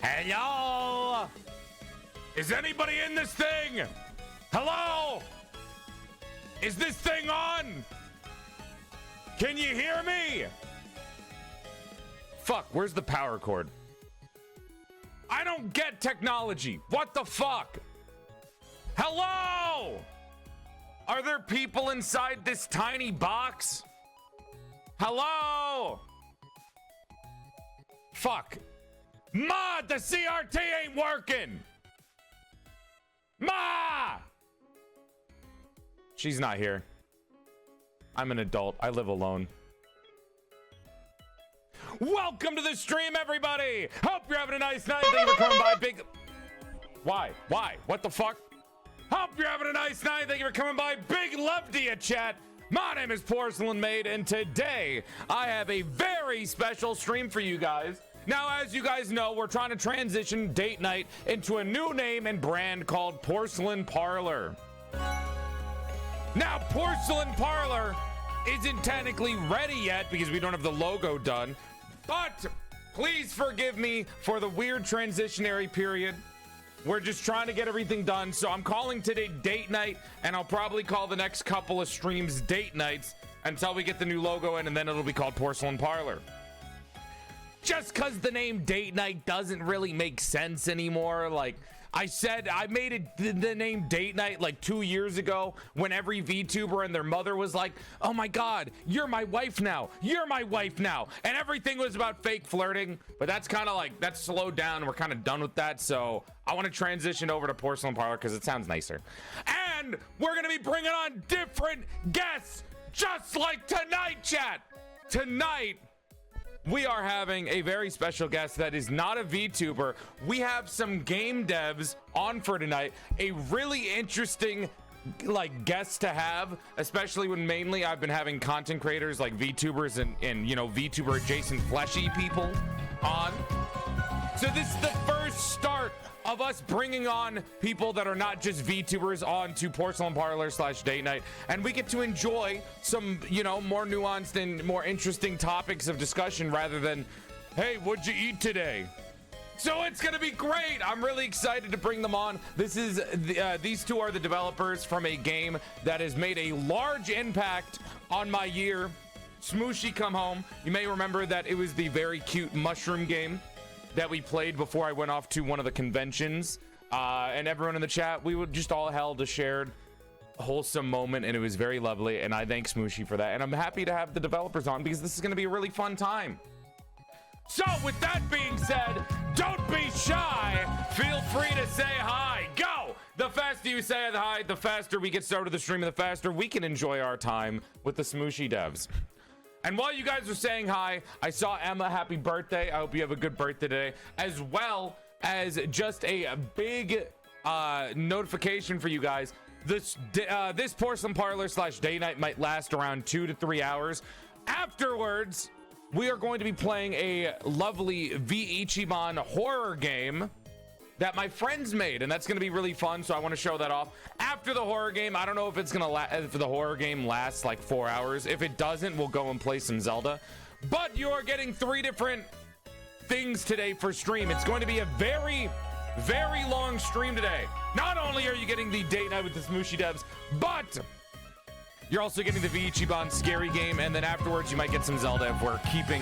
Hello? Is anybody in this thing? Hello? Is this thing on? Can you hear me? Fuck, where's the power cord? I don't get technology. What the fuck? Hello? Are there people inside this tiny box? Hello? Fuck. Ma, the CRT ain't working. Ma! She's not here. I'm an adult. I live alone. Welcome to the stream, everybody. Hope you're having a nice night. Thank you for coming by. Big. Why? What the fuck? Hope you're having a nice night. Thank you for coming by. Big love to you, chat. My name is PorcelainMaid, and today I have a very special stream for you guys. Now, as you guys know, we're trying to transition date night into a new name and brand called Porcelain Parlor. Now, Porcelain Parlor isn't technically ready yet because we don't have the logo done, but please forgive me for the weird transitionary period. We're just trying to get everything done, so I'm calling today date night, and I'll probably call the next couple of streams date nights until we get the new logo in, and then it'll be called Porcelain Parlor. Just because the name date night doesn't really make sense anymore. Like I said, I made it the name date night like 2 years ago when every VTuber and their mother was like, oh my god, you're my wife now, you're my wife now, and everything was about fake flirting. But that's kind of like, that's slowed down. We're kind of done with that, so I want to transition over to Porcelain Parlor because it sounds nicer. And we're gonna be bringing on different guests, just like tonight, chat. Tonight we are having a very special guest that is not a VTuber. We have some game devs on for tonight. A really interesting guest to have, especially when mainly I've been having content creators like VTubers and you know, VTuber adjacent fleshy people on. So this is the first start of us bringing on people that are not just VTubers on to Porcelain Parlor / date night, and we get to enjoy some, you know, more nuanced and more interesting topics of discussion rather than, hey, what'd you eat today? So it's gonna be great. I'm really excited to bring them on. This is these two are the developers from a game that has made a large impact on my year, Smushi Come Home. You may remember that it was the very cute mushroom game that we played before I went off to one of the conventions, and everyone in the chat, we would just all held a shared wholesome moment, and it was very lovely, and I thank Smushi for that, and I'm happy to have the developers on because this is going to be a really fun time. So with that being said, don't be shy, feel free to say hi. Go! The faster you say hi, the faster we get started the stream, and the faster we can enjoy our time with the Smushi devs. And while you guys are saying hi, I saw Emma, happy birthday. I hope you have a good birthday today, as well as just a big notification for you guys. This Porcelain Parlor / day night might last around 2 to 3 hours. Afterwards, we are going to be playing a lovely vtuber horror game that my friends made, and that's going to be really fun, so I want to show that off. After the horror game, I don't know if it's going to if the horror game lasts like 4 hours. If it doesn't, we'll go and play some Zelda. But you're getting 3 different things today for stream. It's going to be a very, very long stream today. Not only are you getting the date night with the Smushi devs, but you're also getting the vtuber scary game, and then afterwards you might get some Zelda if we're keeping,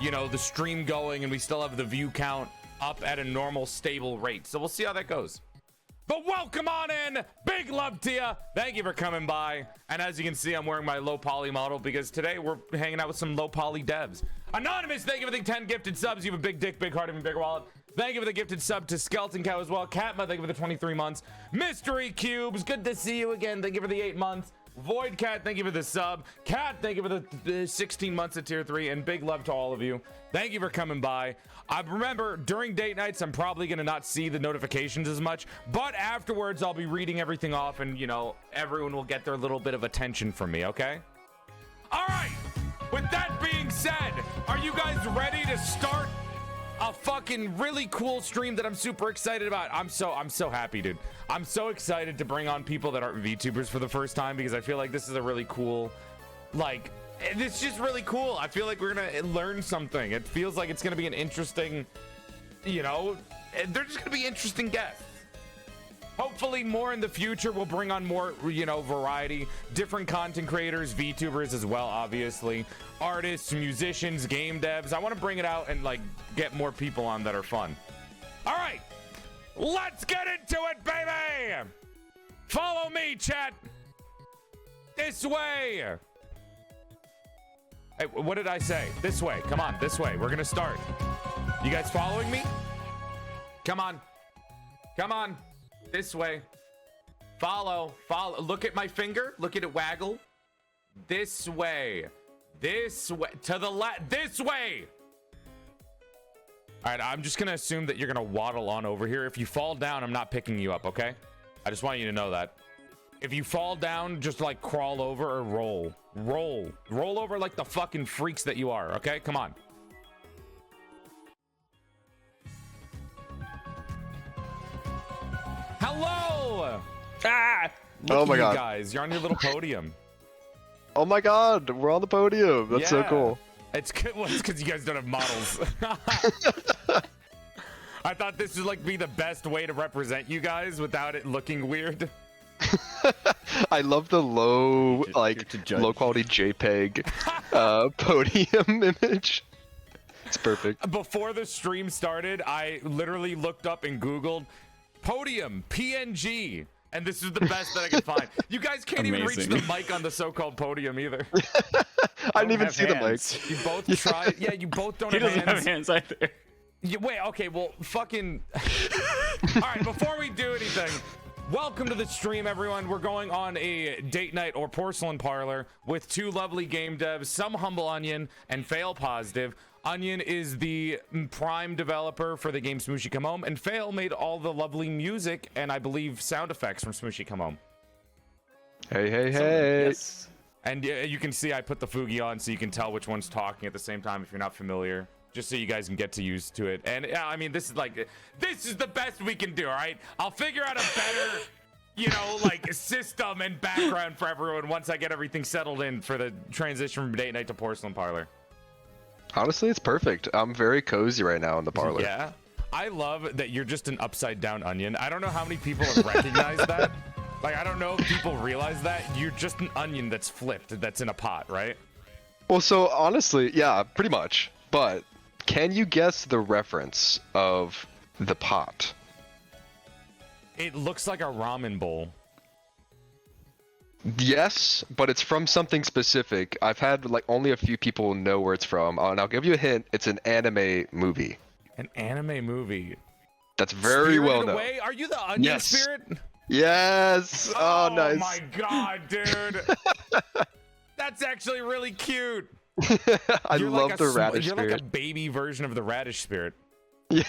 you know, the stream going and we still have the view count up at a normal stable rate. So we'll see how that goes. But welcome on in. Big love to you. Thank you for coming by. And as you can see, I'm wearing my low poly model because today we're hanging out with some low poly devs. Anonymous, thank you for the 10 gifted subs. You have a big dick, big heart, and a big wallet. Thank you for the gifted sub to Skeleton Cow as well. Catma, thank you for the 23 months. Mystery Cubes, good to see you again. Thank you for the 8 months. Void Cat, thank you for the sub. Cat, thank you for the 16 months at tier 3, and big love to all of you. Thank you for coming by. Remember, during date nights, I'm probably gonna not see the notifications as much, but afterwards I'll be reading everything off, and you know, everyone will get their little bit of attention from me, okay? All right, with that being said, are you guys ready to start a fucking really cool stream that I'm super excited about? I'm so happy, dude. I'm so excited to bring on people that aren't VTubers for the first time because I feel like this is a really cool, like, it's just really cool. I feel like we're gonna learn something. It feels like it's gonna be an interesting you know, they're just gonna be interesting guests. Hopefully more in the future. We'll bring on more, you know, variety, different content creators, VTubers as well, obviously, artists, musicians, game devs. I want to bring it out and like get more people on that are fun. All right, let's get into it, baby. Follow me, chat. This way. Hey, what did I say? This way. Come on, this way. We're gonna start. You guys following me? Come on. Come on. This way. Follow. Look at my finger. Look at it waggle. This way. This way. To the left. This way. All right, I'm just gonna assume that you're gonna waddle on over here. If you fall down, I'm not picking you up, okay? I just want you to know that. If you fall down, just like crawl over or roll. Roll over like the fucking freaks that you are, okay? Come on. Hello! Ah! Oh my God. You guys, you're on your little podium. Oh my God, we're on the podium. That's so cool. It's good. Well, it's because you guys don't have models. I thought this would like be the best way to represent you guys without it looking weird. I love the low quality JPEG podium image. It's perfect. Before the stream started, I literally looked up and Googled podium PNG, and this is the best that I could find. You guys can't even reach the mic on the so-called podium either. I didn't even see the mic. You both tried. Yeah, you both don't have hands. He doesn't have hands either. Wait, okay, well, fucking... All right, before we do anything, welcome to the stream, everyone. We're going on a date night or porcelain parlor with two lovely game devs, Some Humble Onion and Fail Positive. Onion is the prime developer for the game Smushi Come Home, and Fail made all the lovely music and I believe sound effects from Smushi Come Home. Hey, hey, hey. Yes. And you can see I put the Fugi on so you can tell which one's talking at the same time if you're not familiar. Just so you guys can get to used to it. And yeah, I mean, this is the best we can do, all right? I'll figure out a better, you know, like system and background for everyone once I get everything settled in for the transition from date night to porcelain parlor. Honestly, it's perfect. I'm very cozy right now in the parlor. Yeah. I love that you're just an upside down onion. I don't know how many people have recognized that. Like, I don't know if people realize that. You're just an onion that's flipped, that's in a pot, right? Well, so honestly, yeah, pretty much. But can you guess the reference of the pot? It looks like a ramen bowl. Yes, but it's from something specific. I've had like only a few people know where it's from, and I'll give you a hint. It's an anime movie. An anime movie. That's very well known. Away? Are you the onion spirit? Yes. Oh, nice. Oh my god, dude. That's actually really cute. I love the radish spirit. You're like a baby version of the radish spirit. Yeah.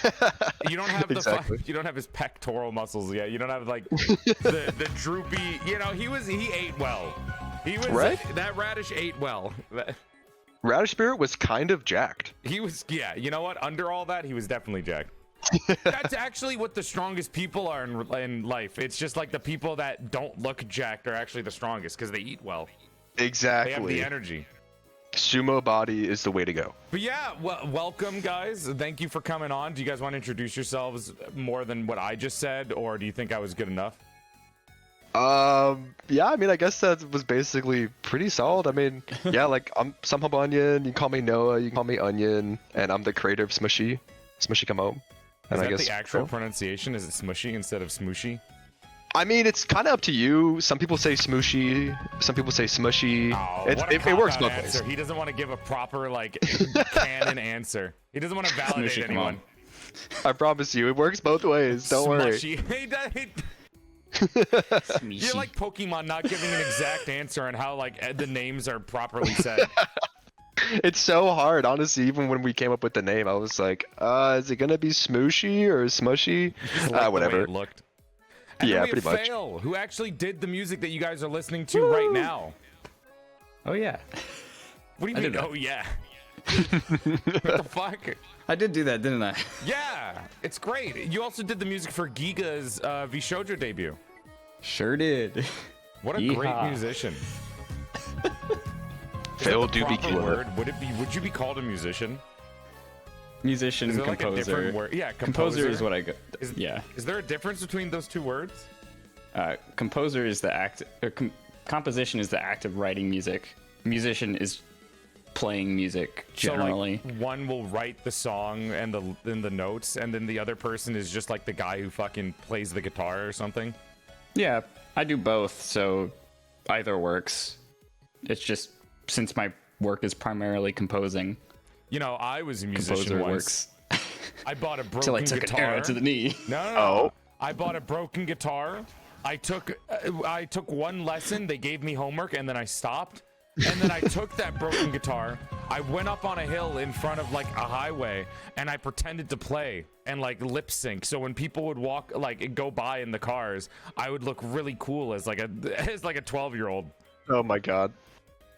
You don't have exactly. You don't have his pectoral muscles yet. You don't have like the droopy. You know, he ate well. He was right. That radish ate well. Radish spirit was kind of jacked. He was, yeah. You know what? Under all that, he was definitely jacked. That's actually what the strongest people are in life. It's just like the people that don't look jacked are actually the strongest because they eat well. Exactly. They have the energy. Sumo body is the way to go. But yeah, well, welcome guys. Thank you for coming on. Do you guys want to introduce yourselves more than what I just said, or do you think I was good enough? Yeah, I mean, I guess that was basically pretty solid. I mean, yeah, like I'm Some Humble Onion. You can call me Noah. You can call me Onion, and I'm the creator of Smushi Come Home. And Is that I guess the actual pronunciation? Is it Smushi instead of Smushi? I mean, it's kind of up to you. Some people say Smushi, some people say Smushy. Oh, it works both ways. He doesn't want to give a proper like canon answer. He doesn't want to validate Smushi, anyone. I promise you, it works both ways. Don't worry. You're like Pokemon not giving an exact answer on how like the names are properly said. It's so hard, honestly. Even when we came up with the name, I was like, is it gonna be Smooshy or Smushy? Whatever. It looked. And yeah, then we pretty have much. Fail, who actually did the music that you guys are listening to right now. Oh yeah. What do you mean? Oh yeah. What the fuck? I did do that, didn't I? Yeah, it's great. You also did the music for Giga's Vshoujo debut. Sure did. What a great musician. Fail do be killer. Word? Would you be called a musician? musician, Is there like a composer. different word? Yeah, Composer is what I go. Is, Yeah. Is there a difference between those two words? Composer is the act. Composition is the act of writing music. Musician is playing music generally. So like one will write the song and the notes, and then the other person is just like the guy who fucking plays the guitar or something. Yeah, I do both, so either works. It's just since my work is primarily composing. You know, I was a musician Composer once. works. I bought a broken Till I took guitar. an arrow to the knee. No. I bought a broken guitar. I took one lesson. They gave me homework, and then I stopped. And then I took that broken guitar. I went up on a hill in front of like a highway, and I pretended to play and like lip sync. So when people would walk, like go by in the cars, I would look really cool as like a 12-year-old. Oh my god.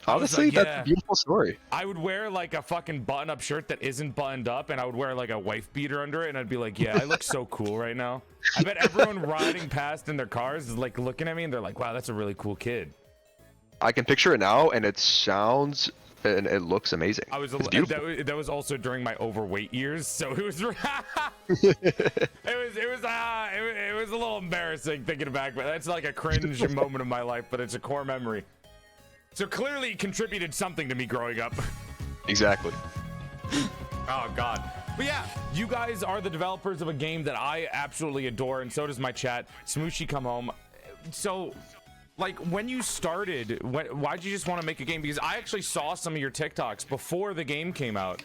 Honestly, like, that's yeah. a beautiful story. I would wear like a fucking button-up shirt that isn't buttoned up, and I would wear like a wife beater under it, and I'd be like, yeah, I look so cool right now. I bet everyone riding past in their cars is like looking at me, and they're like, wow, that's a really cool kid. I can picture it now, and it sounds and it looks amazing. That was also during my overweight years, so it was it was a little embarrassing thinking back, but that's like a cringe moment of my life, but it's a core memory. So clearly it contributed something to me growing up. Exactly. Oh god. But yeah, you guys are the developers of a game that I absolutely adore, and so does my chat. Smushi, come home. So like when you started, why'd you just want to make a game? Because I actually saw some of your TikToks before the game came out.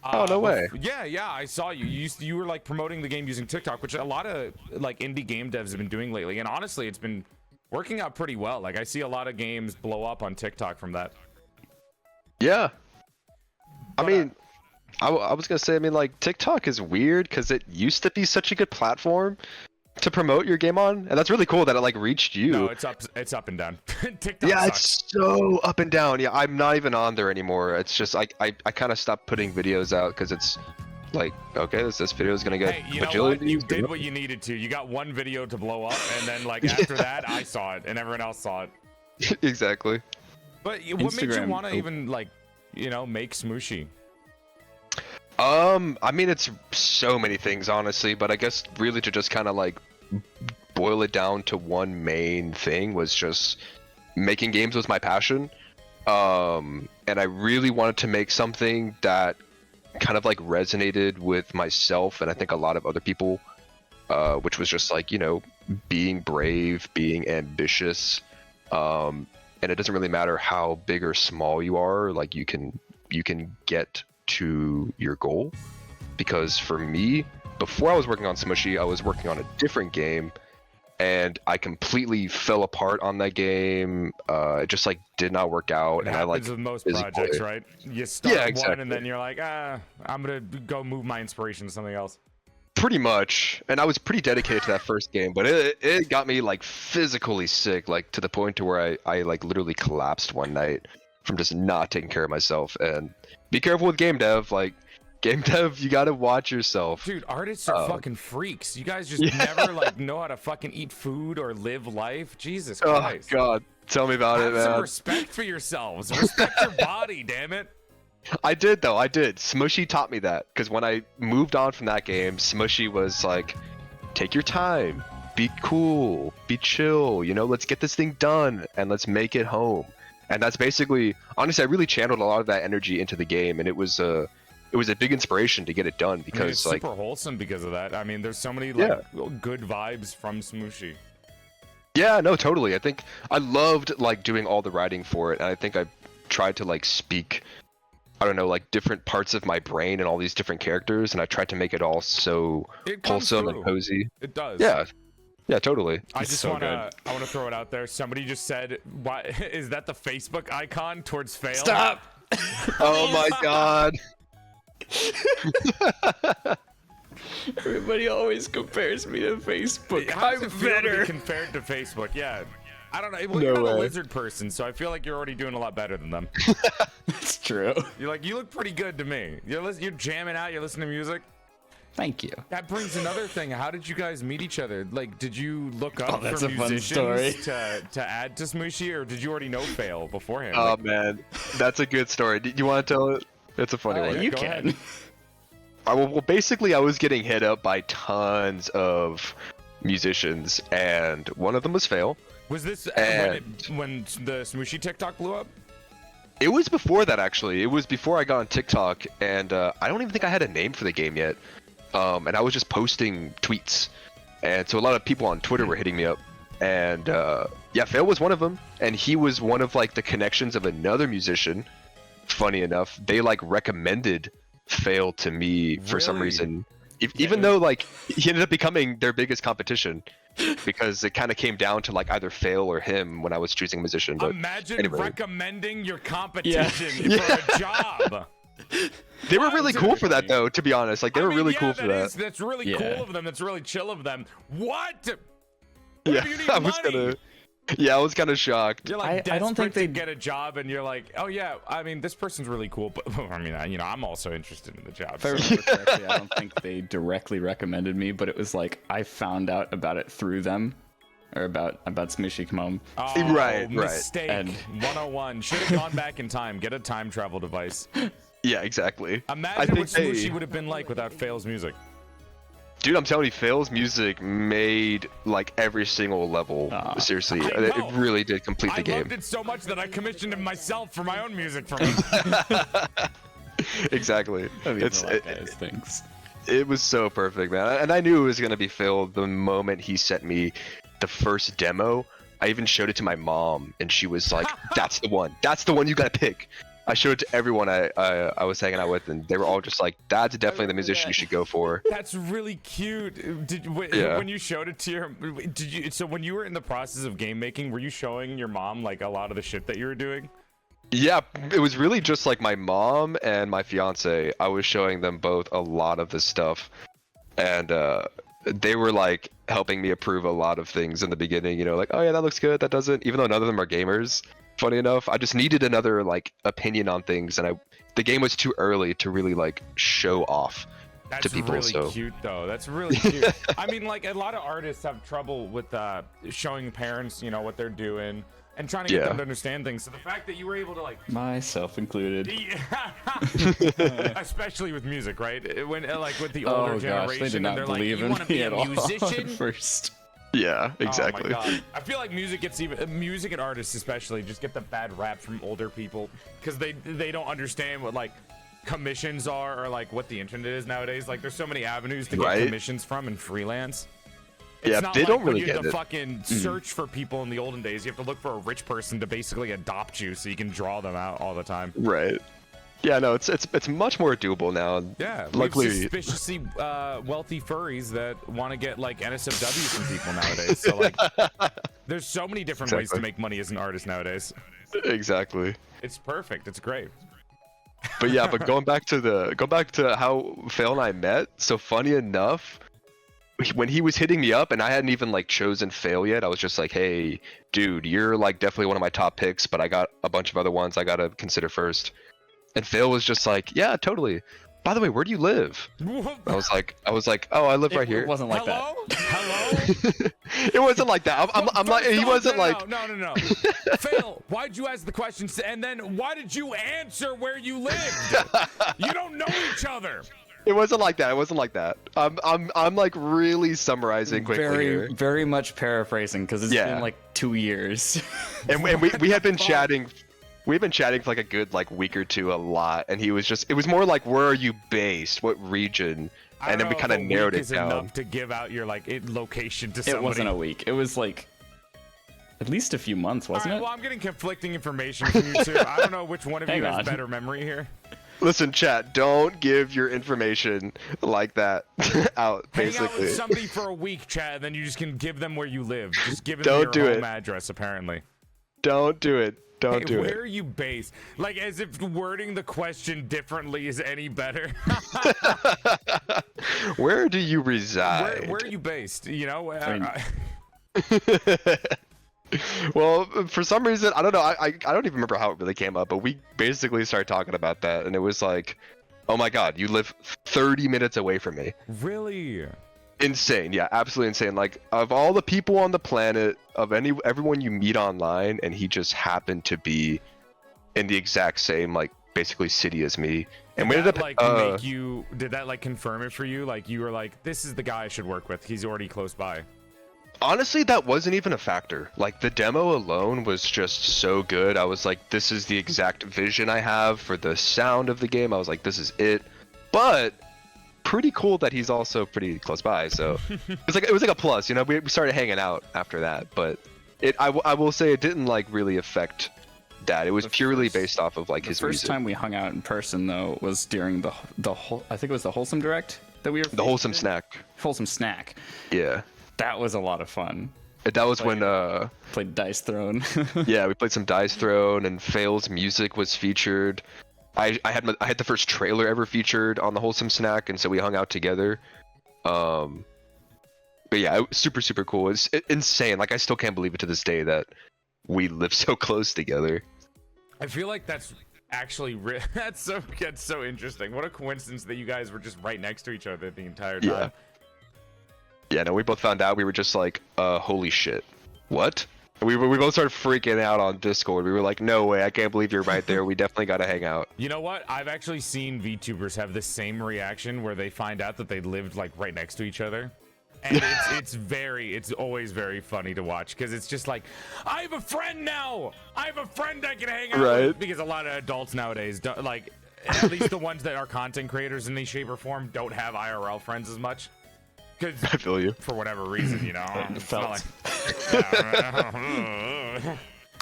Oh, no way. Yeah, I saw you. You were like promoting the game using TikTok, which a lot of like indie game devs have been doing lately. And honestly, it's been working out pretty well. Like I see a lot of games blow up on TikTok from that. Yeah. I mean, I was gonna say, I mean, like TikTok is weird because it used to be such a good platform to promote your game on, and that's really cool that it like reached you. No, it's up and down. TikTok Yeah, sucks. it's so up and down. Yeah, I'm not even on there anymore. It's just I kind of stopped putting videos out because it's like, okay, this video is gonna get Hey, you know what? You did what you needed to. You got one video to blow up, and then like after that, I saw it, and everyone else saw it. Exactly. But what made you Instagram. want to even like, you know, make Smushi? I mean, it's so many things, honestly, but I guess really to just kind of like boil it down to one main thing was just making games was my passion. And I really wanted to make something that kind of like resonated with myself and I think a lot of other people, which was just like, you know, being brave, being ambitious. And it doesn't really matter how big or small you are, like you can get to your goal. Because for me, before I was working on Smushi, I was working on a different game and I completely fell apart on that game. It just like did not work out. And I like with most projects, right? You start one exactly. and then you're like, I'm gonna go move my inspiration to something else. Pretty much. And I was pretty dedicated to that first game, but it got me like physically sick, like to the point to where I like literally collapsed one night from just not taking care of myself. And be careful with game dev, like game dev, you gotta watch yourself. Dude, artists are fucking freaks. You guys just never like know how to fucking eat food or live life. Jesus Christ. Oh god, tell me about it, Have some man. respect for yourselves. Respect your body, damn it. I did though, I did. Smushi taught me that, because when I moved on from that game, Smushi was like, take your time, be cool, be chill, you know, let's get this thing done and let's make it home. And that's basically, honestly, I really channeled a lot of that energy into the game, and it was a big inspiration to get it done because, I mean, it's like, super wholesome because of that. I mean, there's so many like good vibes from Smushi. yeah, no, totally. I think I loved like doing all the writing for it, and I think I tried to like speak, I don't know, like different parts of my brain and all these different characters, and I tried to make it all so wholesome and cozy. It does. Yeah, totally. I It's just so want to good. throw it out there. Somebody just said, "Why is that the Facebook icon towards fail?" Stop! Oh my god. Everybody always compares me to Facebook. How does I'm it feel to be better. compared to Facebook? Yeah. I don't know. Well, No you're not a way. lizard person, so I feel like you're already doing a lot better than them. It's true. You're like, you look pretty good to me. You're jamming out. You're listening to music. Thank you. That brings another thing. How did you guys meet each other? Like, did you look up that's for a fun musicians story. to add to Smushi, or did you already know Fail beforehand? Oh Like, man, that's a good story. Do you want to tell it? It's a funny one. You go can. ahead. well, basically, I was getting hit up by tons of musicians, and one of them was Fail. Was this when the Smushi TikTok blew up? It was before that, actually. It was before I got on TikTok, and I don't even think I had a name for the game yet. And I was just posting tweets, and so a lot of people on Twitter were hitting me up, and yeah, Fail was one of them, and he was one of like the connections of another musician. Funny enough, they like recommended Fail to me for some reason, even though like he ended up becoming their biggest competition. Because it kind of came down to like either Fail or him when I was choosing a musician. But imagine anyway. recommending your competition for a job. They were really cool for that, though. To be honest, like they were really cool for that. That's really cool of them. That's really chill of them. What? Yeah, I was kind of shocked. You're like I don't think they get a job, and you're like, oh yeah, I mean, this person's really cool, but I mean, I'm also interested in the job. If I remember correctly, I don't think they directly recommended me, but it was like I found out about it through them, or about Smushi come home. Oh, right. Mistake. And 101. Should have gone back in time. Get a time travel device. Yeah, exactly. Imagine what Smushi would have been like without Fail's music. Dude, I'm telling you, Fail's music made like every single level. Seriously, it really did complete the game. I loved it so much that I commissioned it myself for my own music for me. Exactly. Things. It was so perfect, man. And I knew it was gonna be Phil the moment he sent me the first demo. I even showed it to my mom, and she was like, "That's the one. That's the one you gotta pick." I showed it to everyone I was hanging out with, and they were all just like, "That's definitely the musician you should go for." That's really cute. When you showed it to your, so when you were in the process of game making, were you showing your mom like a lot of the shit that you were doing? Yeah, it was really just like my mom and my fiance. I was showing them both a lot of this stuff, and they were like helping me approve a lot of things in the beginning. You know, like, "Oh yeah, that looks good. That doesn't." Even though none of them are gamers. Funny enough, I just needed another like opinion on things, and the game was too early to really like show off to people. That's really cute, though. That's really cute. I mean, like a lot of artists have trouble with showing parents, you know, what they're doing and trying to get them to understand things. So the fact that you were able to like, myself included, especially with music, right? When like with the older generation, they did not and they're believe like, "You want to be a musician first." Yeah, exactly. Oh my God. I feel like music and artists especially just get the bad rap from older people because they don't understand what like commissions are or like what the internet is nowadays. Like there's so many avenues to get commissions from and freelance. It's not they like don't really when you get have to it. fucking search for people in the olden days. You have to look for a rich person to basically adopt you so you can draw them out all the time. Right. Yeah, no, it's much more doable now. Yeah, luckily, we have suspiciously wealthy furries that want to get like NSFW from people nowadays. So like, there's so many different ways to make money as an artist nowadays. Exactly. It's perfect. It's great. But yeah, but going back to how Fail and I met. So funny enough, when he was hitting me up and I hadn't even like chosen Fail yet, I was just like, "Hey, dude, you're like definitely one of my top picks, but I got a bunch of other ones I gotta consider first." And Phil was just like, "Yeah, totally. By the way, where do you live?" I was like, "Oh, I live right here." It wasn't like that. Hello? It wasn't like that. I'm like, he wasn't like. No. Phil, why'd you ask the questions? And then why did you answer where you lived? You don't know each other. It wasn't like that. I'm like really summarizing quickly here. Very much paraphrasing because it's been like 2 years. And we had been chatting. We've been chatting for like a good like week or two a lot, and it was more like, "Where are you based? What region?" And then we kind of narrowed it down. Enough to give out your like location to somebody. It wasn't a week. It was like at least a few months, wasn't it? Well, I'm getting conflicting information from you two. I don't know which one of you has better memory here. Listen, chat, don't give your information like that out, basically. Hang out with somebody for a week, chat, and then you just can give them where you live. Just give them your home address, apparently. Don't do it. Don't do it. Where are you based? Like, as if wording the question differently is any better. Where do you reside? Where are you based? You know? Well, for some reason, I don't know. I don't even remember how it really came up, but we basically started talking about that, and it was like, "Oh my God, you live 30 minutes away from me." Really? Insane. Yeah, absolutely insane. Like, of all the people on the planet, of everyone you meet online, and he just happened to be in the exact same like basically city as me, and Did we ended that, up like make you? Did that like confirm it for you? Like you were like, this is the guy I should work with. He's already close by. honestly, that wasn't even a factor. Like the demo alone was just so good. I was like, this is the exact vision I have for the sound of the game. I was like, this is it. But pretty cool that he's also pretty close by. So it was like a plus. You know, we started hanging out after that. But I will say it didn't like really affect that. It was purely based off of like his First music. time we hung out in person though was during the whole, I think it was the Wholesome Direct that we were. The Wholesome Snack. Wholesome Snack. Yeah. That was a lot of fun. That was when Played Dice Throne. yeah, we played some Dice Throne, and Fail's music was featured. I had the first trailer ever featured on the Wholesome Snack, and so we hung out together. But yeah, it was super cool. It's insane. Like I still can't believe it to this day that we live so close together. I feel like that's actually that's so interesting. What a coincidence that you guys were just right next to each other the entire time. Yeah. Yeah, no, we both found out. We were just like, holy shit, what? We both started freaking out on Discord. We were like, no way, I can't believe you're right there. We definitely gotta hang out. You know what? I've actually seen VTubers have the same reaction where they find out that they lived like right next to each other. And it's always very funny to watch because it's just like, I have a friend now. I have a friend I can hang out with. Because a lot of adults nowadays don't, like, at least the ones that are content creators in any shape or form don't have IRL friends as much. Because I feel you. For whatever reason, you know, it's not like,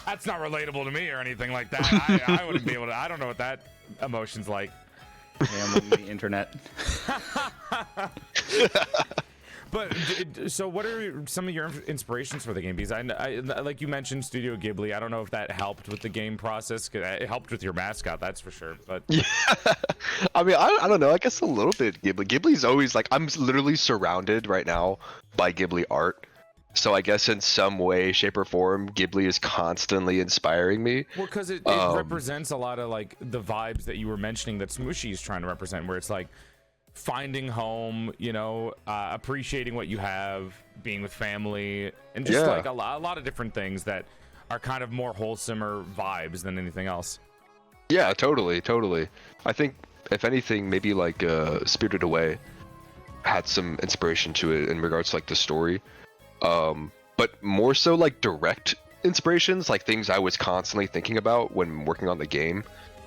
that's not relatable to me or anything like that. I wouldn't be able to. I don't know what that emotion's like. Yeah, I'm on the internet. But so, what are some of your inspirations for the game? Because I like you mentioned Studio Ghibli. I don't know if that helped with the game process. 'Cause it helped with your mascot, that's for sure. But yeah, I mean, I don't know. I guess a little bit Ghibli. Ghibli's always like, I'm literally surrounded right now by Ghibli art. So I guess in some way, shape, or form, Ghibli is constantly inspiring me. Well, because it represents a lot of like the vibes that you were mentioning that Smushi is trying to represent, where it's like finding home, you know, appreciating what you have, being with family, and just like a lot of different things that are kind of more wholesomer vibes than anything else. Yeah, totally. I think if anything, maybe like Spirited Away had some inspiration to it in regards to like the story, but more so like direct inspirations, like things I was constantly thinking about when working on the game,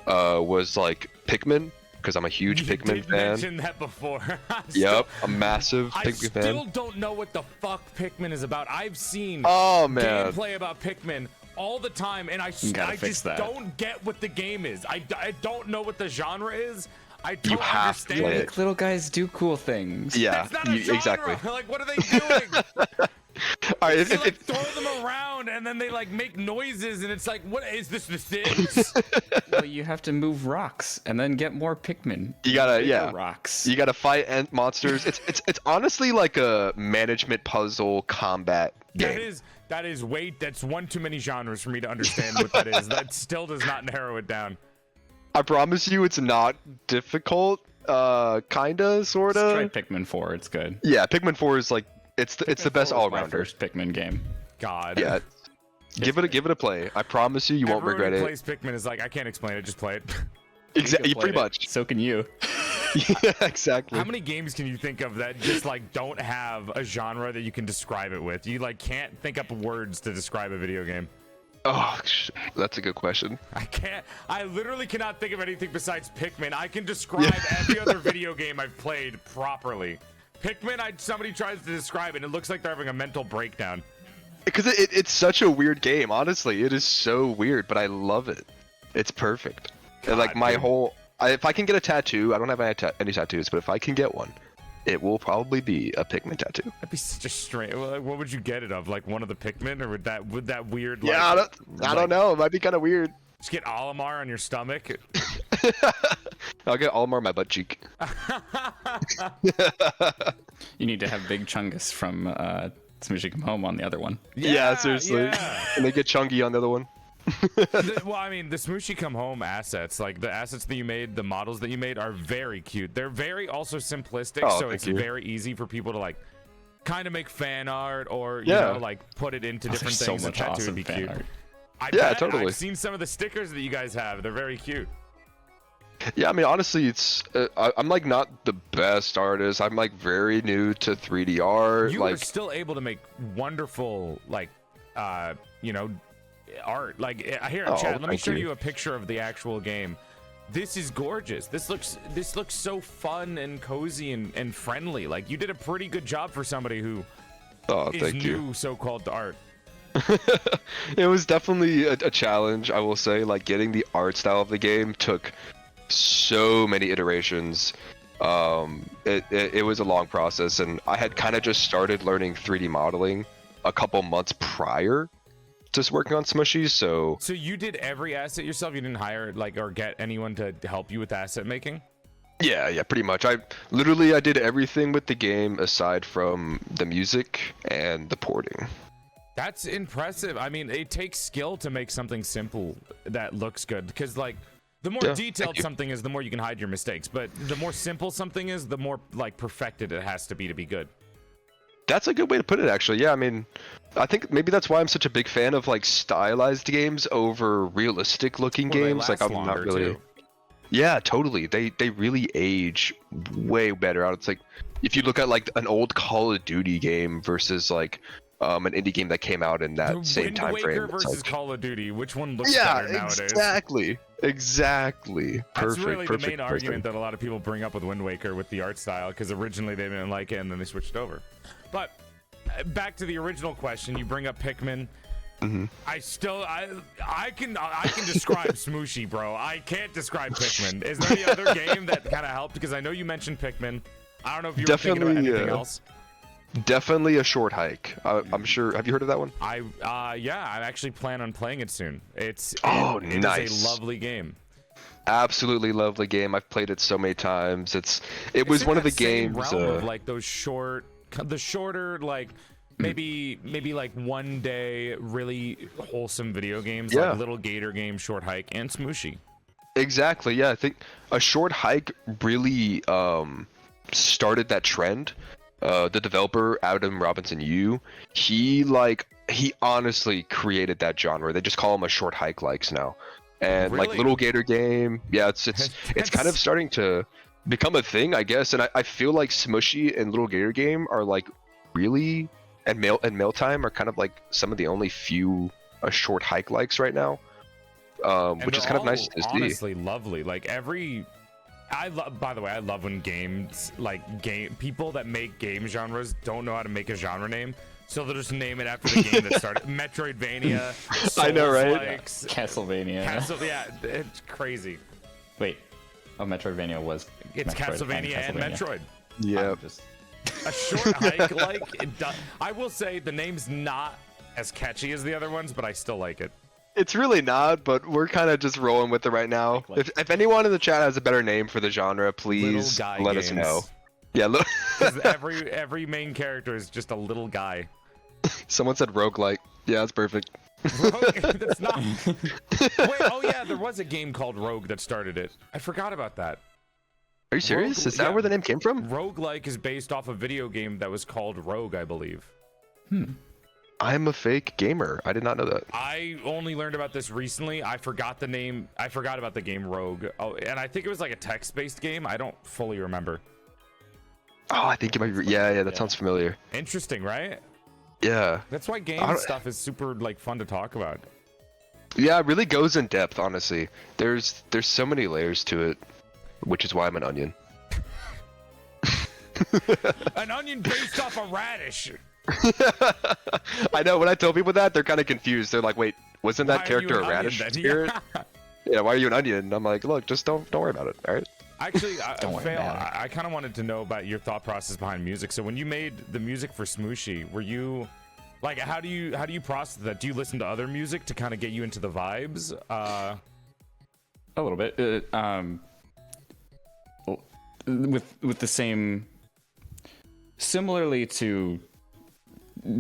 was like Pikmin. Because I'm a huge Pikmin fan. You mentioned that before. Yep, a massive Pikmin fan. I still don't know what the fuck Pikmin is about. I've seen gameplay about Pikmin all the time, and I just don't get what the game is. I don't know what the genre is. I don't understand it. Like, little guys do cool things. Yeah, it's not a genre. Exactly. Like, what are they doing? All right, they like throw them around and then they like make noises and it's like, what is this? The Sims? Well, you have to move rocks and then get more Pikmin. You gotta rocks. You gotta fight monsters. It's honestly like a management puzzle combat game. That's one too many genres for me to understand what that is. That still does not narrow it down. I promise you, it's not difficult. Kinda, sorta. Just try Pikmin 4. It's good. Yeah, Pikmin 4 is like it's the best all-rounder. First Pikmin game. God. Yeah. Give it a play. I promise you, you won't regret it. Everyone who plays Pikmin is like, I can't explain it. Just play it. Exactly. Pretty much. So can you. Yeah, exactly. How many games can you think of that just like don't have a genre that you can describe it with? You like can't think up words to describe a video game. Oh, that's a good question. I literally cannot think of anything besides Pikmin. I can describe every other video game I've played properly. Pikmin, somebody tries to describe it, and it looks like they're having a mental breakdown. Because it's such a weird game, honestly. It is so weird, but I love it. It's perfect. God, like my whole... if I can get a tattoo, I don't have any tattoos, but if I can get one, it will probably be a Pikmin tattoo. That'd be such a strange... What would you get it of? Like one of the Pikmin? Or would that weird... Like, yeah, I don't know. It might be kind of weird. Just get Olimar on your stomach. I'll get Olimar on my butt cheek. You need to have Big Chungus from Smushi Come Home on the other one. Yeah, seriously. Yeah. And they get Chungy on the other one. Well, I mean, the Smushi Come Home assets, like the assets that you made, the models that you made are very cute. They're very also simplistic, so it's very easy for people to like kind of make fan art or you know, like put it into different things. So much awesome fan art. Totally. Totally. I've seen some of the stickers that you guys have. They're very cute. Yeah, I mean, honestly, it's I'm like not the best artist. I'm like very new to 3D art. You like, are still able to make wonderful, like, you know, art. Like here, Oh, Chad, let me thank show you. you a picture of the actual game. This is gorgeous. This looks so fun and cozy and friendly. Like you did a pretty good job for somebody who oh, is thank you. new, so-called to art. It was definitely a challenge, I will say. Like getting the art style of the game took so many iterations. It was a long process, and I had kind of just started learning 3D modeling a couple months prior to working on Smushi, so So you did every asset yourself? You didn't hire like or get anyone to help you with asset making? yeah, pretty much. I did everything with the game aside from the music and the porting. That's impressive. I mean, it takes skill to make something simple that looks good, because like the more Yeah, detailed thank you. something is, the more you can hide your mistakes. But the more simple something is, the more like perfected it has to be good. That's a good way to put it, actually. Yeah, I mean, I think maybe that's why I'm such a big fan of like stylized games over realistic looking Well, they games. Like last I'm not longer, really. too. Yeah, totally. They really age way better. It's like if you look at like an old Call of Duty game versus like an indie game that came out in that same Wind time Waker frame. it's versus like- Call of Duty, which one looks yeah, better nowadays? exactly. That's Perfect. really perfect, the main perfect. argument that a lot of people bring up with Wind Waker with the art style, because originally they didn't like it and then they switched over. But back to the original question, you bring up Pikmin. Mm-hmm. I can describe Smushi, bro. I can't describe Pikmin. Is there any other game that kind of helped? Because I know you mentioned Pikmin. I don't know if you were thinking about Definitely, anything else. Definitely a short hike. I'm sure. Have you heard of that one? Yeah, I actually plan on playing it soon. It is nice. a lovely game. Absolutely lovely game. I've played it so many times. It It's was in one of the that same games. realm of like those shorter like maybe like 1 day really wholesome video games, Yeah. like Little Gator Game, Short Hike, and Smushi. Exactly. Yeah, I think a short hike really started that trend. The developer Adam Robinson he honestly created that genre. They just call them a short hike likes now. And like Really? Little Gator Game, yeah, it's kind of starting to become a thing, I guess. And I feel like Smushi and Little Gator Game are like really and Mail Time are kind of like some of the only few short hike likes right now. And Which is they're kind of nice all to see. honestly lovely. Like by the way, I love when games people that make game genres don't know how to make a genre name, so they'll just name it after the game that started. Metroidvania, I know, right? Souls-likes, Castlevania. yeah, it's crazy. Wait. Oh, Metroidvania was. It's Castlevania and Metroid. Yeah. Just... A short hike, I will say the name's not as catchy as the other ones, but I still like it. It's really not, but we're kind of just rolling with it right now. If anyone in the chat has a better name for the genre, please Little guy let games. us know. Yeah, look. 'Cause every main character is just a little guy. Someone said roguelike. Yeah, that's perfect. Rogue, that's not. Wait, oh yeah, there was a game called Rogue that started it. I forgot about that. Are you serious? Rogue- Is that yeah. where the name came from? Roguelike is based off a video game that was called Rogue, I believe. I'm a fake gamer. I did not know that. I only learned about this recently. I forgot the name. I forgot about the game Rogue. Oh, and I think it was like a text-based game. I don't fully remember. Oh, I think you might be. Yeah, that sounds familiar. Interesting, right? Yeah. That's why game stuff is super like fun to talk about. Yeah, it really goes in depth, honestly. There's so many layers to it, which is why I'm an onion. An onion based off a radish. I know, when I tell people that, they're kind of confused. They're like, wait, wasn't Why that are you character an a onion radish then? spirit? Yeah, why are you an onion? And I'm like, look, just don't worry about it, alright? Actually, Don't worry Fail, about it. I kind of wanted to know about your thought process behind music. So when you made the music for Smushi, were you like, how do you process that? Do you listen to other music to kind of get you into the vibes? A little bit. With the same, similarly to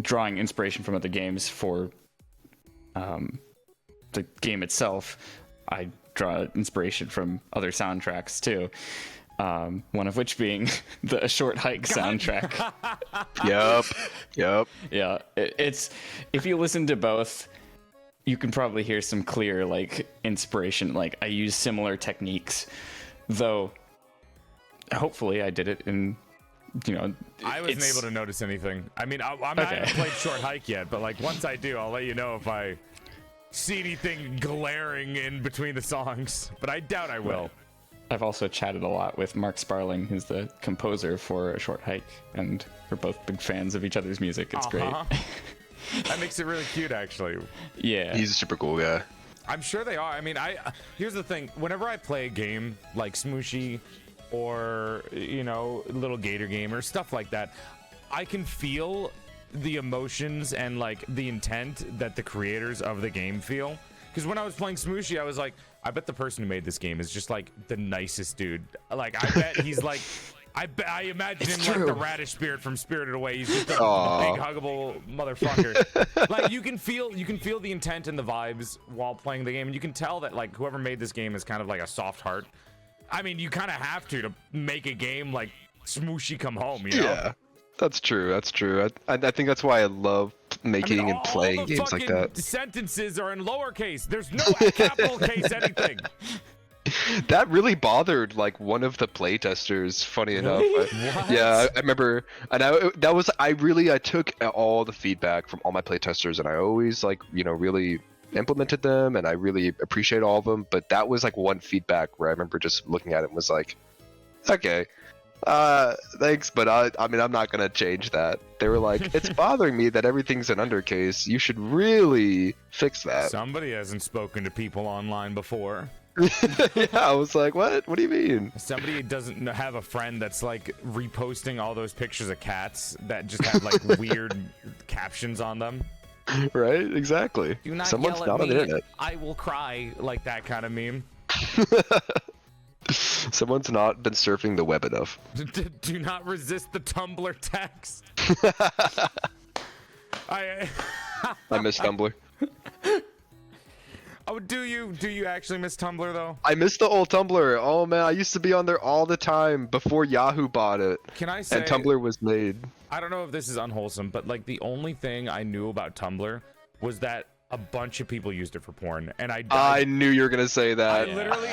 drawing inspiration from other games for the game itself, I draw inspiration from other soundtracks too. One of which being the Short Hike soundtrack. Yep. Yeah, it's if you listen to both, you can probably hear some clear like inspiration. Like I use similar techniques Though, hopefully, I did it in, I wasn't able to notice anything. I mean, I haven't played Short Hike yet, but like once I do, I'll let you know if I see anything glaring in between the songs. But I doubt I will. I've also chatted a lot with Mark Sparling, who's the composer for A Short Hike, and we're both big fans of each other's music. It's great. That makes it really cute, actually. Yeah. He's a super cool guy. I'm sure they are. I mean, here's the thing. Whenever I play a game like Smushi or, Little Gator Game or stuff like that, I can feel the emotions and like the intent that the creators of the game feel. Because when I was playing Smushi, I was like, I bet the person who made this game is just like the nicest dude. Like, I bet he's like, I imagine him like the radish spirit from Spirited Away. He's just a big huggable motherfucker. Like you can feel the intent and the vibes while playing the game, and you can tell that like whoever made this game is kind of like a soft heart. I mean, you kind of have to make a game like Smushi Come Home, you know? Yeah, that's true. That's true. I think that's why I love making and playing games like that. Sentences are in lowercase. There's no capital case anything. That really bothered like one of the playtesters. Funny enough, yeah, I remember, and I took all the feedback from all my playtesters, and I always like really implemented them, and I really appreciate all of them. But that was like one feedback where I remember just looking at it and was like, okay, thanks, but I mean I'm not gonna change that. They were like, it's bothering me that everything's an undercase. You should really fix that. Somebody hasn't spoken to people online before. Yeah, I was like, what do you mean? Somebody doesn't have a friend that's like reposting all those pictures of cats that just have like weird captions on them. Right, exactly. Do not Someone's yell at not on me, the internet. I will cry, like that kind of meme. Someone's not been surfing the web enough. Do not resist the Tumblr text. I miss Tumblr. Oh, do you actually miss Tumblr though? I miss the old Tumblr. Oh man, I used to be on there all the time before Yahoo bought it. Can I say? And Tumblr was made. I don't know if this is unwholesome, but like the only thing I knew about Tumblr was that a bunch of people used it for porn, and I knew you were gonna say that. I literally,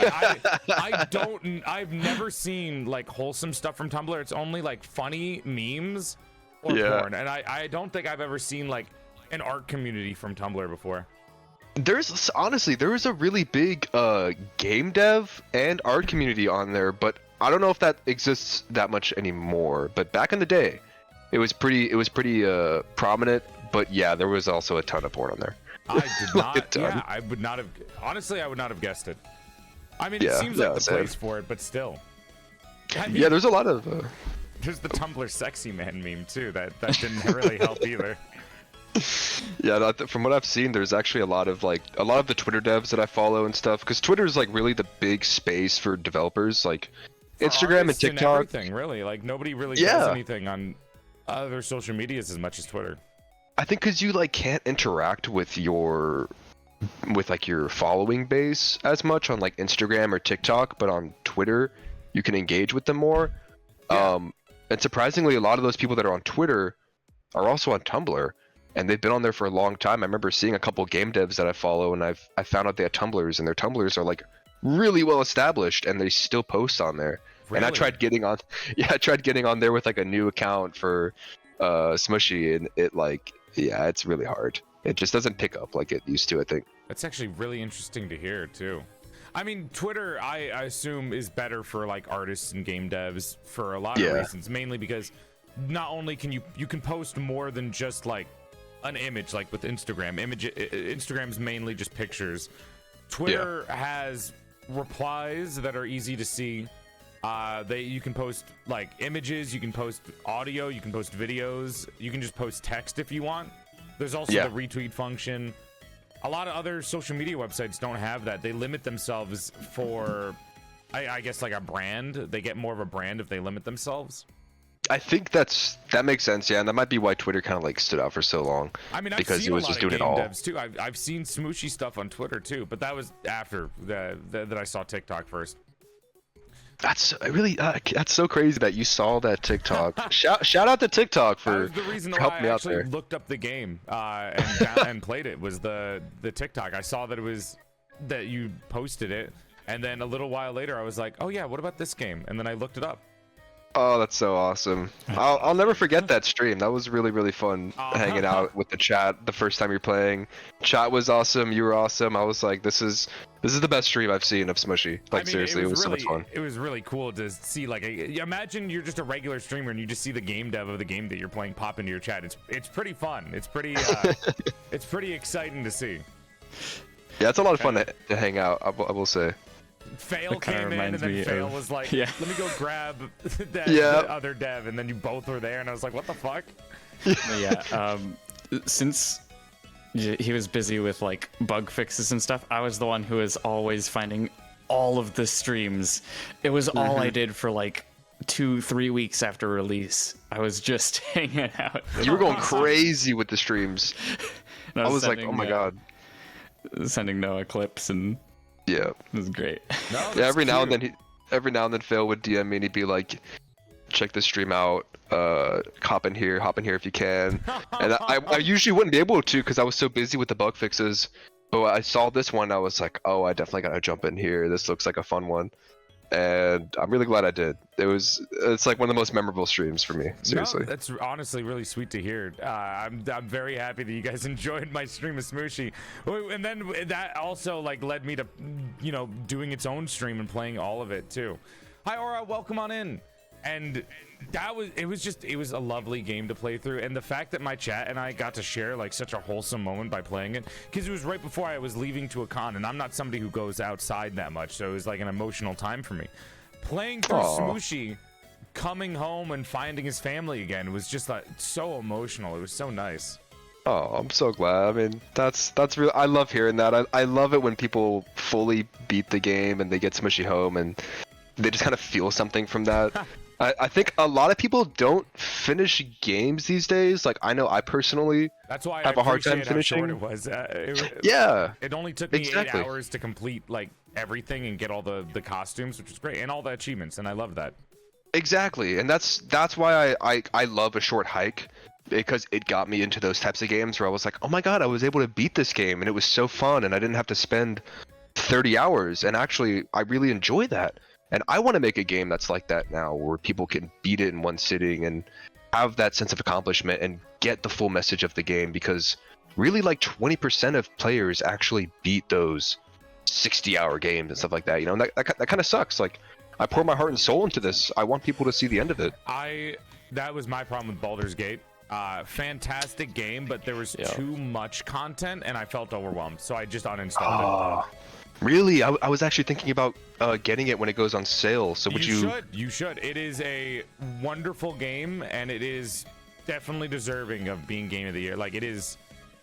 I've never seen like wholesome stuff from Tumblr. It's only like funny memes or porn, and I don't think I've ever seen like an art community from Tumblr before. There was a really big game dev and art community on there, but I don't know if that exists that much anymore. But back in the day, it was pretty prominent. But yeah, there was also a ton of porn on there. I did not. Yeah, I would not have. Honestly, I would not have guessed it. I mean, it seems like the place for it, but still. I mean, yeah, there's a lot of. There's the Tumblr sexy man meme too. That didn't really help either. Yeah, from what I've seen, there's actually a lot of the Twitter devs that I follow and stuff, because Twitter is like really the big space for developers, like for Instagram and TikTok. And everything, really. Like nobody really does anything on other social medias as much as Twitter. I think because you like can't interact with your following base as much on like Instagram or TikTok, but on Twitter you can engage with them more. Yeah. And surprisingly, a lot of those people that are on Twitter are also on Tumblr. And they've been on there for a long time. I remember seeing a couple game devs that I follow, and I found out they had Tumblrs, and their Tumblrs are like really well established, and they still post on there. Really? And I tried getting on there with like a new account for Smushi, and it's really hard. It just doesn't pick up like it used to, I think. That's actually really interesting to hear too. I mean, Twitter, I assume, is better for like artists and game devs for a lot of reasons, mainly because not only can you can post more than just like an image, like with Instagram. Instagram's mainly just pictures. Twitter has replies that are easy to see. You can post like images, you can post audio, you can post videos, you can just post text if you want. There's also the retweet function. A lot of other social media websites don't have that. They limit themselves for, I guess, like a brand. They get more of a brand if they limit themselves. I think that makes sense, yeah, and that might be why Twitter kind of like stood out for so long. I mean, because it was just doing it all. Devs too. I've seen Smushi stuff on Twitter too, but that was after that I saw TikTok first. That's really that's so crazy that you saw that TikTok. shout out to TikTok for the reason for why helping I me out actually there. looked up the game and played it was the TikTok. I saw that it was that you posted it. And then a little while later, I was like, oh yeah, what about this game? And then I looked it up. Oh, that's so awesome. I'll never forget that stream. That was really, really fun hanging out with the chat the first time you're playing. Chat was awesome. You were awesome. I was like, this is the best stream I've seen of Smushi. Like, I mean, seriously, it was so much fun. It was really cool to see, like, imagine you're just a regular streamer and you just see the game dev of the game that you're playing pop into your chat. It's pretty fun. It's pretty it's pretty exciting to see. Yeah, it's a lot of fun to hang out, I will say. Fail came in and then Fail was like, yeah, let me go grab the other dev, and then you both were there and I was like, what the fuck? Yeah, since he was busy with like bug fixes and stuff, I was the one who was always finding all of the streams. It was all I did for like 2-3 weeks after release. I was just hanging out. You were going crazy with the streams. I was like, oh my god. Sending Noah clips and yeah, it was great. No, yeah, every now and then Phil would DM me and he'd be like, check this stream out, hop in here if you can. And I usually wouldn't be able to because I was so busy with the bug fixes. But I saw this one, I was like, oh, I definitely gotta jump in here. This looks like a fun one. And I'm really glad I did. It's like one of the most memorable streams for me, seriously. No, that's honestly really sweet to hear. I'm very happy that you guys enjoyed my stream of Smushi. And then that also like led me to, you know, doing its own stream and playing all of it too. Hi Aura, welcome on in. And it was a lovely game to play through, and the fact that my chat and I got to share like such a wholesome moment by playing it, because it was right before I was leaving to a con, and I'm not somebody who goes outside that much, so it was like an emotional time for me. Playing through Smushi, coming home and finding his family again was just like so emotional. It was so nice. Oh, I'm so glad. I mean, that's real. I love hearing that. I love it when people fully beat the game and they get Smushi home and they just kind of feel something from that. I think a lot of people don't finish games these days. Like, I know I personally have a hard time finishing. It was. Yeah. It only took me 8 hours to complete like everything and get all the costumes, which was great, and all the achievements, and I love that. Exactly, and that's why I love a short hike, because it got me into those types of games where I was like, oh my god, I was able to beat this game, and it was so fun, and I didn't have to spend 30 hours, and actually, I really enjoy that. And I want to make a game that's like that now, where people can beat it in one sitting and have that sense of accomplishment and get the full message of the game, because really like 20% of players actually beat those 60-hour games and stuff like that, you know, and that kind of sucks. Like, I pour my heart and soul into this. I want people to see the end of it. That was my problem with Baldur's Gate. Fantastic game, but there was too much content and I felt overwhelmed, so I just uninstalled it. Really? I was actually thinking about getting it when it goes on sale. So would you? You should. It is a wonderful game, and it is definitely deserving of being Game of the Year. Like, it is.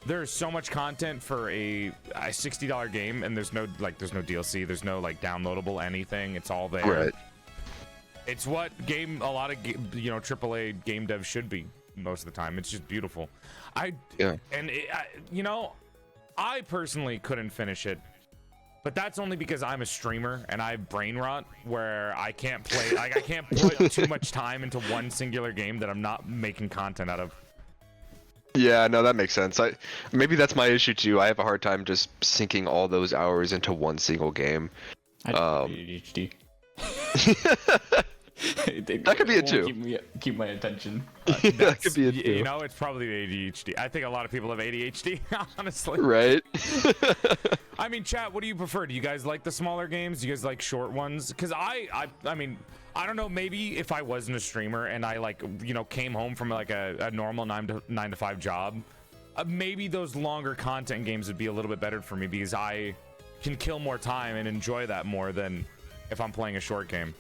There's so much content for a $60 game, and there's no DLC. There's no like downloadable anything. It's all there. Right. It's what a lot of AAA game devs should be most of the time. It's just beautiful. I personally couldn't finish it. But that's only because I'm a streamer and I have brain rot where I can't play, like I can't put too much time into one singular game that I'm not making content out of. Yeah, no, that makes sense. Maybe that's my issue too. I have a hard time just sinking all those hours into one single game. ADHD. That could be it too. Keep my attention. That could be it too. You know, it's probably ADHD. I think a lot of people have ADHD, honestly. Right. I mean, chat, what do you prefer? Do you guys like the smaller games? Do you guys like short ones? Because I mean, I don't know, maybe if I wasn't a streamer and I came home from like a normal 9 to 5 job, maybe those longer content games would be a little bit better for me, because I can kill more time and enjoy that more than if I'm playing a short game.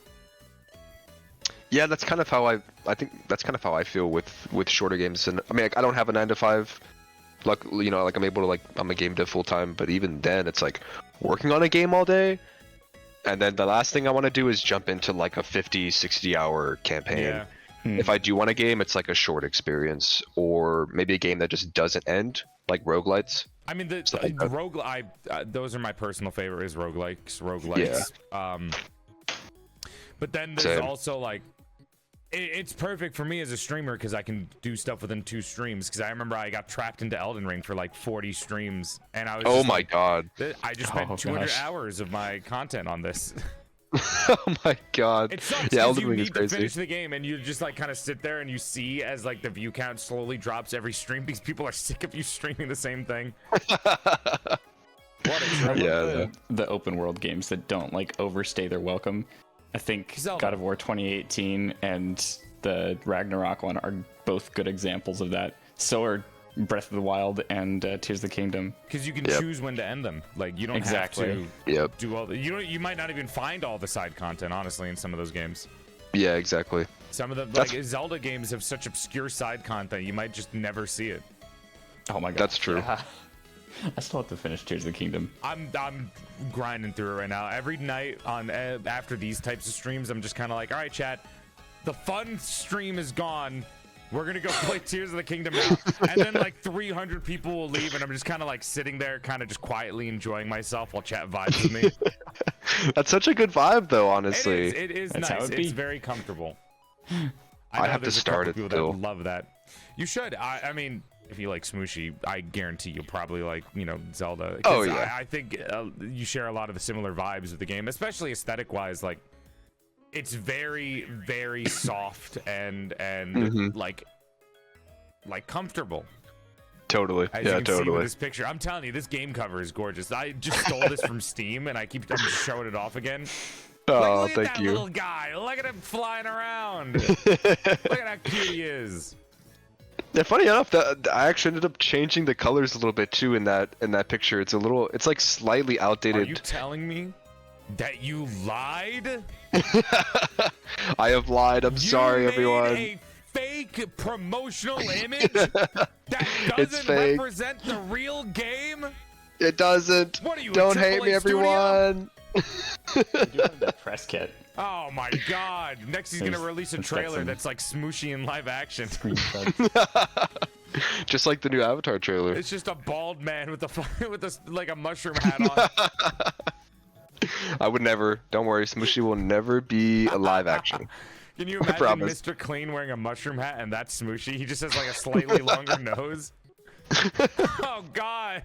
Yeah, that's kind of how I think that's kind of how I feel with shorter games. And I mean, I don't have a 9 to 5. Luckily, like I'm able to I'm a game dev full time, but even then it's like working on a game all day, and then the last thing I want to do is jump into like a 50-60 hour campaign. Yeah. If I do want a game, it's like a short experience, or maybe a game that just doesn't end, like roguelites. I mean, those are my personal favorite, is roguelikes. Yeah. But then there's also like, it's perfect for me as a streamer because I can do stuff within 2 streams. Because I remember I got trapped into Elden Ring for like 40 streams, and I was Oh just my like, god. I just spent 200 gosh. hours of my content on this. Oh my god. It sucks Yeah, because Elden you Ring is need to crazy. finish the game, and you just like kind of sit there and you see as like the view count slowly drops every stream because people are sick of you streaming the same thing. What a trouble. Yeah. The open world games that don't like overstay their welcome. I think Zelda. God of War 2018 and the Ragnarok one are both good examples of that. So are Breath of the Wild and Tears of the Kingdom. Because you can Yep. choose when to end them. Like you don't Exactly. have to Yep. do all the. You might not even find all the side content honestly in some of those games. Yeah, exactly. Some of the That's- like Zelda games have such obscure side content you might just never see it. Oh my god. That's true. Yeah. I still have to finish Tears of the Kingdom. I'm grinding through it right now. Every night on after these types of streams, I'm just kind of like, all right, chat, the fun stream is gone. We're gonna go play Tears of the Kingdom now, and then like 300 people will leave, and I'm just kind of like sitting there, kind of just quietly enjoying myself while chat vibes with me. That's such a good vibe, though. Honestly, It is That's how nice. it It's be. very comfortable. I know have to there's a start couple it people still. that love that. You should. I mean, if you like Smushi, I guarantee you'll probably like, Zelda. 'Cause Oh, yeah. I think you share a lot of the similar vibes with the game, especially aesthetic-wise. Like, it's very, very soft and Mhm. like comfortable. totally. As Yeah, you can see with totally. this picture, I'm telling you, this game cover is gorgeous. I just stole this from Steam, and I'm just showing it off again. Oh, Like, look at thank that you. little guy. Look at him flying around. Look at how cute he is. Yeah, funny enough, that I actually ended up changing the colors a little bit too in that picture. It's like slightly Are outdated. you telling me that you lied? I have lied. I'm sorry, You made everyone. a fake promotional image that It's doesn't fake. represent the real game? It doesn't. What are you, a Don't hate AAA me, studio? everyone. You do have the press kit. Oh my god. Next he's gonna There's- release a it's got trailer some- that's like Smushi in live action. Just like the new Avatar trailer. It's just a bald man with like a mushroom hat on. I would never. Don't worry, Smushi will never be a live action. Can you I imagine promise. Mr. Clean wearing a mushroom hat and that's Smushi? He just has like a slightly longer nose. Oh god.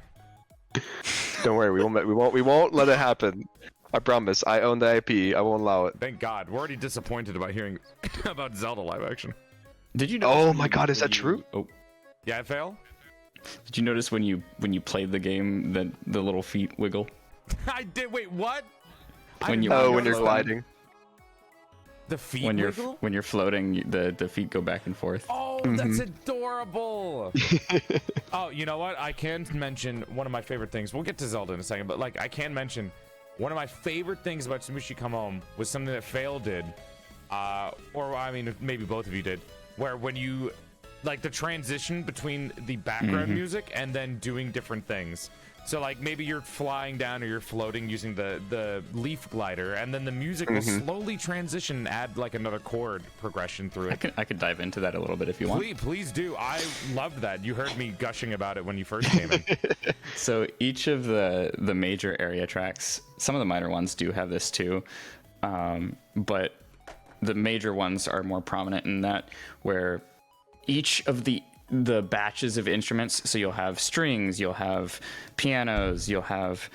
Don't worry, we won't let it happen. I promise. I own the IP. I won't allow it. Thank God. We're already disappointed about hearing about Zelda live action. Did you? Notice Oh when my you- god, is when that you- true? Oh, Yeah, I fail? did you notice when you played the game that the little feet wiggle? I did. Wait, what? I When did you- not Oh, when you're notice that. gliding. The feet When you're wiggle? when you're floating, the feet go back and forth. Oh, that's adorable. Oh, you know what? I can mention one of my favorite things. We'll get to Zelda in a second, but like I can mention one of my favorite things about Smushi Come Home was something that Fail did, or I mean maybe both of you did, where when you like the transition between the background music and then doing different things. So like maybe you're flying down or you're floating using the leaf glider, and then the music will slowly transition and add like another chord progression through it. I could dive into that a little bit if you want. Please do. I loved that. You heard me gushing about it when you first came in. So each of the major area tracks, some of the minor ones do have this too, but the major ones are more prominent in that, where each of the batches of instruments, so you'll have strings, you'll have pianos, you'll have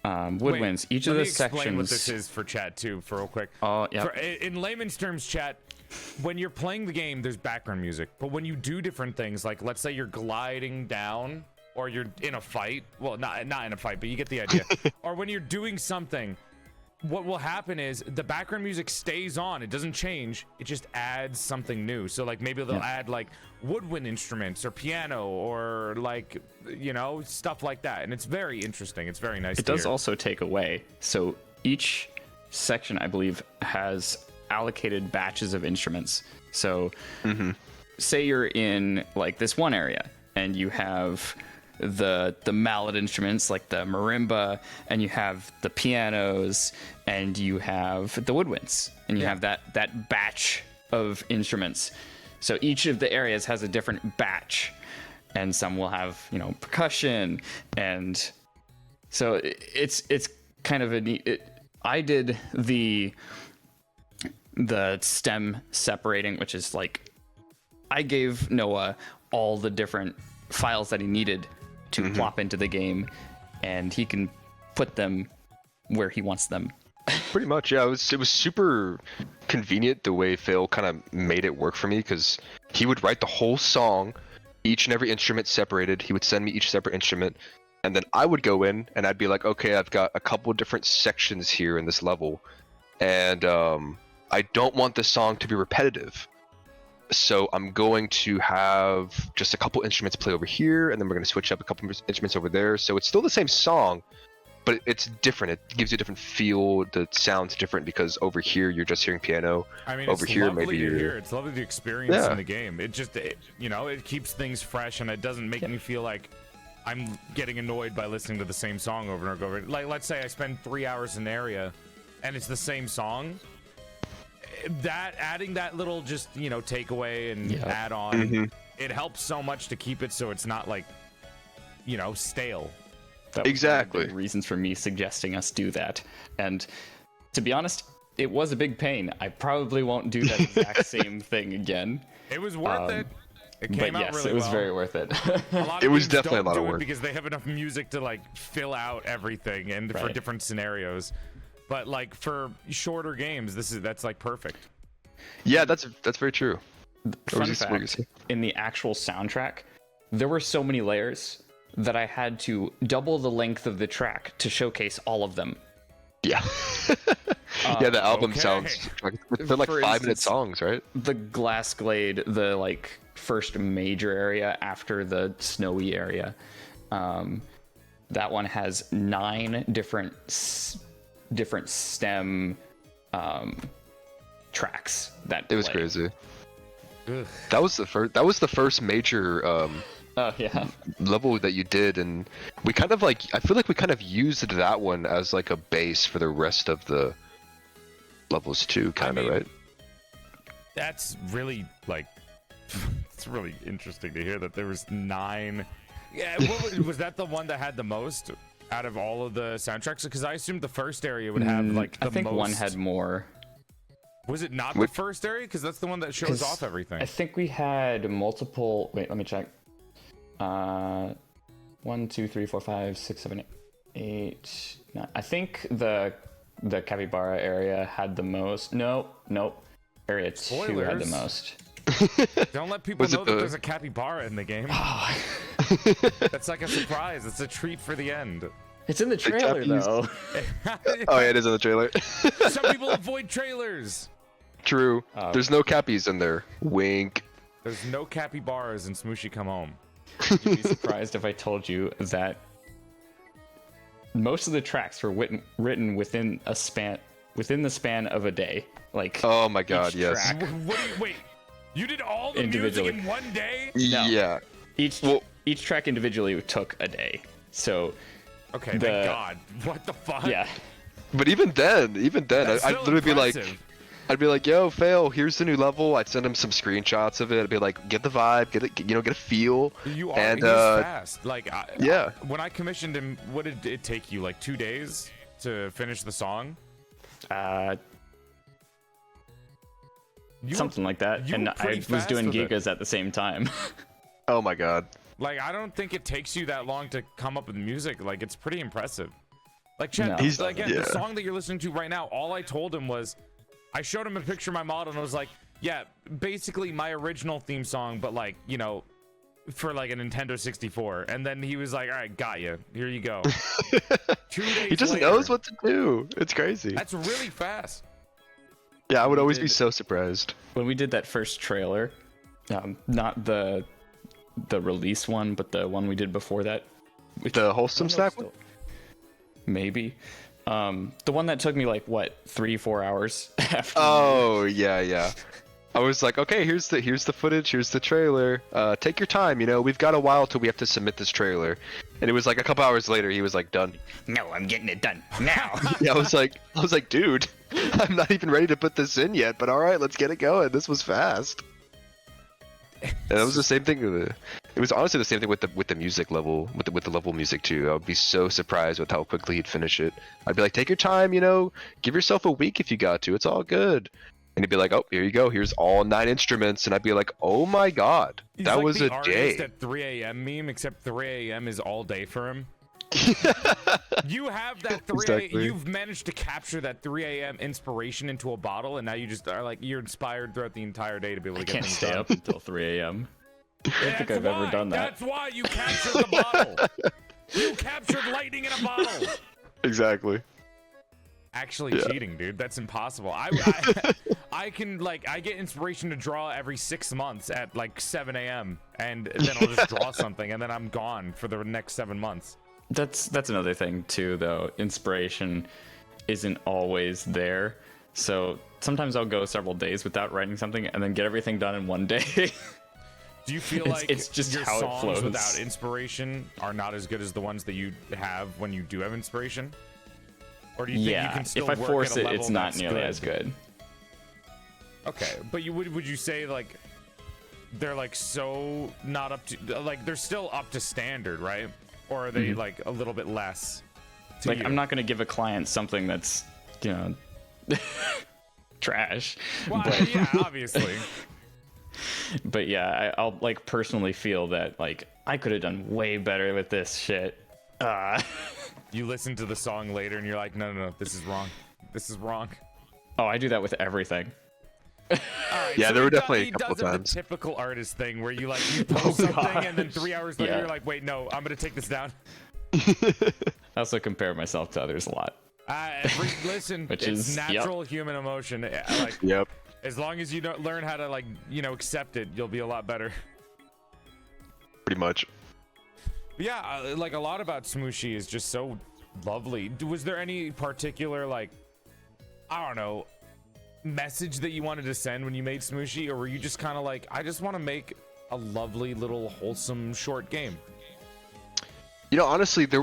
woodwinds. Each of let the me explain sections. what this is for chat too, for real quick. Oh, yeah. In layman's terms, chat, when you're playing the game, there's background music. But when you do different things, like let's say you're gliding down, or you're in a fight. Well, not in a fight, but you get the idea. Or when you're doing something, what will happen is the background music stays on. It doesn't change. It just adds something new. So like maybe they'll add like woodwind instruments or piano or like, stuff like that. And it's very interesting. It's very nice. It does also take away. So each section, I believe, has allocated batches of instruments. So say you're in like this one area and you have the mallet instruments like the marimba, and you have the pianos, and you have the woodwinds, and you have that batch of instruments. So each of the areas has a different batch, and some will have percussion, and so it's kind of a neat. I did the the stem separating, which is like I gave Noah all the different files that he needed to plop into the game, and he can put them where he wants them. Pretty much, yeah. It was super convenient the way Phil kind of made it work for me, because he would write the whole song, each and every instrument separated. He would send me each separate instrument, and then I would go in and I'd be like, okay, I've got a couple different sections here in this level, and I don't want this song to be repetitive. So I'm going to have just a couple instruments play over here, and then we're going to switch up a couple instruments over there. So it's still the same song, but it's different. It gives you a different feel. The sound's different because over here you're just hearing piano. I mean, over it's here lovely maybe to you're... hear. It's lovely to experience in the game. It just, you know, it keeps things fresh, and it doesn't make me feel like I'm getting annoyed by listening to the same song over and over. Like, let's say I spend 3 hours in an area, and it's the same song. That adding that little just, you know, takeaway and add on, it helps so much to keep it so it's not like, you know, stale. That was Exactly. one of the reasons for me suggesting us do that. And to be honest, it was a big pain. I probably won't do that exact same thing again. It was worth it. It came But out yes, really it was well. very worth it. A lot It of was games definitely a don't lot of do it work. because they have enough music to like fill out everything and for Right. different scenarios. But like for shorter games, that's like perfect. Yeah, that's very true. Fun just- what were you fact, saying? in the actual soundtrack, there were so many layers that I had to double the length of the track to showcase all of them. Yeah. Yeah, the album okay. sounds like they're like For 5-minute instance- songs, right? The Glass Glade, the like first major area after the snowy area, that one has 9 different stem tracks that It was play. crazy. Ugh. That was the first major Oh yeah. level that you did, and we kind of like, I feel like we kind of used that one as like a base for the rest of the levels too, kind of, mean, right? That's really like, it's really interesting to hear that there was 9. Yeah, was that the one that had the most out of all of the soundtracks? Because I assumed the first area would have like the I think most. one had more. Was it not the first area? Because that's the one that shows 'Cause off everything. I think we had multiple. Wait, let me check. 1, 2, 3, 4, 5, 6, 7, 8, 9. I think the capybara area had the most. Nope. Area 2 had the Spoilers. most. Don't let people Was it know that the- there's a capybara in the game. That's like a surprise. It's a treat for the end. It's in the trailer Cappies. though. Oh yeah, it is in the trailer. Some people avoid trailers. True. Oh. There's no cappies in there. Wink. There's no capybaras in Smushi Come Home. You'd be surprised if I told you that most of the tracks were written within the span of a day. Like Oh my god, each yes. track- What do you, wait, you did all the music Individually. in one day? No. Yeah. each track individually took a day. So Okay, The- thank God. What the fuck? yeah. But even then, That's I'd still literally be like, impressive. I'd be like, yo, Fail, here's the new level. I'd send him some screenshots of it. I'd be like, get the vibe, get a feel. You are and he's fast. Like, yeah. when I commissioned him, what did it take you? Like 2 days to finish the song? You Something like that. you And were I pretty was fast doing with it. gigas at the same time. Oh my god. Like, I don't think it takes you that long to come up with music. Like, it's pretty impressive. Like, Chet, No. He's- again, yeah. the song that you're listening to right now, all I told him was, I showed him a picture of my model and I was like, yeah, basically my original theme song, but like, you know, for like a Nintendo 64. And then he was like, all right, got you. Here you go. 2 days He just later. knows what to do. It's crazy. That's really fast. Yeah, I would always be did- so surprised. When we did that first trailer, not the release one, but the one we did before that. The wholesome snack one? Maybe. The one that took me like what 3-4 hours after. Oh yeah. I was like, okay, here's the footage, here's the trailer. Take your time, we've got a while till we have to submit this trailer. And it was like a couple hours later, he was like, done. No, I'm getting it done now. Yeah, I was like, dude, I'm not even ready to put this in yet, but all right, let's get it going. This was fast. And it was the same thing. It was honestly the same thing with the music level, with the level music too. I would be so surprised with how quickly he'd finish it. I'd be like, take your time, give yourself a week if you got to. It's all good. And he'd be like, "Oh, here you go. Here's all 9 instruments." And I'd be like, "Oh my god, He's that like was the a artist day." at 3 a.m. meme, except 3 a.m. is all day for him. You have that 3 Exactly. You've managed to capture that 3 a.m. inspiration into a bottle, and now you just are like, you're inspired throughout the entire day to be able to I get can't things stay done. up until 3 a.m. I don't think I've ever done that. That's why you captured the bottle. You captured lightning in a bottle. Exactly. Actually cheating, dude. That's impossible. I can, like, I get inspiration to draw every 6 months at like 7 a.m. and then I'll just draw something and then I'm gone for the next 7 months. That's another thing too, though. Inspiration isn't always there. So sometimes I'll go several days without writing something and then get everything done in one day. Do you feel like it's just your how it songs flows. without inspiration are not as good as the ones that you have when you do have inspiration? Or do you think you can still if I work force at a it, level it's not that's nearly as good. Okay, but would you say like they're like so not up to, like they're still up to standard, right? Or are they like a little bit less? To Like you? I'm not gonna give a client something that's, you know, trash. Well, yeah, obviously. But yeah, I'll like personally feel that like I could have done way better with this shit. You listen to the song later and you're like, no, this is wrong. This is wrong. Oh, I do that with everything. All right, Yeah, so there were he definitely a couple does have times. The typical artist thing where you like you post something and then 3 hours later Yeah. you're like, wait, no, I'm gonna take this down. I also compare myself to others a lot. Listen, Which it's is- natural human emotion. Like, Yep. as long as you don't learn how to like, accept it, you'll be a lot better. Pretty much. But yeah, like a lot about Smushi is just so lovely. Was there any particular like, I don't know, message that you wanted to send when you made Smushi, or were you just kind of like, I just want to make a lovely little wholesome short game? You know, honestly, there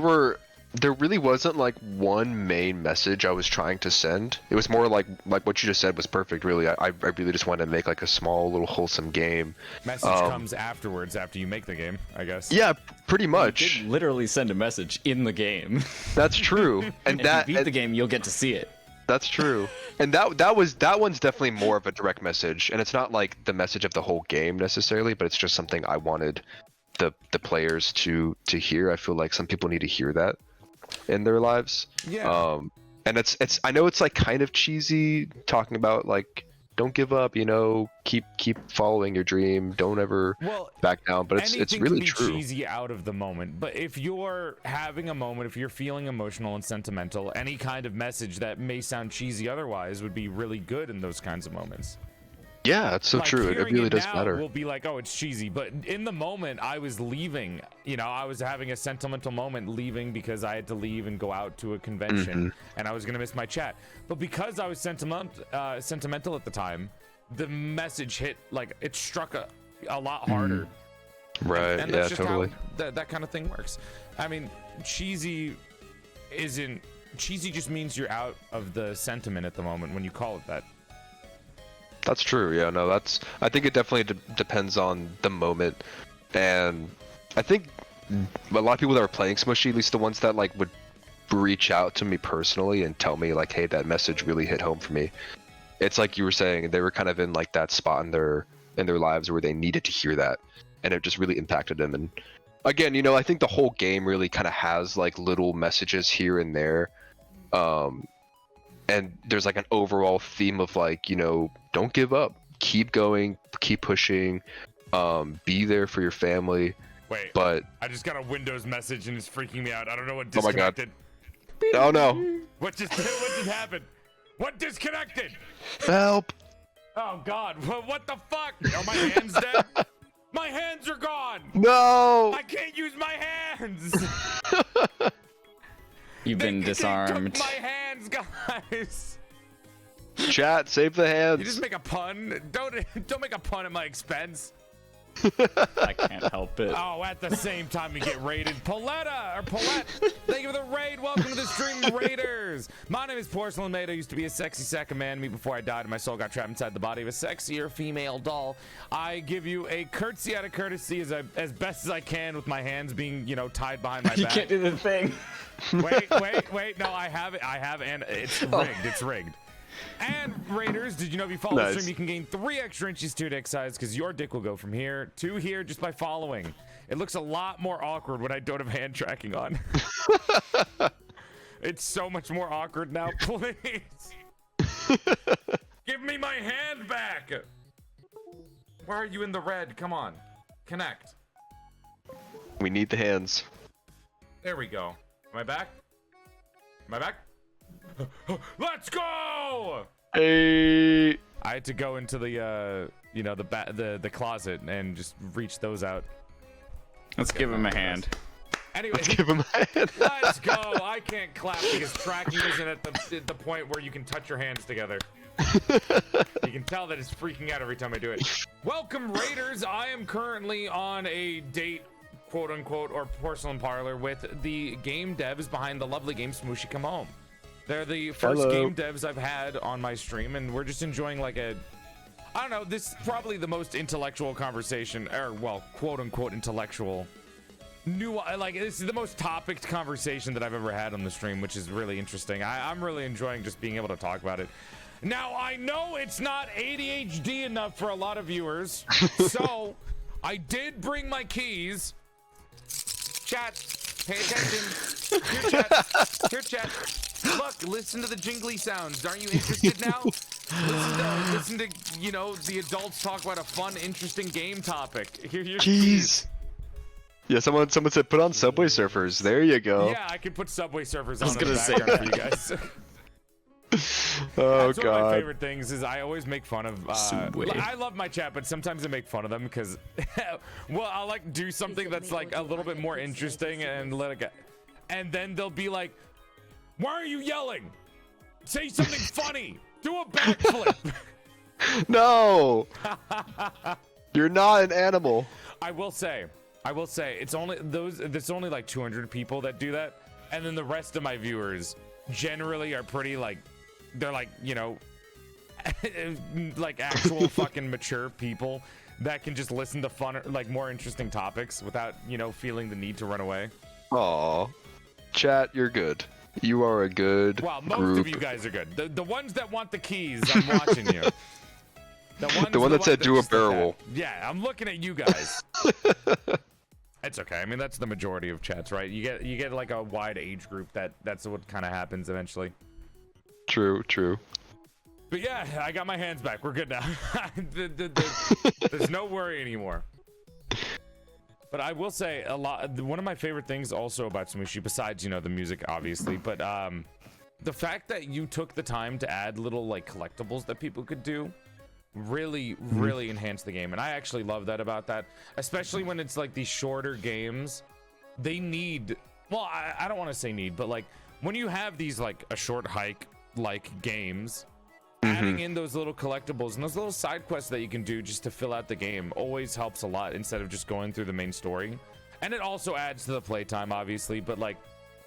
really wasn't like one main message I was trying to send. It was more like what you just said was perfect, really. I really just wanted to make like a small little wholesome game. Message comes afterwards, after you make the game, I guess. Yeah, pretty You much. did literally send a message in the game. That's true. And If that you beat the game, you'll get to see it. that's true. And that one's definitely more of a direct message, and it's not like the message of the whole game necessarily, but it's just something I wanted the players to hear. I feel like some people need to hear that in their lives. Yeah. And it's I know it's like kind of cheesy talking about like don't give up, keep following your dream, don't ever back down, but it's anything really can be true. cheesy out of the moment, but if you're having a moment, if you're feeling emotional and sentimental, any kind of message that may sound cheesy otherwise would be really good in those kinds of moments. Yeah, it's so Like, true. It hearing really does now matter. will be like, oh, it's cheesy, but in the moment I was leaving, I was having a sentimental moment leaving because I had to leave and go out to a convention and I was gonna miss my chat, but because I was sentimental at the time, the message hit, like it struck a lot harder. Right. And Yeah, that's just totally. how that kind of thing works. I mean, cheesy just means you're out of the sentiment at the moment when you call it that. That's true. Yeah, no, I think it definitely depends on the moment, and I think a lot of people that are playing Smushi, at least the ones that like would reach out to me personally and tell me like, hey, that message really hit home for me. It's like you were saying, they were kind of in like that spot in their lives where they needed to hear that, and it just really impacted them. And again, I think the whole game really kind of has like little messages here and there. And there's like an overall theme of like, don't give up, keep going, keep pushing, be there for your family. Wait, but I just got a Windows message and it's freaking me out. I don't know what Oh my God. disconnected. Oh no, What just happened? What disconnected? help. Oh God, what the fuck? Are my hands dead? My hands are gone. No. I can't use my hands. You've been They disarmed. took my hands, guys. Chat, save the hands. You just make a pun. Don't make a pun at my expense. I can't help it. Oh, at the same time you get raided. Paulette, thank you for the raid. Welcome to the stream, Raiders. My name is PorcelainMaid. I used to be a sexy sack of man meat before I died and my soul got trapped inside the body of a sexier female doll. I give you a curtsy out of courtesy as best as I can with my hands being, tied behind my You back. can't do the thing. Wait. No, I have it. And it's rigged. It's rigged. And Raiders, did you know if you follow the Nice. stream, you can gain 3 extra inches to your dick size because your dick will go from here to here just by following. It looks a lot more awkward when I don't have hand tracking on. It's so much more awkward now, please. Give me my hand back. Why are you in the red? Come on. Connect. We need the hands. There we go. Am I back? Am I back? Let's go! Hey. I had to go into the you know, the closet and just reach those out. Let's give him a hand. Anyway, Let's give him a hand. let's go. I can't clap because tracking isn't at the point where you can touch your hands together. You can tell that it's freaking out every time I do it. Welcome, Raiders. I am currently on a date, quote unquote, or porcelain parlor with the game devs behind the lovely game Smushi Come Home. They're the first Hello. game devs I've had on my stream, and we're just enjoying like a, I don't know, this is probably the most intellectual conversation, or well, quote unquote intellectual. Like this is the most topic conversation that I've ever had on the stream, which is really interesting. I'm really enjoying just being able to talk about it. Now I know it's not ADHD enough for a lot of viewers, so I did bring my keys. Chat, pay attention. Here, chat. Here, chat. Look, listen to the jingly sounds. Aren't you interested now? Listen to you know, the adults talk about a fun, interesting game topic. Here's your keys. Yeah, someone said put on Subway Surfers. There you go. Yeah, I can put Subway Surfers I was on in the gonna say background for you guys. Oh That's one of my god. favorite things is I always make fun of Subway. I love my chat, but sometimes I make fun of them because well, I'll like do something that's like a little bit more interesting and let it go. And then they'll be like, why are you yelling? Say something funny. Do a backflip. No. You're not an animal. I will say it's only there's only like 200 people that do that, and then the rest of my viewers generally are pretty like, they're like, you know, like actual fucking mature people that can just listen to fun, like more interesting topics without, you know, feeling the need to run away. Aw. Chat, you're good. You are a good Well, most group. of you guys are good. The ones that want the keys, I'm watching you. The one that said do a just did that. barrel. Yeah, I'm looking at you guys. It's okay. I mean, that's the majority of chats, right? You get like a wide age group that's what kind of happens eventually. True, true. But yeah, I got my hands back. We're good now. There's no worry anymore. But I will say one of my favorite things also about Smushi, besides, you know, the music obviously, but the fact that you took the time to add little like collectibles that people could do really enhanced the game, and I actually love that about that, especially when it's like these shorter games. They need, well, I don't want to say need, but like when you have these like a short hike like games, adding in those little collectibles and those little side quests that you can do just to fill out the game always helps a lot instead of just going through the main story. And it also adds to the playtime obviously, but like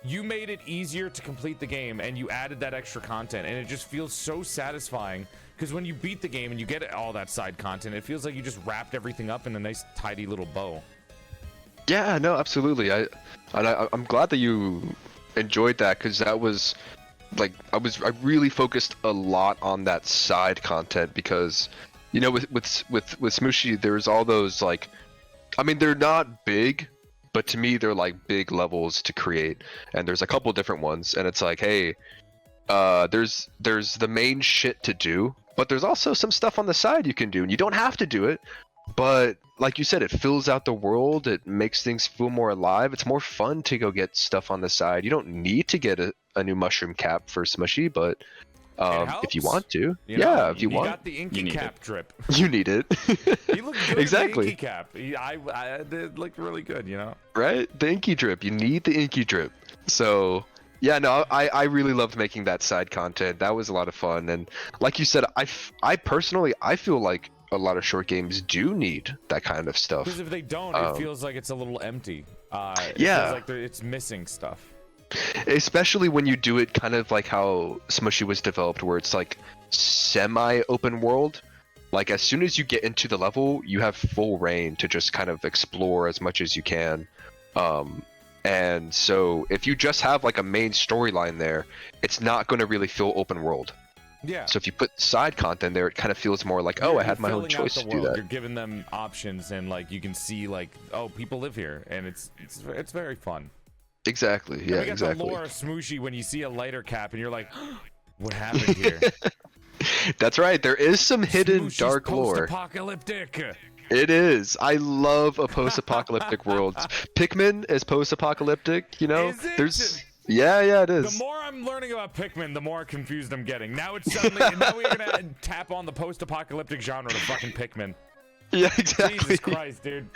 you made it easier to complete the game and you added that extra content, and it just feels so satisfying because when you beat the game and you get all that side content, it feels like you just wrapped everything up in a nice tidy little bow. Yeah, no, absolutely. I'm glad that you enjoyed that, because that was like I really focused a lot on that side content, because you know with Smushi there's all those, like, I mean, they're not big, but to me they're like big levels to create, and there's a couple different ones, and it's like, hey, there's the main shit to do, but there's also some stuff on the side you can do, and you don't have to do it, but like you said, it fills out the world, it makes things feel more alive. It's more fun to go get stuff on the side. You don't need to get a new mushroom cap for Smushi, but if you want to, You know, if you want, got the inky cap drip. you need it. You look good Exactly. in the inky cap. It looked really good, you know. Right? The inky drip. You need the inky drip. So yeah, no, I really loved making that side content. That was a lot of fun, and like you said, I personally feel like a lot of short games do need that kind of stuff. Because if they don't, it feels like it's a little empty. It Yeah. feels like it's missing stuff. Especially when you do it kind of like how Smushi was developed, where it's like semi-open world. Like as soon as you get into the level, you have full reign to just kind of explore as much as you can. And so if you just have like a main storyline there, it's not going to really feel open world. Yeah. So if you put side content there, it kind of feels more like, oh, I had my own choice to do that. You're giving them options, and like you can see like, oh, people live here, and it's very fun. Exactly. Yeah, we got exactly. the lore of Smushi when you see a lighter cap, and you're like, what happened here? That's right. There is some hidden Smushi's dark lore. Post-apocalyptic. It is. I love a post-apocalyptic world. Pikmin is post-apocalyptic. You know, Is it? there's. Yeah, it is. The more I'm learning about Pikmin, the more confused I'm getting. Now it's suddenly, now we're gonna tap on the post-apocalyptic genre to fucking Pikmin. Yeah, exactly. Jesus Christ, dude.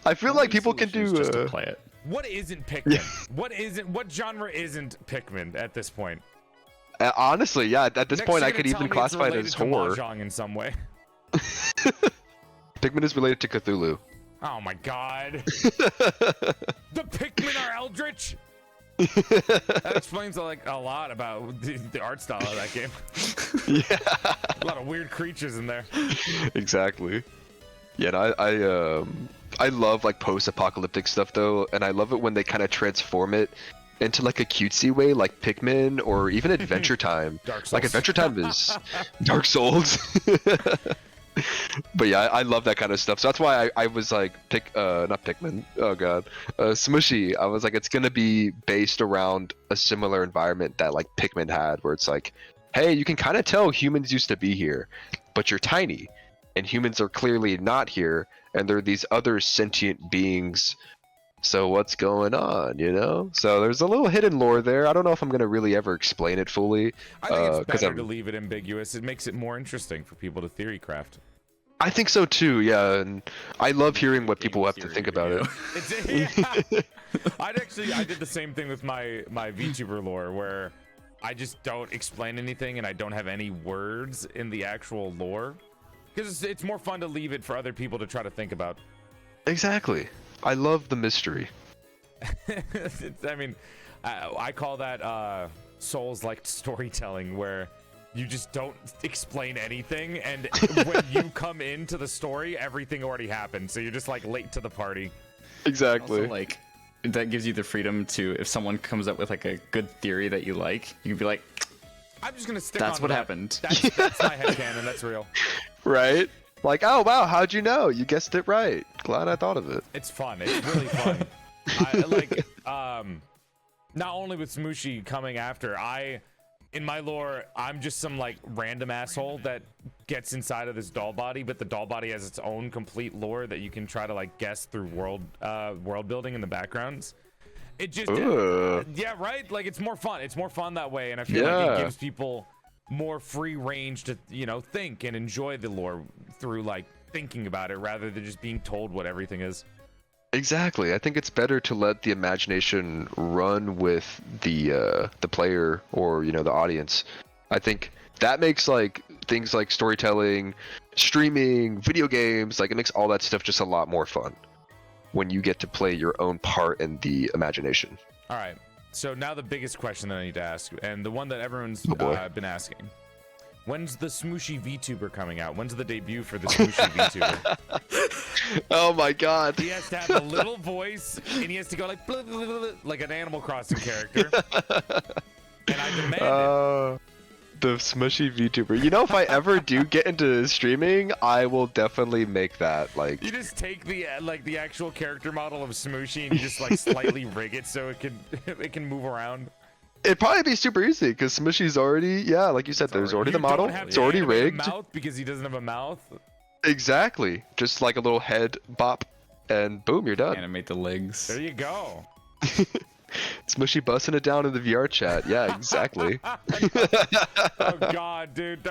I feel like people can do. Just to play it. What isn't Pikmin? What genre isn't Pikmin at this point? Honestly, yeah. At this Next point, you're I gonna could tell even me it's classify it related as to horror. Mahjong in some way. Pikmin is related to Cthulhu. Oh my god. The Pikmin are eldritch? That explains like a lot about the art style of that game. Yeah. A lot of weird creatures in there. Exactly. Yeah, and I love like post-apocalyptic stuff though, and I love it when they kind of transform it into like a cutesy way, like Pikmin or even Adventure Time. Dark Souls. Like Adventure Time is Dark Souls. But yeah, I love that kind of stuff. So that's why I was like, not Pikmin. Oh god, Smushi. I was like, it's gonna be based around a similar environment that like Pikmin had, where it's like, hey, you can kind of tell humans used to be here, but you're tiny, and humans are clearly not here, and there are these other sentient beings. So what's going on, you know? So there's a little hidden lore there. I don't know if I'm gonna really ever explain it fully. I think it's better I'm... to leave it ambiguous. It makes it more interesting for people to theory craft. I think so too, yeah, and I love hearing what people have to think about it. Yeah. I did the same thing with my VTuber lore, where I just don't explain anything and I don't have any words in the actual lore, because it's more fun to leave it for other people to try to think about. Exactly. I love the mystery. I mean, I call that Souls-like storytelling, where you just don't explain anything, and when you come into the story, everything already happened, so you're just like late to the party. Exactly. Also, like, that gives you the freedom to, if someone comes up with like a good theory that you like, you can be like, I'm just gonna stick that's on what that. happened. That's my headcanon, that's real. Right? Like, oh wow, how'd you know? You guessed it right. Glad I thought of it. It's fun. It's really fun. I like, not only with Smushi coming after, in my lore, I'm just some like random asshole that gets inside of this doll body, but the doll body has its own complete lore that you can try to like guess through world building in the backgrounds. It just, yeah, right? Like, it's more fun. It's more fun that way, and I feel like it gives people more free range to, you know, think and enjoy the lore through like thinking about it rather than just being told what everything is. Exactly. I think it's better to let the imagination run with the player, or, you know, the audience. I think that makes like things like storytelling, streaming, video games, like it makes all that stuff just a lot more fun when you get to play your own part in the imagination. All right. So now the biggest question that I need to ask, and the one that everyone's been asking. When's the Smushi VTuber coming out? When's the debut for the Smushi VTuber? Oh my god. He has to have a little voice, and he has to go like blah, blah, blah, blah, like an Animal Crossing character. And I demand it. The Smushi VTuber. You know, if I ever do get into streaming, I will definitely make that. Like, You just take the the actual character model of Smushi and you just like slightly rig it so it can move around. it'd probably be super easy because Smushi's already, yeah, like you said, there's already the model. It's already rigged. Mouth because he doesn't have a mouth. Exactly. Just like a little head bop, and boom, you're done. Animate the legs. There you go. Smushi busting it down in the VR chat. Yeah, exactly. Oh god, dude.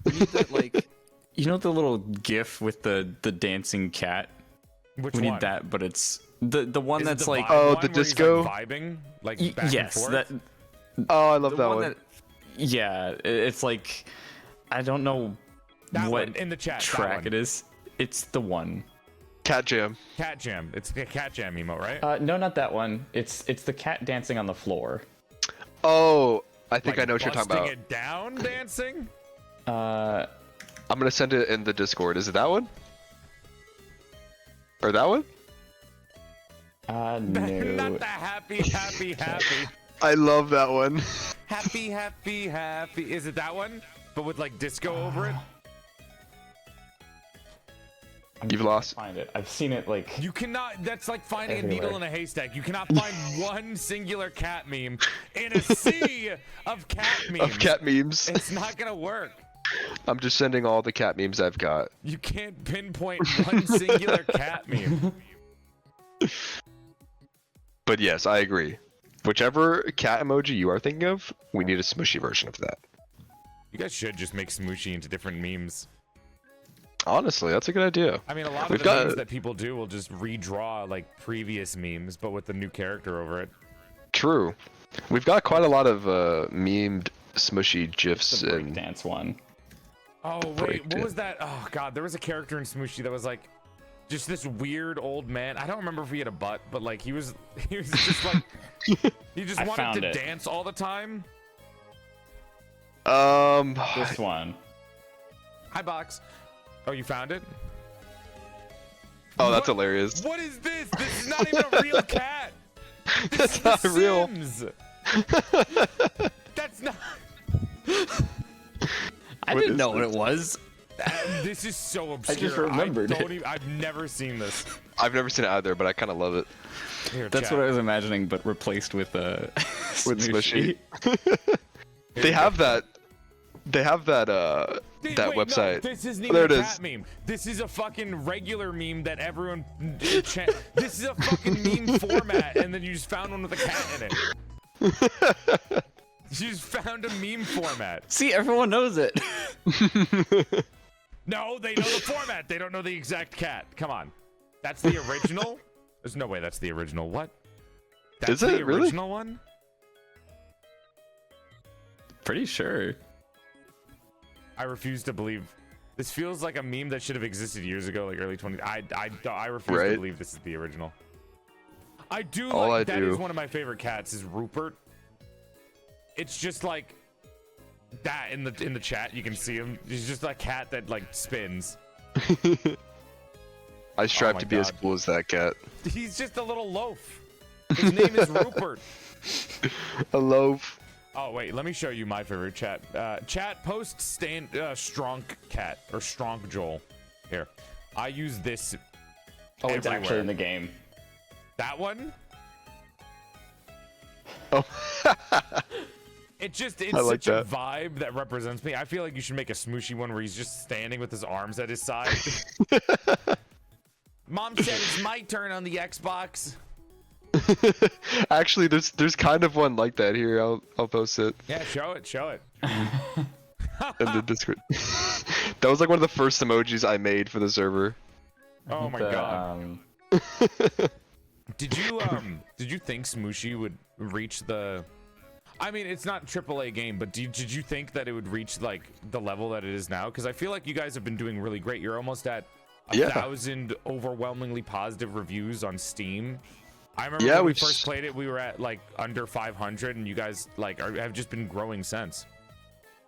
We need that, like, you know, the little GIF with the dancing cat. Which We one? need that, but it's the one Is it that's the like, vibe Oh, one the where he's, disco? like, vibing, like back yes, and that. forth? Oh, I love The that one one. that, yeah, it's like, I don't know That what one, in the chat. track it is. It's the one. Cat Jam. Cat Jam. It's the Cat Jam emote, right? No, not that one. It's the cat dancing on the floor. Oh, I think Like I know what you're talking about. busting it down dancing? Uh, I'm gonna send it in the Discord. Is it that one? Or that one? no. Not the happy. I love that one. Happy, happy, happy. Is it that one? But with like disco over it? You've lost. Find it. I've seen it like. You cannot, that's like finding a Everywhere. needle in a haystack. You cannot find one singular cat meme in a sea of cat memes. Of cat memes. It's not gonna work. I'm just sending all the cat memes I've got. You can't pinpoint one singular cat meme. But yes, I agree. Whichever cat emoji you are thinking of, we need a Smushi version of that. You guys should just make Smushi into different memes. Honestly, that's a good idea. I mean, a lot of We've the got- memes that people do will just redraw like previous memes, but with the new character over it. True. We've got quite a lot of memed Smushi GIFs The and breakdance one. Oh wait, Break what it. was that? Oh god, there was a character in Smushi that was like just this weird old man. I don't remember if he had a butt, but like he was just like he just I wanted found to it. dance all the time. This one. Hi box. Oh, you found it? oh, that's What- hilarious. What is this? This is not even a real cat. This is That's not The real. Sims. That's not. I What didn't is know what this? it was. This is so obscure. just remembered it. I've never seen this. I've never seen it either, but I kind of love it. Here, That's chat. what I was imagining, but replaced with With Smushi. Here They you have go. that. They have that. Wait, That no, website. this isn't even There a it cat is. meme. This is a fucking regular meme that everyone. This is a fucking meme format, and then you just found one with a cat in it. You just found a meme format. See, everyone knows it. No, they know the format. They don't know the exact cat. Come on. That's the original? There's no way that's the original. What? That's Is the it really? original one? Pretty sure. I refuse to believe. This feels like a meme that should have existed years ago, like early 20. I refuse to Right. believe this is the original. I do All like I that is do- one of my favorite cats is Rupert. It's just like that in the chat. You can see him. He's just a cat that like spins. I strive my to be as God. cool as that cat. He's just a little loaf. His name is Rupert. A loaf. Oh wait, let me show you my favorite chat. Chat post strong cat or strong Joel. Here, I use this. Oh, it's everywhere. actually in the game. That one. Oh. It's I like such a that. vibe that represents me. I feel like you should make a Smushi one where he's just standing with his arms at his side. Mom said it's my turn on the Xbox. Actually, there's kind of one like that here. I'll post it Yeah, show it, show it. in the Discord. That was like one of the first emojis I made for the server. Oh my The, god. Did you think Smushi would reach the? I mean, it's not AAA game, but did you think that it would reach like the level that it is now? Because I feel like you guys have been doing really great. You're almost at 1,000 overwhelmingly positive reviews on Steam. I remember Yeah, when we we've first played it, we were at like under 500, and you guys like have just been growing since.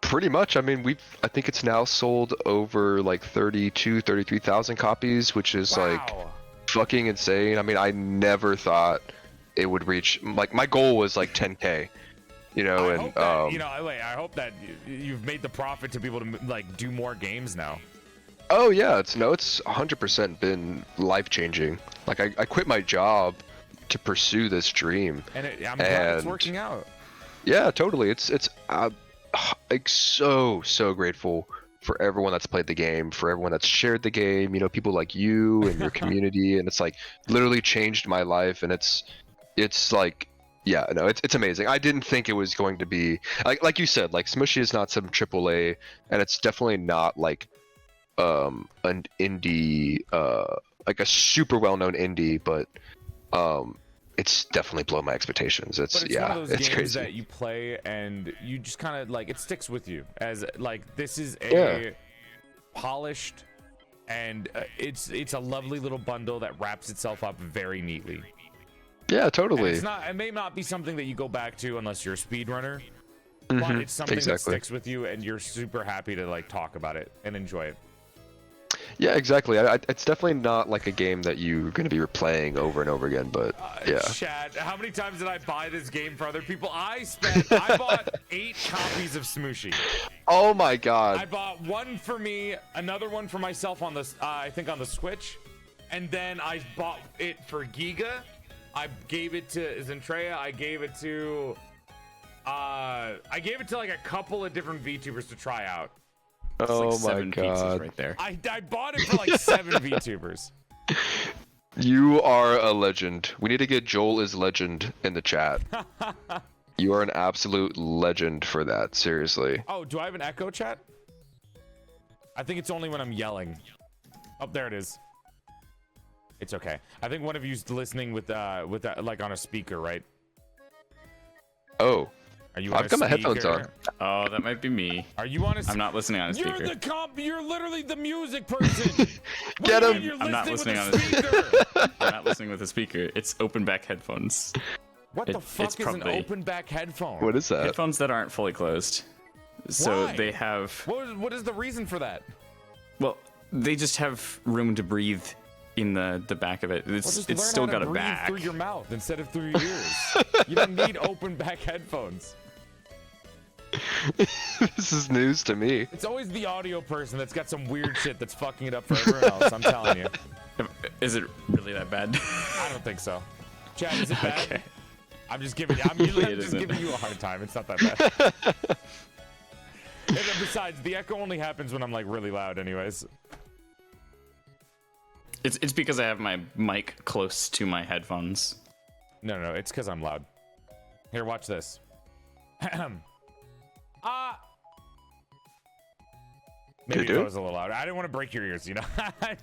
Pretty much. I mean, I think it's now sold over like 33,000 copies, which is like Wow. fucking insane. I mean, I never thought it would reach, like, my goal was like 10K, you know, I and hope that, you know, I hope that you've made the profit to be able to like do more games now. oh yeah, it's 100% been life-changing. Like, I quit my job to pursue this dream. And I'm glad it's And- working out. Yeah, totally. It's like so grateful for everyone that's played the game, for everyone that's shared the game, you know, people like you and your community, and it's like literally changed my life. And it's like, yeah, no, it's amazing. I didn't think it was going to be like you said, like Smushi is not some AAA, and it's definitely not like an indie, like a super well-known indie, but it's definitely below my expectations. But it's yeah, one of those it's games crazy. that you play and you just kind of like it sticks with you as like this is a Yeah. polished and it's a lovely little bundle that wraps itself up very neatly. Yeah, And totally. it may not be something that you go back to unless you're a speedrunner, but it's something that exactly. sticks with you and you're super happy to like talk about it and enjoy it. Yeah, exactly. It's definitely not like a game that you're going to be replaying over and over again, but yeah. Chat, how many times did I buy this game for other people? I bought 8 copies of Smushi. Oh my god. I bought one for me, another one for myself on the, I think on the Switch, and then I bought it for Giga. I gave it to Zentrea. I gave it to like a couple of different VTubers to try out. Oh like my 7 pizzas god. right there. I bought it for like 7 VTubers. You are a legend. We need to get Joel is legend in the chat. You are an absolute legend for that, seriously. Oh, do I have an echo, chat? I think it's only when I'm yelling. Oh, there it is. It's okay. I think one of you's listening with that, like on a speaker, right? Oh. Are you on I've got my headphones speaker? on. Oh, that might be me. Are you on a I'm not listening on a speaker. You're the you're literally the music person. Get him. You're I'm not listening on a speaker. I'm not listening with a speaker. It's open back headphones. What the fuck it's is an probably- open back headphone? What is that? Headphones that aren't fully closed. So Why? they have, What is the reason for that? well, they just have room to breathe in the back of it. Well, just It's learn still how got to a breathe back. through your mouth instead of through your ears. You don't need open back headphones. This is news to me. It's always the audio person that's got some weird shit that's fucking it up for everyone else. I'm telling you. Is it really that bad? I don't think so. Chad, is it bad? Okay. I'm just giving you a hard time. It's not that bad. And then besides, the echo only happens when I'm like really loud anyways. It's because I have my mic close to my headphones. No, it's because I'm loud. Here, watch this. Maybe Dude. it was a little loud. I didn't want to break your ears, you know. I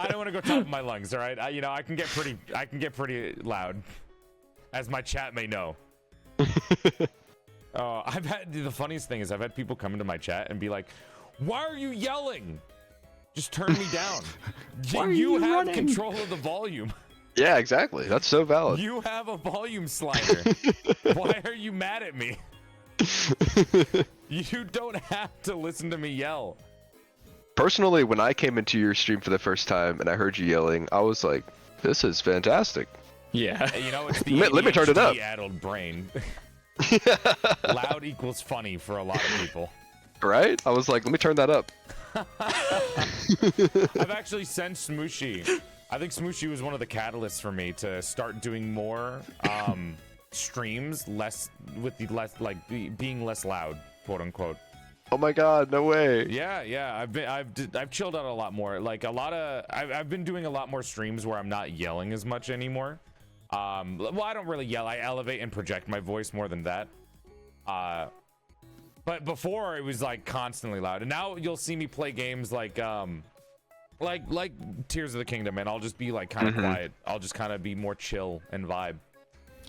don't want to go top of my lungs, all right? I can get pretty loud, as my chat may know. The funniest thing is I've had people come into my chat and be like, "Why are you yelling? Just turn me down. Why are you you have running?" control of the volume. Yeah, exactly. That's so valid. You have a volume slider. Why are you mad at me? You don't have to listen to me yell." Personally, when I came into your stream for the first time and I heard you yelling, I was like, this is fantastic. Yeah. You know, it's the Let me turn it up. ADHD-addled brain. Loud equals funny for a lot of people. Right? I was like, let me turn that up. I've actually sent Smushi. I think Smushi was one of the catalysts for me to start doing more streams, being less loud, quote unquote. Oh my god, no way. Yeah. I've chilled out a lot more. Like I've been doing a lot more streams where I'm not yelling as much anymore. Well, I don't really yell. I elevate and project my voice more than that. But before it was like constantly loud, and now you'll see me play games like Tears of the Kingdom, and I'll just be like kind of quiet. I'll just kind of be more chill and vibe.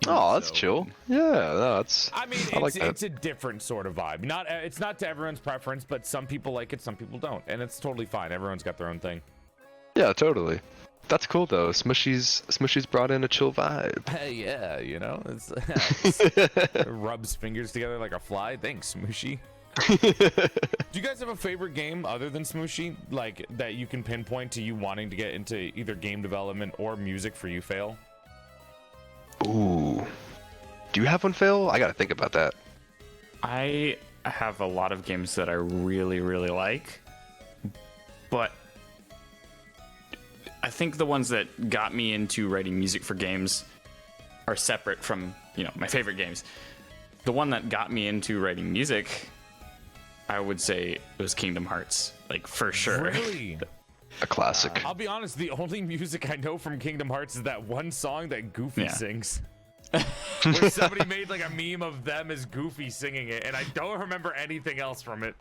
Oh, that's So- chill. Yeah, no, that's. I mean, I like that. it's a different sort of vibe. It's not to everyone's preference, but some people like it, some people don't, and it's totally fine. Everyone's got their own thing. Yeah, totally. That's cool though. Smushy's brought in a chill vibe. Hey, yeah, you know, it's rubs fingers together like a fly. Thanks, Smushi. Do you guys have a favorite game other than Smushi, like that you can pinpoint to you wanting to get into either game development or music for you, Fail? Ooh. Do you have one, Phil? I gotta think about that. I have a lot of games that I really, really like, but I think the ones that got me into writing music for games are separate from, my favorite games. The one that got me into writing music, I would say it was Kingdom Hearts, like for sure. Really? A classic. I'll be honest, the only music I know from Kingdom Hearts is that one song that Goofy Yeah. sings. Where somebody made like a meme of them as Goofy singing it, and I don't remember anything else from it.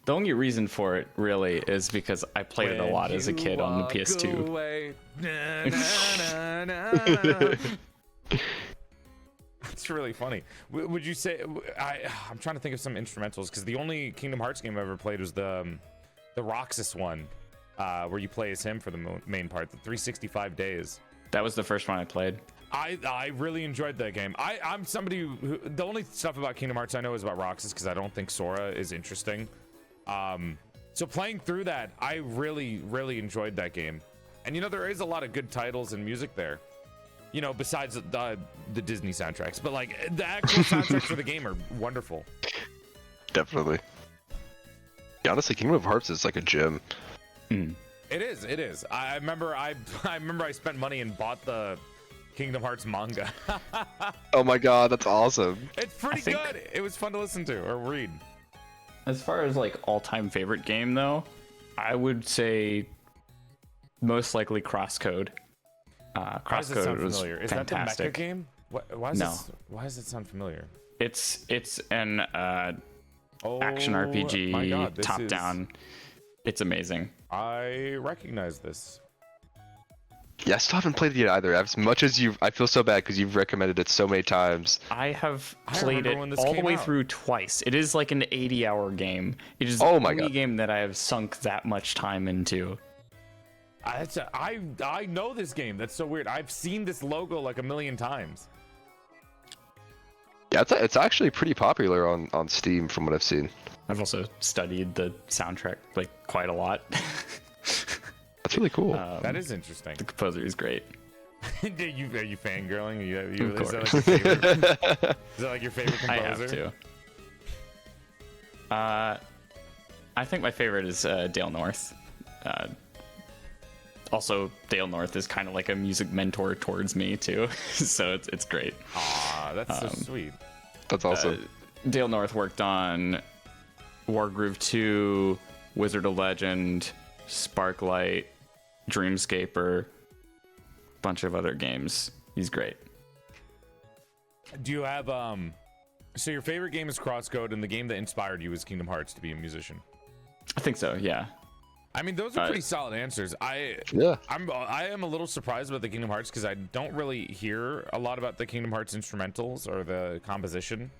The only reason for it really is because I played it a lot as a kid on the PS2. Away. Na, na, na, na, na. It's really funny. Would you say I'm trying to think of some instrumentals, because the only Kingdom Hearts game I ever played was the Roxas one, where you play as him for the main part, the 365 days. That was the first one I played. I really enjoyed that game. I'm somebody who, the only stuff about Kingdom Hearts I know is about Roxas, because I don't think Sora is interesting. So playing through that, I really, really enjoyed that game. And you know, there is a lot of good titles and music there. You know, besides the Disney soundtracks, but like the actual soundtracks for the game are wonderful. Definitely. Yeah, honestly, Kingdom of Hearts is like a gem. It is. It is. I remember. I remember. I spent money and bought the Kingdom Hearts manga. Oh my god, that's awesome. It's pretty good. It was fun to listen to or read. As far as like all-time favorite game though, I would say most likely Crosscode. Why does it sound Crosscode was familiar? Is fantastic. that the mecha game? Why is No. why does it sound familiar? It's an Oh, action my RPG God, this top-down. It's amazing. I recognize this. Yeah, I still haven't played it yet either. As much as I feel so bad because you've recommended it so many times. I have I played remember it when this all the came way out. through twice. It is like an 80-hour game. It is Oh the my only God. game that I have sunk that much time into. I know this game. That's so weird. I've seen this logo like a million times. Yeah, it's actually pretty popular on Steam from what I've seen. I've also studied the soundtrack like quite a lot. That's really cool. That is interesting. The composer is great. Are you fangirling? Of Is that course. like your favorite? Is that like your favorite composer? I have to. I think my favorite is Dale North. Also, Dale North is kind of like a music mentor towards me too, so it's great. Aw, that's so sweet. That's awesome. Dale North worked on Wargroove 2, Wizard of Legend, Sparklight, Dreamscaper, bunch of other games. He's great. Do you have so your favorite game is Crosscode, and the game that inspired you is Kingdom Hearts to be a musician? I think so, yeah. I mean, those are pretty solid answers. I am a little surprised about the Kingdom Hearts because I don't really hear a lot about the Kingdom Hearts instrumentals or the composition.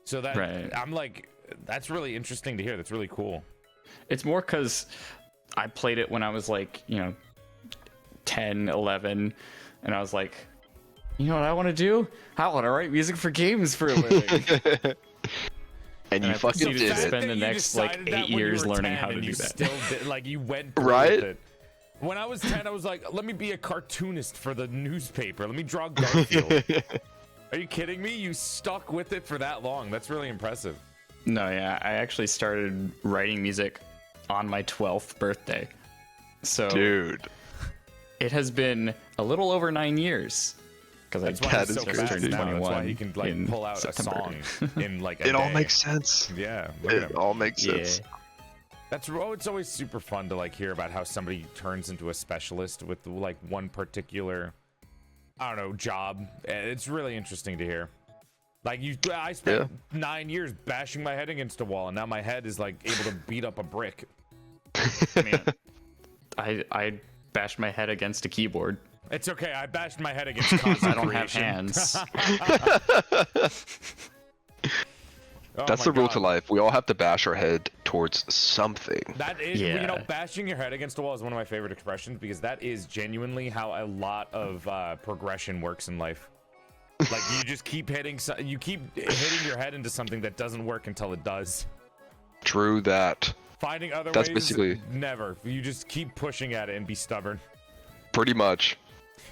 So that Right. I'm like, that's really interesting to hear. That's really cool. It's more because I played it when I was like, 10, 11, and I was like, you know what I want to do? I want to write music for games for a living. And you I fucking proceeded did to it. spend the You next like decided that 8 when you years were learning 10 how to and do you that. Still did, like you went through Right? with it. When I was 10, I was like, let me be a cartoonist for the newspaper. Let me draw Garfield. Are you kidding me? You stuck with it for that long. That's really impressive. No, yeah, I actually started writing music on my 12th birthday. So Dude. it has been a little over 9 years. Because I That's why That he's is so crazy. fast turned now. That's 21 why he can like in pull out September. a song in like a It all day. makes sense. Yeah, look at It him. all makes Yeah. sense. It's always super fun to like hear about how somebody turns into a specialist with like one particular, I don't know, job. It's really interesting to hear. Like I spent 9 years bashing my head against a wall, and now my head is like able to beat up a brick. I mean, I bashed my head against a keyboard. It's okay. I bashed my head against content I don't have creation. hands. Oh That's my the rule God. to life. We all have to bash our head towards something. That is, Yeah. bashing your head against a wall is one of my favorite expressions because that is genuinely how a lot of progression works in life. Like you just keep hitting your head into something that doesn't work until it does. True that. Finding other That's ways, basically- never. You just keep pushing at it and be stubborn. Pretty much.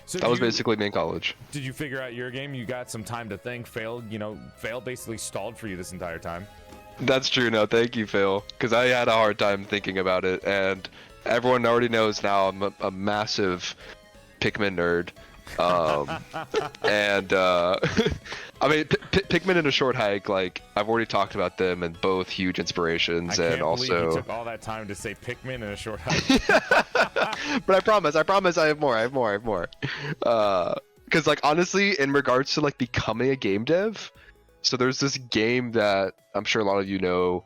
So That was basically me in college. Did you figure out your game? You got some time to think. Fail basically stalled for you this entire time. That's true. No, thank you, Phil. Because I had a hard time thinking about it, and everyone already knows now I'm a massive Pikmin nerd. And I mean, Pikmin and A Short Hike, like I've already talked about them, and both huge inspirations, I and can't believe you also. took all that time to say Pikmin in a short hike. But I promise, I have more. Because like honestly, in regards to like becoming a game dev, so there's this game that I'm sure a lot of you know.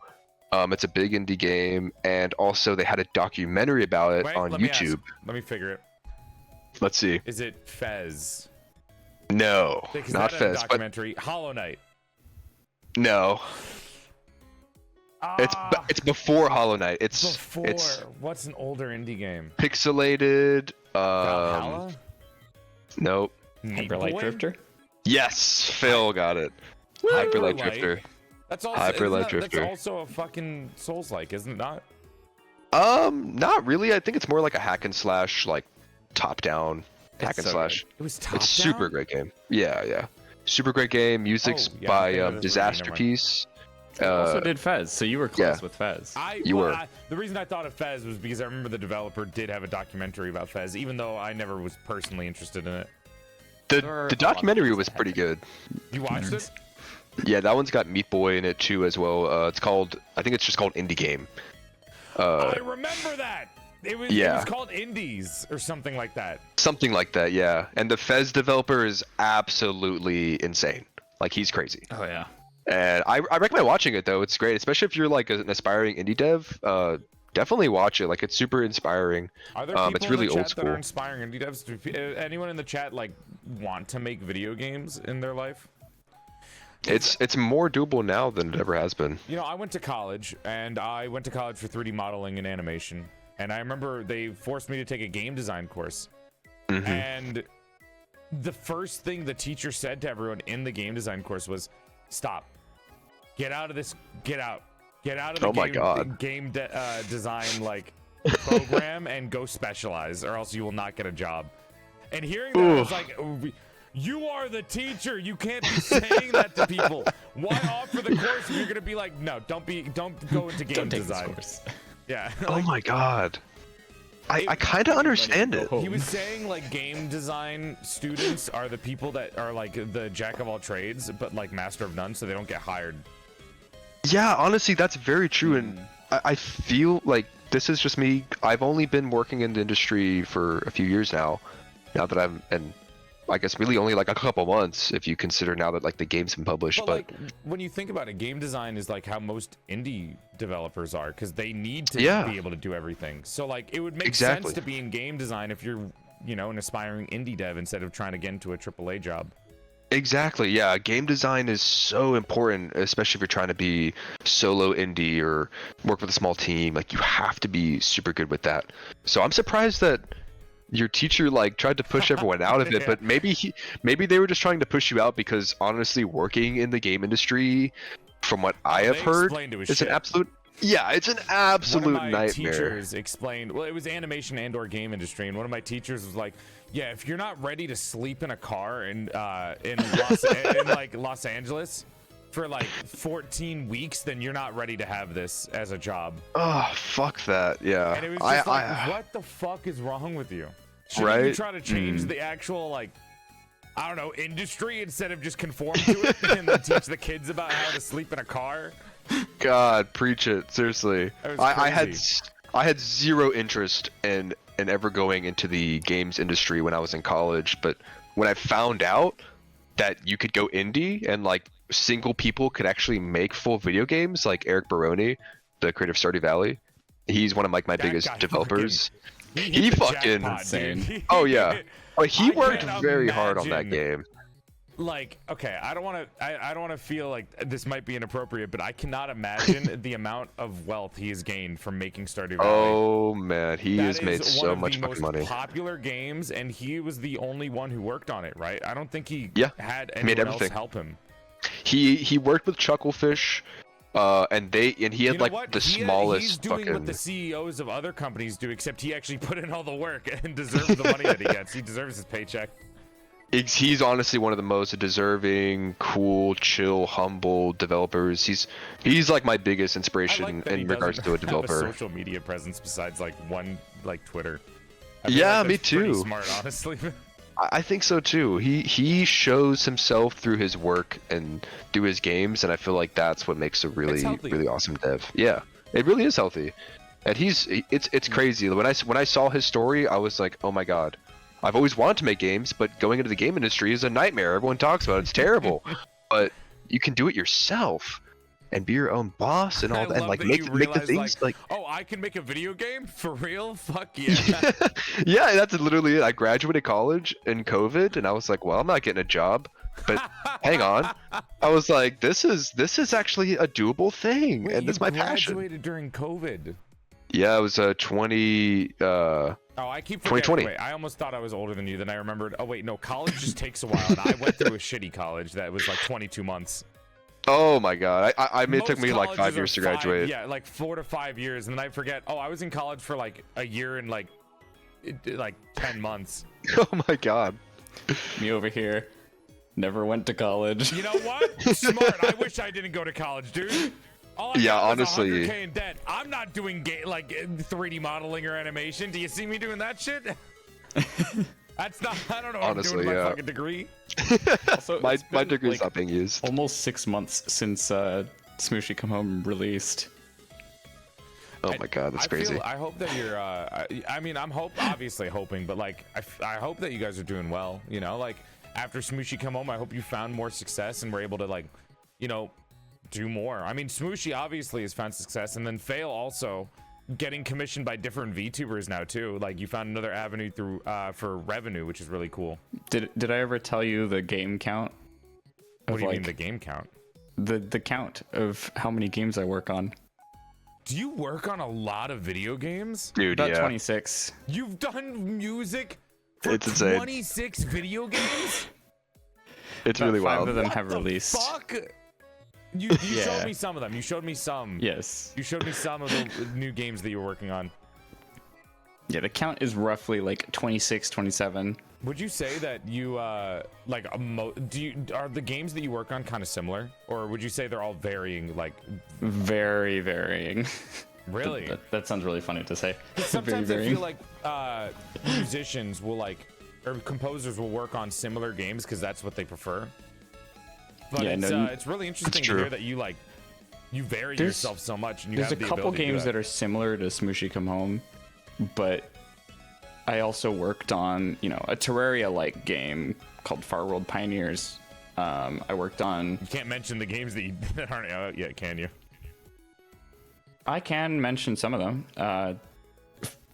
It's a big indie game, and also they had a documentary about it Wait, on let me ask. YouTube. Let me figure it. Let's see. Is it Fez? No, Because not that had a Fez, but documentary. Hollow Knight. no, it's before Hollow Knight. It's Before. it's What's an older indie game? pixelated. Valhalla? Nope. Meat Hyper Light Boy? Drifter? Yes, Phil got it. Hyper Light Drifter. That's also Hyper Light That's Drifter. also a fucking Souls-like, isn't it not? Not really. I think it's more like a hack and slash, like top down hack and so slash. It was top It's super great game. Yeah, yeah. Super great game. Music's Oh, yeah, by I think of this movie, Disaster never mind. Piece. You also did Fez, so you were close with Fez. You were. The reason I thought of Fez was because I remember the developer did have a documentary about Fez, even though I never was personally interested in it. The documentary was pretty good. You watched it? Yeah, that one's got Meat Boy in it too as well. It's called, I think it's just called Indie Game. I remember that. It was called Indies or something like that. Something like that, yeah. And the Fez developer is absolutely insane. Like, he's crazy. Oh yeah. And I recommend watching it though. It's great, especially if you're like an aspiring indie dev. Definitely watch it. Like, it's super inspiring. Are there people it's really in the chat old school. that are inspiring indie devs? Do anyone in the chat like want to make video games in their life? It's more doable now than it ever has been. You know, I went to college, and I went to college for 3D modeling and animation. And I remember they forced me to take a game design course. Mm-hmm. And the first thing the teacher said to everyone in the game design course was, "Stop. Get out of this. Get out. Get out of the game design like program and go specialize, or else you will not get a job." And hearing that, I was like, you are the teacher. You can't be saying that to people. Why offer the course if you're gonna be like, no, don't go into game design. Yeah. Oh my god. I kind of understand it. He was saying like game design students are the people that are like the jack of all trades, but like master of none, so they don't get hired. Yeah, honestly, that's very true. And I feel like this is just me. I've only been working in the industry for a few years now that and I guess really only like a couple months if you consider now that like the game's been published. But like, when you think about it, game design is like how most indie developers are, because they need to be able to do everything. So like it would make sense to be in game design if you're, you know, an aspiring indie dev instead of trying to get into a AAA job. Exactly, yeah. Game design is so important, especially if you're trying to be solo indie or work with a small team. Like, you have to be super good with that. So I'm surprised that your teacher like tried to push everyone out of it, but maybe they were just trying to push you out because honestly, working in the game industry, from what I have heard, it's an absolute it's an absolute one of my nightmare. Teachers explained, well, it was animation and/or game industry, and one of my teachers was like, "Yeah, if you're not ready to sleep in a car in Los Angeles for like 14 weeks, then you're not ready to have this as a job." Oh, fuck that. Yeah. And it was just what the fuck is wrong with you? Shouldn't you try to change the actual, like, I don't know, industry instead of just conform to it and then teach the kids about how to sleep in a car? God, preach it. Seriously. I had zero interest in ever going into the games industry when I was in college, but when I found out that you could go indie and like single people could actually make full video games, like Eric Baroni, the creator of Stardew Valley, he's one of like my biggest developers. He fucking insane. Oh yeah. He worked very hard on that game. Like, okay, I don't want to feel like this might be inappropriate, but I cannot imagine the amount of wealth he has gained from making Stardew Valley. Oh man, he has made so much fucking money. Popular games, and he was the only one who worked on it, right? I don't think he had anyone else help him. He worked with Chucklefish, and he had like the smallest. He's doing what the CEOs of other companies do, except he actually put in all the work and deserves the money that he gets. He deserves his paycheck. He's honestly one of the most deserving, cool, chill, humble developers. He's like my biggest inspiration in regards to a developer. Have a social media presence besides like Twitter. Yeah, me too. Pretty smart, honestly. I think so too. He shows himself through his work and through his games, and I feel like that's what makes a really awesome dev. Yeah, it really is healthy, and it's crazy. When I saw his story, I was like, oh my god. I've always wanted to make games, but going into the game industry is a nightmare. Everyone talks about it. It's terrible. But you can do it yourself and be your own boss and all that, and like make the things like oh, I can make a video game for real? Fuck yeah. Yeah, that's literally it. I graduated college in COVID and I was like, well, I'm not getting a job. But hang on. I was like, this is actually a doable thing. Wait, and that's my passion. You graduated during COVID. Yeah, it was I keep forgetting. 2020. Wait, I almost thought I was older than you. Then I remembered. Oh wait, no, college just takes a while, and I went through a shitty college that was like 22 months. Oh my god. I mean, it took Most me like 5 colleges years to are graduate. Yeah, like 4 to 5 years, and then I forget. Oh, I was in college for like a year and like 10 months. Oh my god. Me over here. Never went to college. You know what? Smart. I wish I didn't go to college, dude. All I Yeah, got was honestly. 100K in debt. I'm not doing like 3D modeling or animation. Do you see me doing that shit? That's not. I don't know what Honestly, I'm doing with my yeah. fucking degree. Also, my it's been, degree's like, not being used. almost 6 months since Smushi Come Home released. Oh my god, that's crazy. I hope that you're. I mean, I'm obviously hoping, but like, I hope that you guys are doing well. You know, like after Smushi Come Home, I hope you found more success and were able to like, you know, do more. I mean, Smushi obviously has found success, and then Fail also getting commissioned by different VTubers now too. Like you found another avenue through for revenue, which is really cool. Did I ever tell you the game count? What do you mean like, the game count? The count of how many games I work on. Do you work on a lot of video games? Dude, About yeah. 26. You've done music for It's insane. 26 video games? It's About really 5 wild. of them What have the released. Fuck? You Yeah. showed me some of them. You showed me some. Yes. You showed me some of the new games that you were working on. Yeah, the count is roughly like 26, 27. Would you say that you like are the games that you work on kind of similar, or would you say they're all varying? Like Very varying. really? That sounds really funny to say. Sometimes Very I varying. feel like musicians will like, or composers will work on similar games because that's what they prefer. But Yeah, it's really interesting to true. hear that you like you vary There's- yourself so much, and you There's have a the couple ability to do games that are similar to Smushi Come Home, but I also worked on, you know, a Terraria-like game called Far World Pioneers. I worked on. You can't mention the games that aren't out yet, can you? I can mention some of them.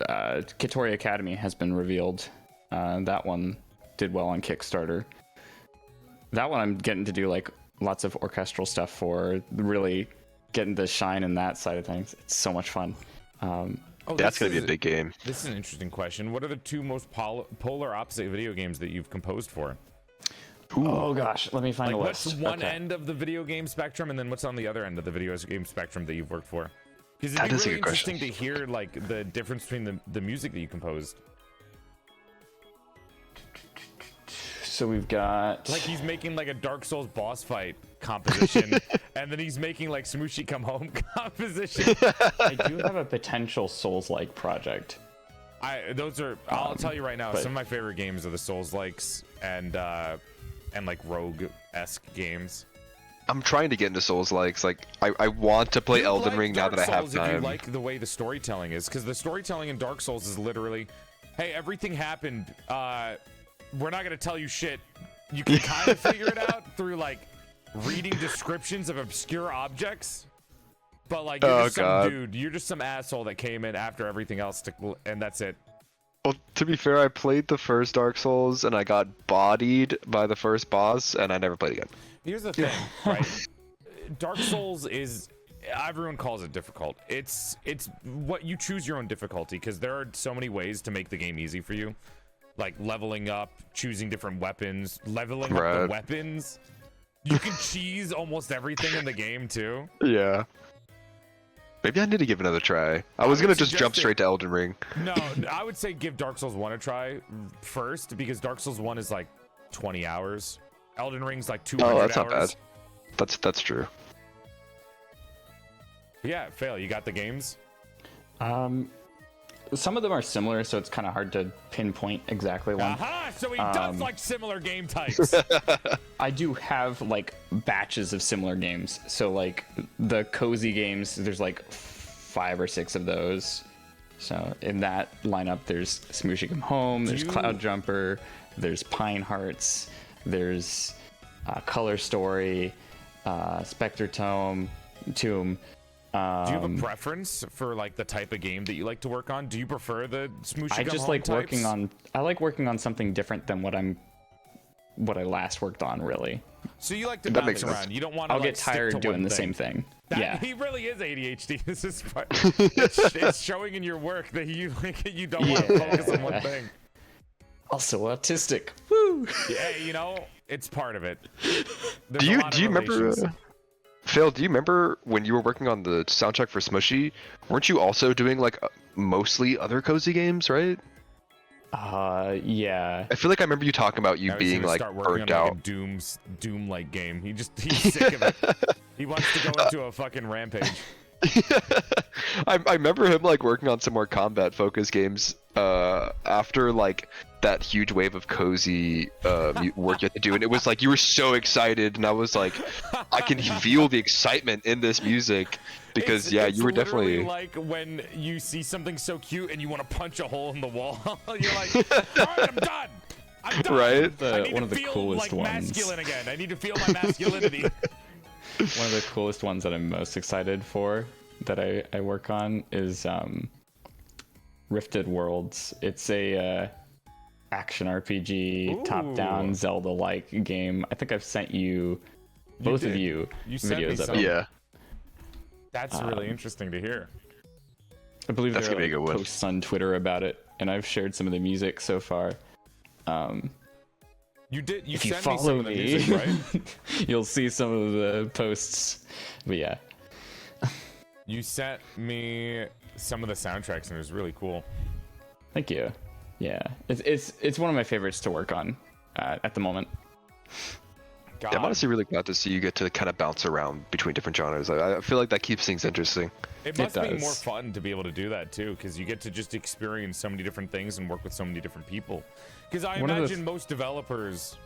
Kitori Academy has been revealed. That one did well on Kickstarter. That one I'm getting to do like lots of orchestral stuff for, really getting the shine in that side of things. It's so much fun. Oh, That's gonna be a big game. This is an interesting question. What are the two most polar opposite video games that you've composed for? Oh gosh, let me find Like, a what's list. one Okay. end of the video game spectrum, and then what's on the other end of the video game spectrum that you've worked for? Because it'd That be is a really good question. interesting to hear like the difference between the music that you composed. So we've got Like he's making like a Dark Souls boss fight composition, and then he's making like Smushi Come Home composition. I do have a potential Souls-like project. Those are. I'll tell you right now. but- Some of my favorite games are the Souls likes and like Rogue-esque games. I'm trying to get into Souls likes. Like I want to play You Elden like Ring now Dark that I have Souls if time. you like the way the storytelling is, because the storytelling in Dark Souls is literally, hey, everything happened. We're not gonna tell you shit. You can kind of figure it out through like reading descriptions of obscure objects. But like you're Oh, just some God. dude, you're just some asshole that came in after everything else, and that's it. Well, to be fair, I played the first Dark Souls and I got bodied by the first boss, and I never played again. Here's the thing, right? Dark Souls is, everyone calls it difficult. It's what you choose your own difficulty, because there are so many ways to make the game easy for you, like leveling up, choosing different weapons, leveling up the Right. weapons. You can cheese almost everything in the game too. Yeah. Maybe I need to give it another try. I was would gonna just suggest jump it. straight to Elden Ring. No, I would say give Dark Souls 1 a try first, because Dark Souls 1 is like 20 hours. Elden Ring's like 200 Oh, that's not hours. bad. That's true. Yeah, Fail, you got the games? Some of them are similar, so it's kind of hard to pinpoint exactly one. Aha! So he does like similar game types. I do have like batches of similar games. So like the cozy games, there's like 5 or 6 of those. So in that lineup, there's Smushi Come Home, there's you- Cloud Jumper, there's Pine Hearts, there's Color Story, Spectre Tomb. Do you have a preference for like the type of game that you like to work on? Do you prefer the Smushi I Come just Home like types? working on. I like working on something different than what I last worked on. Really, So you like to That bounce makes sense. around. You don't want to. I'll like, get stick tired to doing one the thing. same thing. That, Yeah, he really is ADHD. This is part. It's showing in your work that you don't want to focus on one thing. also autistic. Woo! Yeah, you know, it's part of it. Do you remember? Phil, do you remember when you were working on the soundtrack for Smushi? Weren't you also doing like mostly other cozy games, right? Yeah. I feel like I remember you talking about you Now he's being gonna like start working burnt on, like, out. a Doom-like game. He's sick of it. He wants to go into a fucking rampage. I remember him like working on some more combat focused games after like that huge wave of cozy work you had to do, and it was like you were so excited, and I was like, I can feel the excitement in this music because it's you were literally definitely like when you see something so cute and you want to punch a hole in the wall. You're like, all right, I'm done. I'm done. right. I need One to of the feel coolest like ones. masculine again. I need to feel my masculinity. One of the coolest ones that I'm most excited for that I work on is Rifted Worlds. It's a action RPG, top-down Ooh. Zelda-like game. I think I've sent you, both of did. you, You sent me videos of some. it. Yeah, That's really interesting to hear. I believe That's there are gonna be a like, good one. posts on Twitter about it, and I've shared some of the music so far. You did. You If you sent me some follow of the me, music, right? you'll see some of the posts. But yeah, You sent me some of the soundtracks, and it was really cool. thank you. Yeah, it's one of my favorites to work on at the moment. God. I'm honestly really glad to see you get to kind of bounce around between different genres. I feel like that keeps things interesting. It must be does. more fun to be able to do that too, because you get to just experience so many different things and work with so many different people. Because I One of the imagine most developers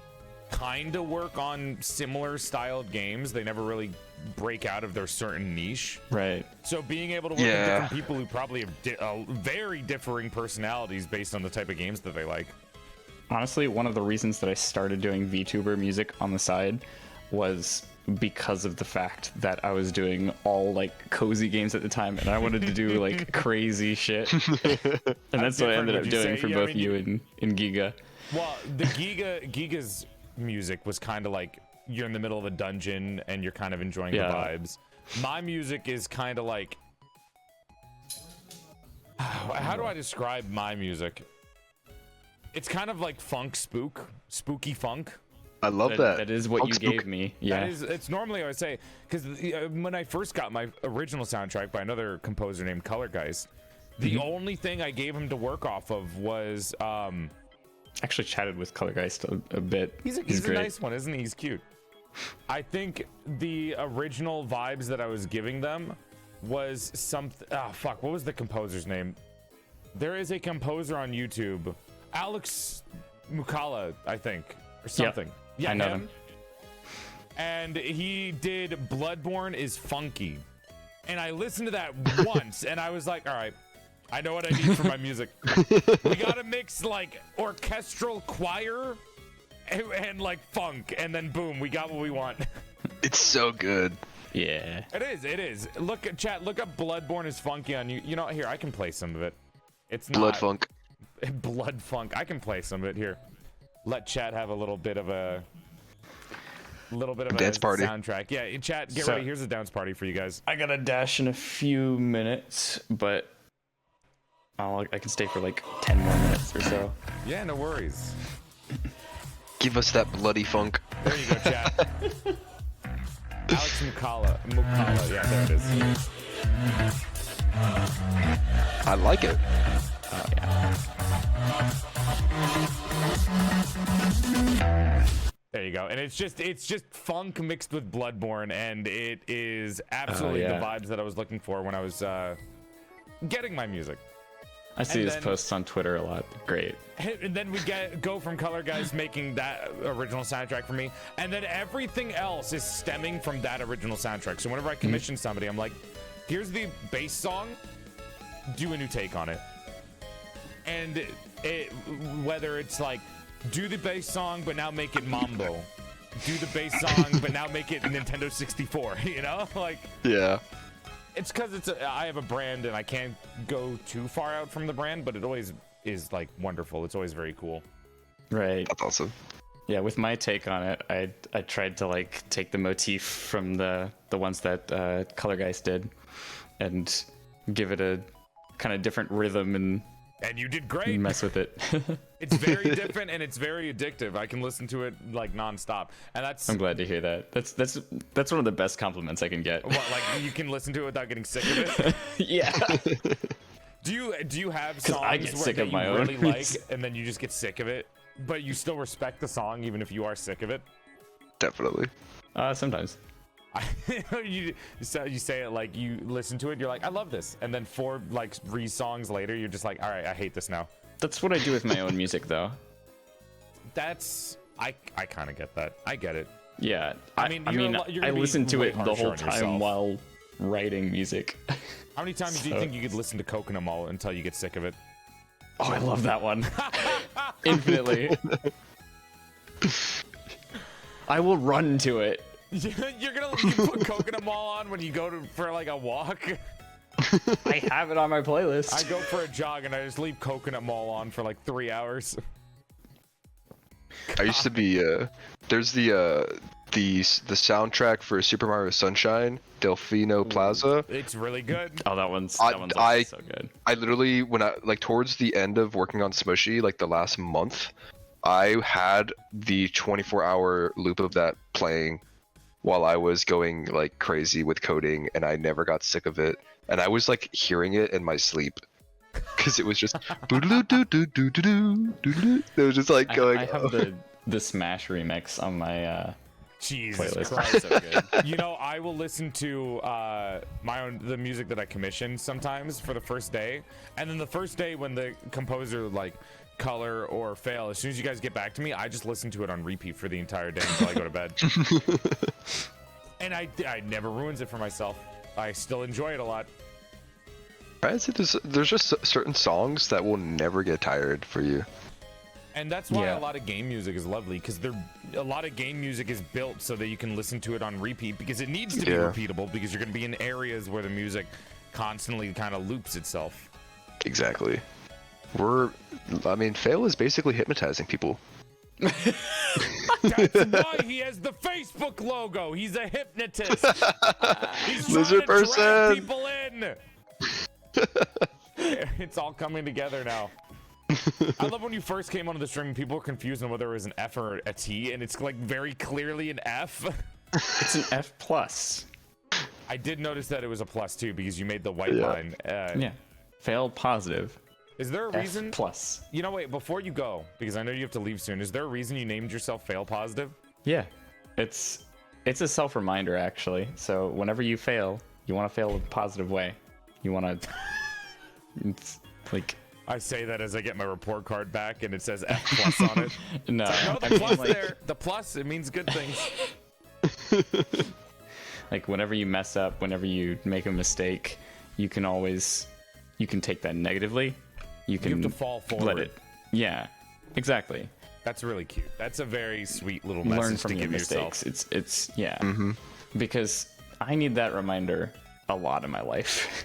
kind of work on similar styled games. They never really break out of their certain niche. Right. So being able to work with Yeah. different people who probably have very differing personalities based on the type of games that they like. Honestly, one of the reasons that I started doing VTuber music on the side was because of the fact that I was doing all like cozy games at the time, and I wanted to do like crazy shit. And that's what I different, ended up would you doing say? for Yeah, I both mean, you and Giga. Well, the Giga's music was kind of like you're in the middle of a dungeon and you're kind of enjoying Yeah. the vibes. My music is kind of like, how do I describe my music? It's kind of like spooky funk. I love that. That is what Funk you spook. gave me. Yeah. It's normally I would say, because when I first got my original soundtrack by another composer named Color Guys, the only thing I gave him to work off of was Actually chatted with Colorgeist a bit. he's a great. nice one, isn't he? He's cute. I think the original vibes that I was giving them was something. Ah, fuck. What was the composer's name? There is a composer on YouTube, Alex Mukala, I think, or something. Yeah, I know him. And he did Bloodborne is Funky. And I listened to that once, and I was like, all right, I know what I need for my music. We gotta mix like orchestral choir and like funk, and then boom, we got what we want. It's so good. Yeah. It is. Look at chat. Look up Bloodborne is Funky on you. You know, here I can play some of it. It's not Blood funk. Blood Funk. I can play some of it here. Let chat have a little bit of a Dance party. soundtrack. Yeah, chat, get So- ready. Here's a dance party for you guys. I gotta dash in a few minutes, but I can stay for like 10 more minutes or so. Yeah, no worries. Give us that bloody funk. There you go, chat. Alex Mukala. Yeah, there it is. I like it. Oh yeah. There you go. And it's just funk mixed with Bloodborne, and it is absolutely yeah. the vibes that I was looking for when I was getting my music. I see And his then- posts on Twitter a lot. Great. And then we go from Color Guys making that original soundtrack for me, and then everything else is stemming from that original soundtrack. So whenever I commission somebody, I'm like, here's the bass song, do a new take on it. And whether it's like, do the bass song, but now make it mambo. Do the bass song, but now make it Nintendo 64, you know? Like, Yeah. it's because I have a brand and I can't go too far out from the brand, but it always is like wonderful. It's always very cool. Right. That's awesome. Yeah, with my take on it, I tried to like take the motif from the ones that Colorgeist did and give it a kind of different rhythm And you did great. mess with it. It's very different and it's very addictive. I can listen to it like nonstop, and that's I'm glad to hear that. That's one of the best compliments I can get. what, like you can listen to it without getting sick of it. Yeah. Do you have songs I get sick that of you my own really like, music. and then you just get sick of it, but you still respect the song even if you are sick of it? Definitely. Sometimes. you say it like you listen to it, you're like, I love this, and then 3 songs later, you're just like, all right, I hate this now. That's what I do with my own music, though. That's I kind of get that. I get it. Yeah. I mean, you're I gonna be listen to way it the harsher whole on time yourself. while writing music. How many times do you think you could listen to Coconut Mall until you get sick of it? Oh, I love that one. Infinitely. I will run to it. You put Coconut Mall on when you go for like a walk. I have it on my playlist. I go for a jog and I just leave Coconut Mall on for like 3 hours. I used to be there's the soundtrack for Super Mario Sunshine, Delfino Plaza. It's really good. Oh, that one's I so good. I literally, when I like towards the end of working on Smushi, like the last month, I had the 24-hour loop of that playing while I was going like crazy with coding, and I never got sick of it. And I was like hearing it in my sleep because it was just it was just like going. I have the Smash remix on my Jesus playlist. Christ, so good. You know, I will listen to the music that I commission sometimes for the first day, and then the first day when the composer like color or fail, as soon as you guys get back to me, I just listen to it on repeat for the entire day until I go to bed. And I never ruins it for myself. I still enjoy it a lot. I'd say there's just certain songs that will never get tired for you. And that's why Yeah. a lot of game music is lovely, because a lot of game music is built so that you can listen to it on repeat, because it needs to be repeatable, because you're going to be in areas where the music constantly kind of loops itself. Exactly. Fail is basically hypnotizing people. That's why he has the Facebook logo. He's a hypnotist. He's trying Lizard to person. drag people in. It's all coming together now. I love when you first came onto the stream, people were confused on whether it was an F or a T, and it's like very clearly an F. It's an F plus. I did notice that it was a plus too, because you made the white line. Yeah. Fail positive. Is there a reason? F plus. You know, wait, before you go, because I know you have to leave soon, is there a reason you named yourself Fail Positive? Yeah. It's a self reminder actually. So whenever you fail, you want to fail in a positive way. You want to. It's like. I say that as I get my report card back and it says F plus on it. No. No, the plus there. The plus, it means good things. Like whenever you mess up, whenever you make a mistake, you can take that negatively. You have to fall forward. Let it. Yeah, exactly. That's really cute. That's a very sweet little Learn message from to your give mistakes. yourself. It's yeah. Because I need that reminder a lot in my life.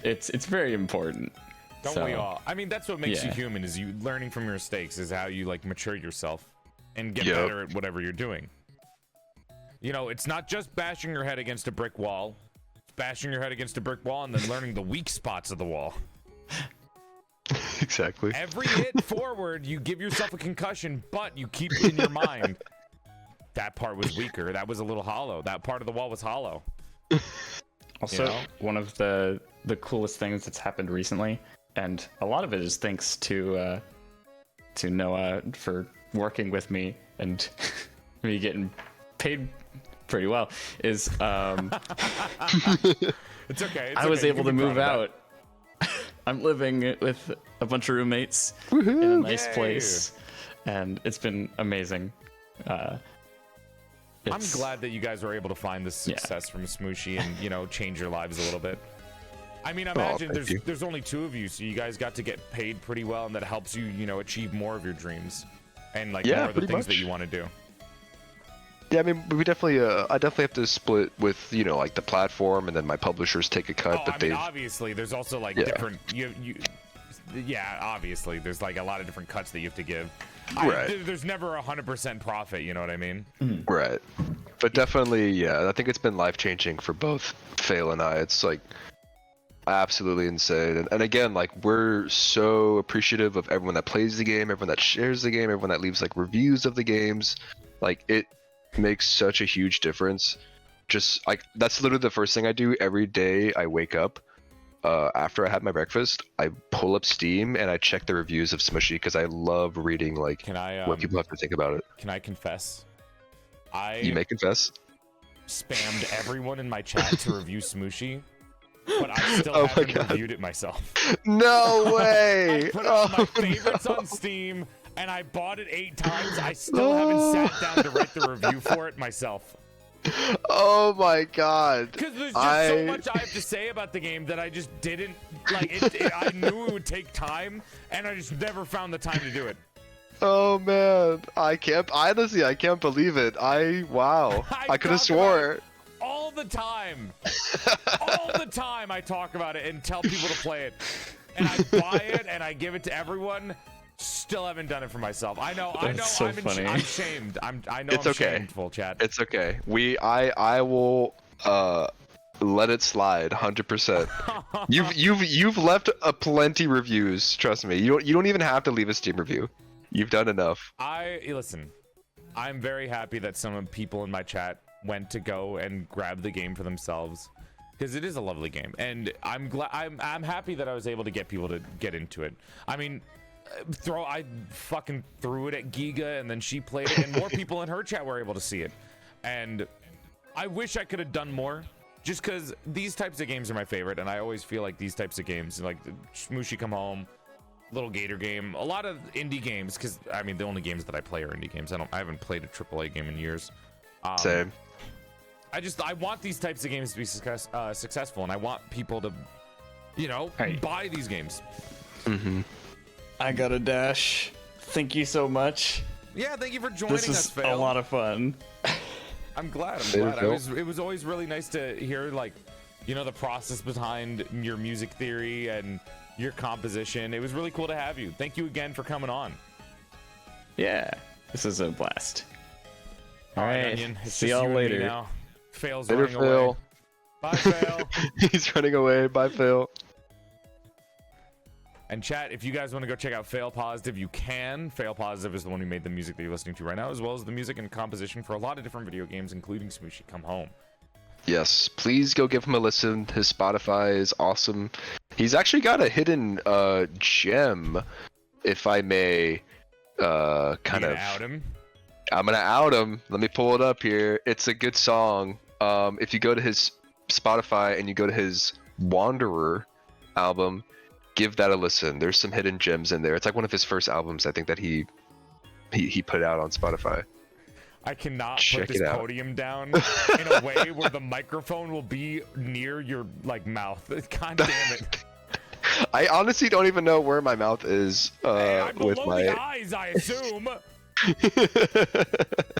It's very important. Don't we all? I mean, that's what makes you Yeah. human, is you learning from your mistakes, is how you like mature yourself and get Yep. better at whatever you're doing. You know, it's not just bashing your head against a brick wall. It's bashing your head against a brick wall and then learning the weak spots of the wall. Exactly. Every hit forward, you give yourself a concussion, but you keep in your mind, that part was weaker. That was a little hollow. That part of the wall was hollow. Also, You know? one of the coolest things that's happened recently, and a lot of it is thanks to Noah for working with me and me getting paid pretty well, is It's okay. I was able to move out. I'm living with a bunch of roommates in a nice Yay. place, and it's been amazing. I'm It's- glad that you guys were able to find this success from Smushi and, you know, change your lives a little bit. I mean, imagine thank you. there's only 2 of you, so you guys got to get paid pretty well, and that helps you, you know, achieve more of your dreams and like Yeah, more of the pretty things that much. you want to do. Yeah, I mean, I definitely have to split with, you know, like the platform, and then my publishers take a cut, Oh, but I mean, they. obviously, there's also like Yeah. different yeah, obviously, there's like a lot of different cuts that you have to give. Right. There's never 100% profit, you know what I mean? Right. But definitely, yeah, I think it's been life changing for both Fail and I. It's like, absolutely insane. And again, like, we're so appreciative of everyone that plays the game, everyone that shares the game, everyone that leaves like reviews of the games. Like, it makes such a huge difference. Just like, that's literally the first thing I do every day I wake up. After I have my breakfast, I pull up Steam and I check the reviews of Smushi because I love reading like what people have to think about it. Can I confess? You may confess. Spammed everyone in my chat to review Smushi, but I still haven't reviewed it myself. No way! I put up my favorites on Steam, and I bought it 8 times. I still haven't sat down to write the review for it myself. Oh my god! Because there's just so much I have to say about the game that I just didn't like. I knew it would take time, and I just never found the time to do it. Oh man, I can't believe it. Wow. I could have swore. All the time. All the time I talk about it and tell people to play it. And I buy it and I give it to everyone. Still haven't done it for myself. I know, so I'm shamed. I know it's I'm okay. shameful, chat. It's okay. I will let it slide 100%. You've left plenty reviews, trust me. You don't even have to leave a Steam review. You've done enough. Listen, I'm very happy that some people in my chat went to go and grab the game for themselves, because it is a lovely game, and I'm happy that I was able to get people to get into it. I mean, I fucking threw it at Giga, and then she played it, and more people in her chat were able to see it. And I wish I could have done more, just because these types of games are my favorite, and I always feel like these types of games, like the Smushi Come Home, Little Gator Game, a lot of indie games, because I mean the only games that I play are indie games. I haven't played a AAA game in years. Same. I want these types of games to be successful, and I want people to, buy these games. Mm-hmm. I got a dash. Thank you so much. Yeah, thank you for joining us, This is Fail. a lot of fun. I'm glad. It was always really nice to hear, like, the process behind your music theory and your composition. It was really cool to have you. Thank you again for coming on. Yeah, this is a blast. All right, Onion. See y'all later. Now. Fail's Later, running Fail. away. Bye, Fail. He's running away. Bye, Fail. And chat, if you guys want to go check out Fail Positive, you can. Fail Positive is the one who made the music that you're listening to right now, as well as the music and composition for a lot of different video games, including Smushi Come Home. Yes, please go give him a listen. His Spotify is awesome. He's actually got a hidden gem, if I may kind of out him. I'm gonna out him. Let me pull it up here. It's a good song. If you go to his Spotify and you go to his Wanderer album, give that a listen. There's some hidden gems in there. It's like one of his first albums, I think, that he put out on Spotify. I cannot Check put this it out. podium down in a way where the microphone will be near your mouth. God damn it. I honestly don't even know where my mouth is I'm with below my the eyes, I assume.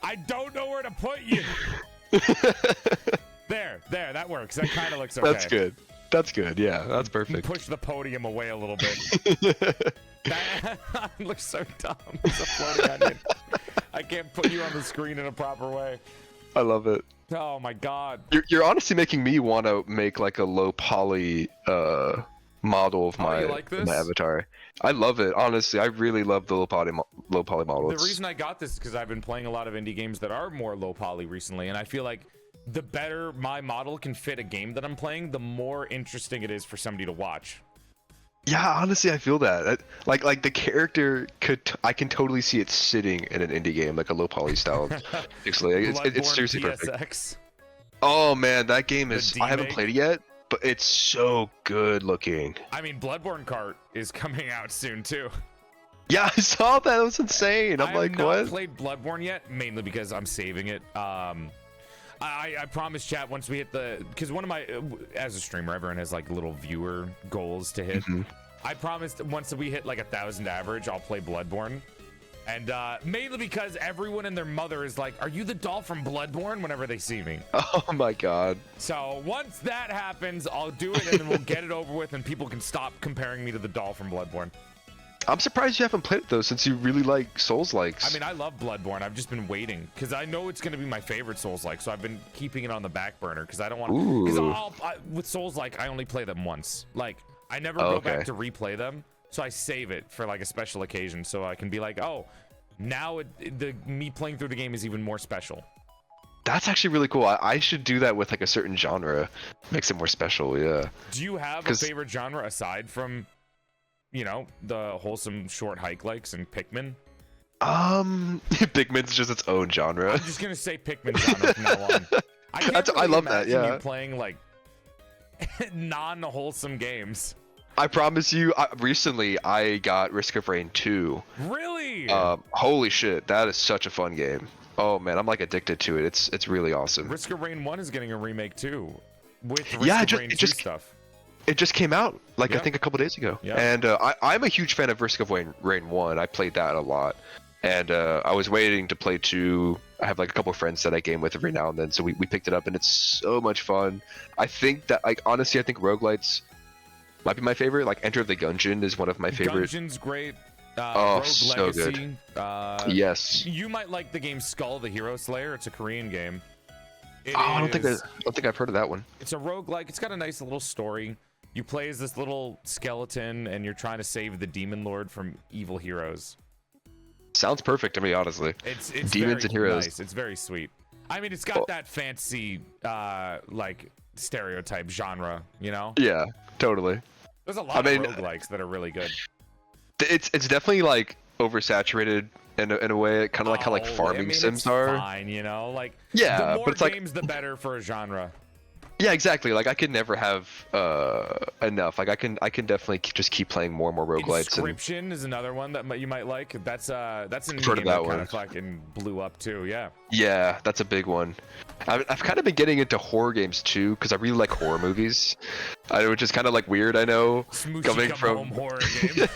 I don't know where to put you. There, that works. That kind of looks okay. That's good. Yeah, that's perfect. Push the podium away a little bit. That looks so dumb. It's a floating onion. I can't put you on the screen in a proper way. I love it. Oh my god. You're honestly making me want to make like a low poly model of my avatar. I love it. Honestly, I really love the low poly model. The reason I got this is because I've been playing a lot of indie games that are more low poly recently, and I feel like the better my model can fit a game that I'm playing, the more interesting it is for somebody to watch. Yeah, honestly, I feel that. Like the character I can totally see it sitting in an indie game, like a low poly style. It's seriously PSX. perfect. Oh man, that game is. I haven't played it yet, but it's so good looking. I mean, Bloodborne Kart is coming out soon too. Yeah, I saw that. It was insane. I'm like, what? I haven't played Bloodborne yet, mainly because I'm saving it. I promise, chat, once we hit because one of my, as a streamer, everyone has like little viewer goals to hit. Mm-hmm. I promised once we hit like 1,000 average, I'll play Bloodborne. And mainly because everyone and their mother is like, are you the doll from Bloodborne whenever they see me? Oh my god. So once that happens, I'll do it and then we'll get it over with and people can stop comparing me to the doll from Bloodborne. I'm surprised you haven't played it though, since you really like Souls-likes. I mean, I love Bloodborne. I've just been waiting because I know it's going to be my favorite Souls-like, so I've been keeping it on the back burner because I don't want to. Because with Souls-like, I only play them once. Like, I never go back to replay them, so I save it for like a special occasion, so I can be like, oh, now me playing through the game is even more special. That's actually really cool. I should do that with like a certain genre. Makes it more special, yeah. Do you have a favorite genre aside from, you know, the wholesome short hike likes and Pikmin? Pikmin's just its own genre. I'm just gonna say Pikmin genre from now on. I love that. Yeah. You playing like non-wholesome games. I promise you. Recently, I got Risk of Rain 2. Really? Holy shit, that is such a fun game. Oh man, I'm like addicted to it. It's really awesome. Risk of Rain 1 is getting a remake too, with Risk of Rain 2 stuff. It just came out like I think a couple days ago, and I'm a huge fan of Risk of Rain 1. I played that a lot, and I was waiting to play 2. I have like a couple of friends that I game with every now and then, so we picked it up, and it's so much fun. I think that, like, honestly, I think roguelites might be my favorite. Like Enter the Gungeon is one of my favorite. Gungeon's great. Oh, Rogue so Legacy. Good. Yes. You might like the game Skull the Hero Slayer. It's a Korean game. I don't think I've heard of that one. It's a roguelike. It's got a nice little story. You play as this little skeleton, and you're trying to save the demon lord from evil heroes. Sounds perfect to me, honestly. It's demons and heroes. Nice. It's very sweet. I mean, it's got that fancy, like stereotype genre, you know? Yeah, totally. There's a lot of roguelikes that are really good. It's definitely like oversaturated in a way, kind of like how like farming sims are. Fine, you know, like yeah, the more but it's games, like the better for a genre. Yeah, exactly. Like I could never have enough. Like I can definitely just keep playing more and more roguelites. Inscription is another one that you might like. That's an indie game that kind of fucking blew up too. Yeah. Yeah, that's a big one. I've kind of been getting into horror games too because I really like horror movies. Which is kind of like weird, I know. Smushi coming from home horror game.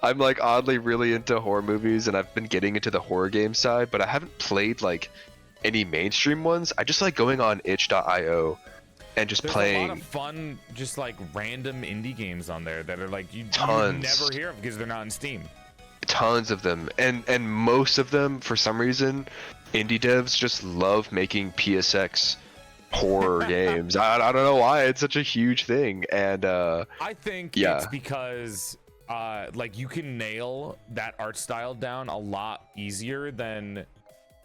I'm like oddly really into horror movies, and I've been getting into the horror game side, but I haven't played like any mainstream ones. I just like going on itch.io and just playing. There's a lot of fun, just like random indie games on there that are like you never hear of because they're not in Steam. Tons of them, and most of them, for some reason, indie devs just love making PSX horror games. I don't know why it's such a huge thing, and I think it's because like you can nail that art style down a lot easier than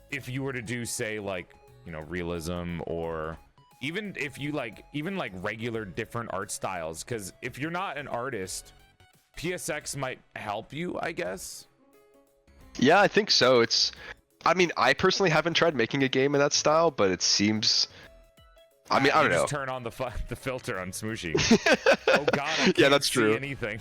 if you were to do, say, like, you know, realism, or even if you like regular different art styles, because if you're not an artist, PSX might help you, I guess. Yeah, I think so. I mean, I personally haven't tried making a game in that style, but it seems, I mean, I don't know. Just turn on the filter on Smushi. Oh god, I can't that's see true. Anything.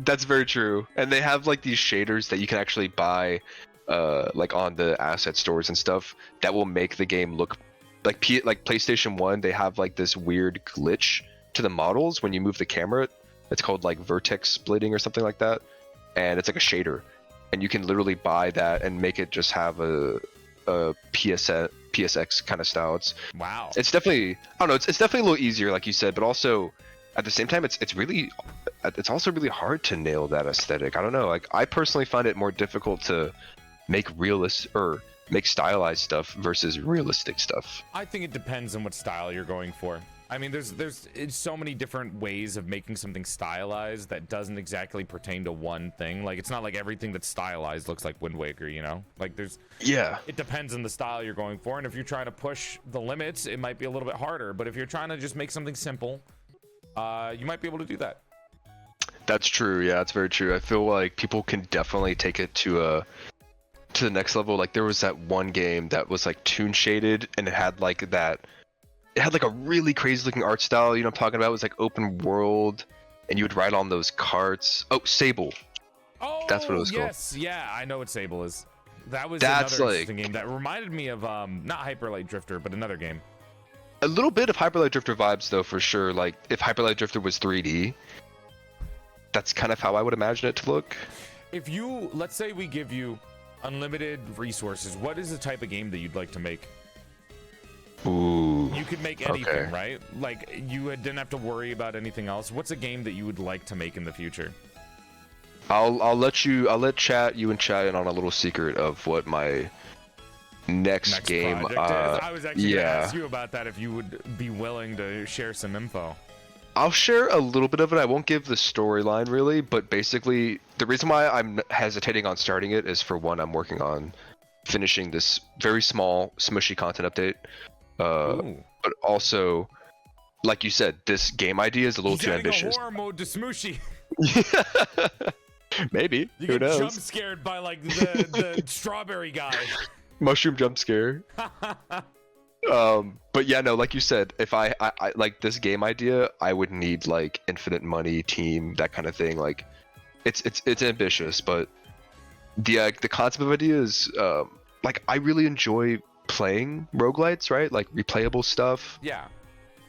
That's very true. And they have like these shaders that you can actually buy like on the asset stores and stuff that will make the game look like PlayStation 1. They have like this weird glitch to the models when you move the camera. It's called like vertex splitting or something like that, and it's like a shader, and you can literally buy that and make it just have a PSX kind of style. It's definitely, I don't know, it's definitely a little easier, like you said, but also at the same time it's also really hard to nail that aesthetic. I don't know, like I personally find it more difficult to make make stylized stuff versus realistic stuff. I think it depends on what style you're going for. I mean, there's so many different ways of making something stylized that doesn't exactly pertain to one thing. Like, it's not like everything that's stylized looks like Wind Waker, you know? Like, it depends on the style you're going for, and if you're trying to push the limits, it might be a little bit harder. But if you're trying to just make something simple, you might be able to do that. That's true. Yeah, it's very true. I feel like people can definitely take it to the next level. Like, there was that one game that was like toon shaded, and it had like a really crazy looking art style. You know what I'm talking about? It was like open world, and you would ride on those carts. Oh, Sable. Oh, that's what it was called. Yes, yeah, I know what Sable is. That's another interesting game that reminded me of not Hyper Light Drifter, but another game. A little bit of Hyper Light Drifter vibes, though, for sure. Like, if Hyper Light Drifter was 3D, that's kind of how I would imagine it to look. If you, let's say we give you unlimited resources, what is the type of game that you'd like to make? Ooh. You could make anything, right? Like, you didn't have to worry about anything else. What's a game that you would like to make in the future? I'll let chat you and chat in on a little secret of what my next game project is. I was actually gonna yeah. ask you about that if you would be willing to share some info. I'll share a little bit of it. I won't give the storyline really, but basically the reason why I'm hesitating on starting it is, for one, I'm working on finishing this very small Smushi content update. But also, like you said, this game idea is a little too ambitious. A horror mode to Smushi. Maybe. You Who get knows? jump scared by like the strawberry guy. Mushroom jump scare. But yeah, no, like you said, if I like this game idea, I would need like infinite money, team, that kind of thing. Like, it's ambitious, but the concept of idea is like, I really enjoy playing roguelites, right? Like replayable stuff. Yeah.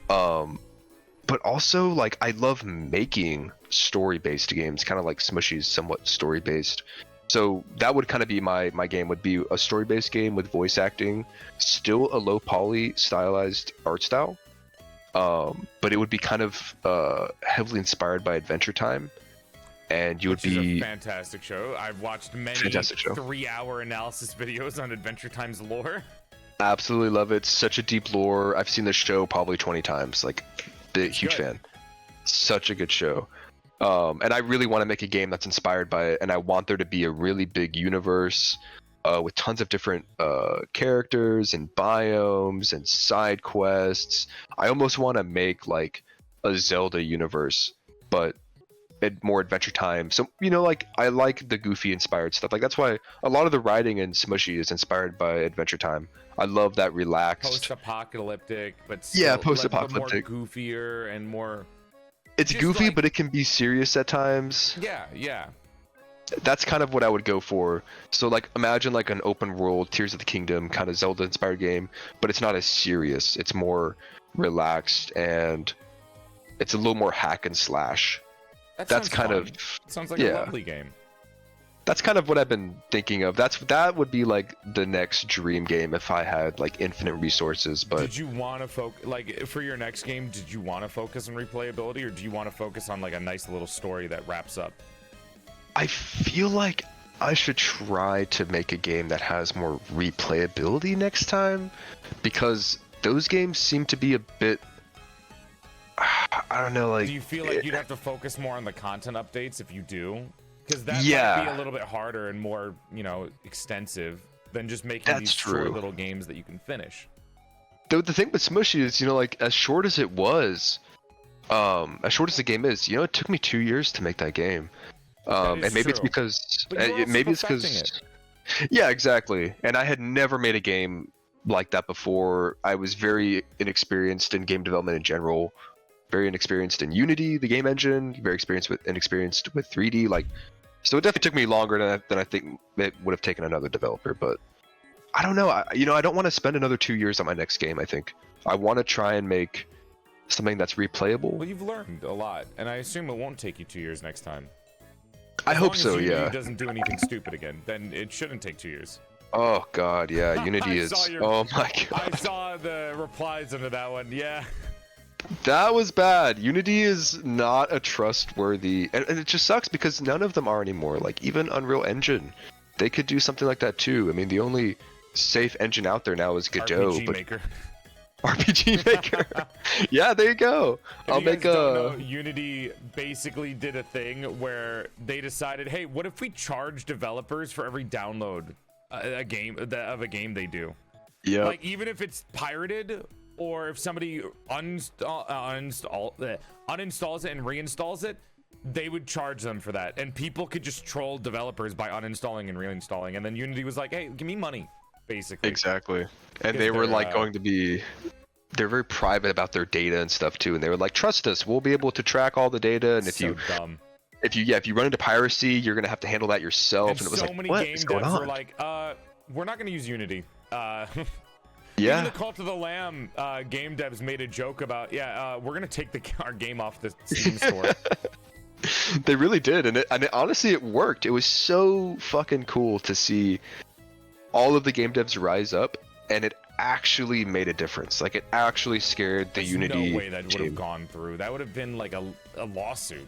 But also, like, I love making story-based games, kind of like Smushi's somewhat story-based. So that would kind of be my game, would be a story-based game with voice acting, still a low poly stylized art style, but it would be kind of heavily inspired by Adventure Time, and you would be a fantastic show. I've watched many 3-hour analysis videos on Adventure Time's lore. Absolutely love it. Such a deep lore. I've seen the show probably 20 times. Like, huge fan. Such a good show. And I really want to make a game that's inspired by it, and I want there to be a really big universe with tons of different characters and biomes and side quests. I almost want to make like a Zelda universe, but more Adventure Time. So, you know, like, I like the goofy inspired stuff. Like, that's why a lot of the writing in Smushi is inspired by Adventure Time. I love that relaxed post-apocalyptic, but still, post-apocalyptic, more goofier and more. It's goofy, like, but it can be serious at times. Yeah. That's kind of what I would go for. So, like, imagine like an open world Tears of the Kingdom kind of Zelda inspired game, but it's not as serious. It's more relaxed, and it's a little more hack and slash. That's kind of sounds like a lovely game. That's kind of what I've been thinking of. That would be like the next dream game if I had like infinite resources. But did you want to focus, like, for your next game, did you want to focus on replayability, or do you want to focus on like a nice little story that wraps up? I feel like I should try to make a game that has more replayability next time, because those games seem to be a bit, I don't know, like, do you feel like you'd have to focus more on the content updates if you do? Because that might be a little bit harder and more, you know, extensive than just making these short little games that you can finish. The thing with Smushi is, you know, like, as short as it was, as short as the game is, you know, it took me 2 years to make that game. And maybe it's because, yeah, exactly. And I had never made a game like that before. I was very inexperienced in game development in general, very inexperienced in Unity, the game engine, very inexperienced with 3D, like. So it definitely took me longer than I think it would have taken another developer, but I don't know. I don't want to spend another 2 years on my next game. I think I want to try and make something that's replayable. Well, you've learned a lot, and I assume it won't take you 2 years next time. I hope so, yeah. If doesn't do anything stupid again, then it shouldn't take 2 years. Oh God, yeah. Unity is. Oh my God. I saw the replies under that one. Yeah. That was bad. Unity is not a trustworthy, and it just sucks because none of them are anymore. Like, even Unreal Engine, they could do something like that too. I mean, the only safe engine out there now is Godot. RPG Maker. RPG Maker. Yeah, there you go. I'll make a. Unity basically did a thing where they decided, hey, what if we charge developers for every download of a game they do? Yeah. Like, even if it's pirated, or if somebody uninstalls it and reinstalls it, they would charge them for that. And people could just troll developers by uninstalling and reinstalling. And then Unity was like, hey, give me money, basically. Exactly. And they were like they're very private about their data and stuff too. And they were like, trust us, we'll be able to track all the data. And if you run into piracy, you're going to have to handle that yourself. And it was so like, many what game is going devs on? were like, we're not going to use Unity. Yeah. Even the Cult of the Lamb game devs made a joke about, we're gonna take our game off the Steam store. They really did, and it honestly, it worked. It was so fucking cool to see all of the game devs rise up, and it actually made a difference. Like, it actually scared the Unity. No way that would have gone through. That would have been like a lawsuit.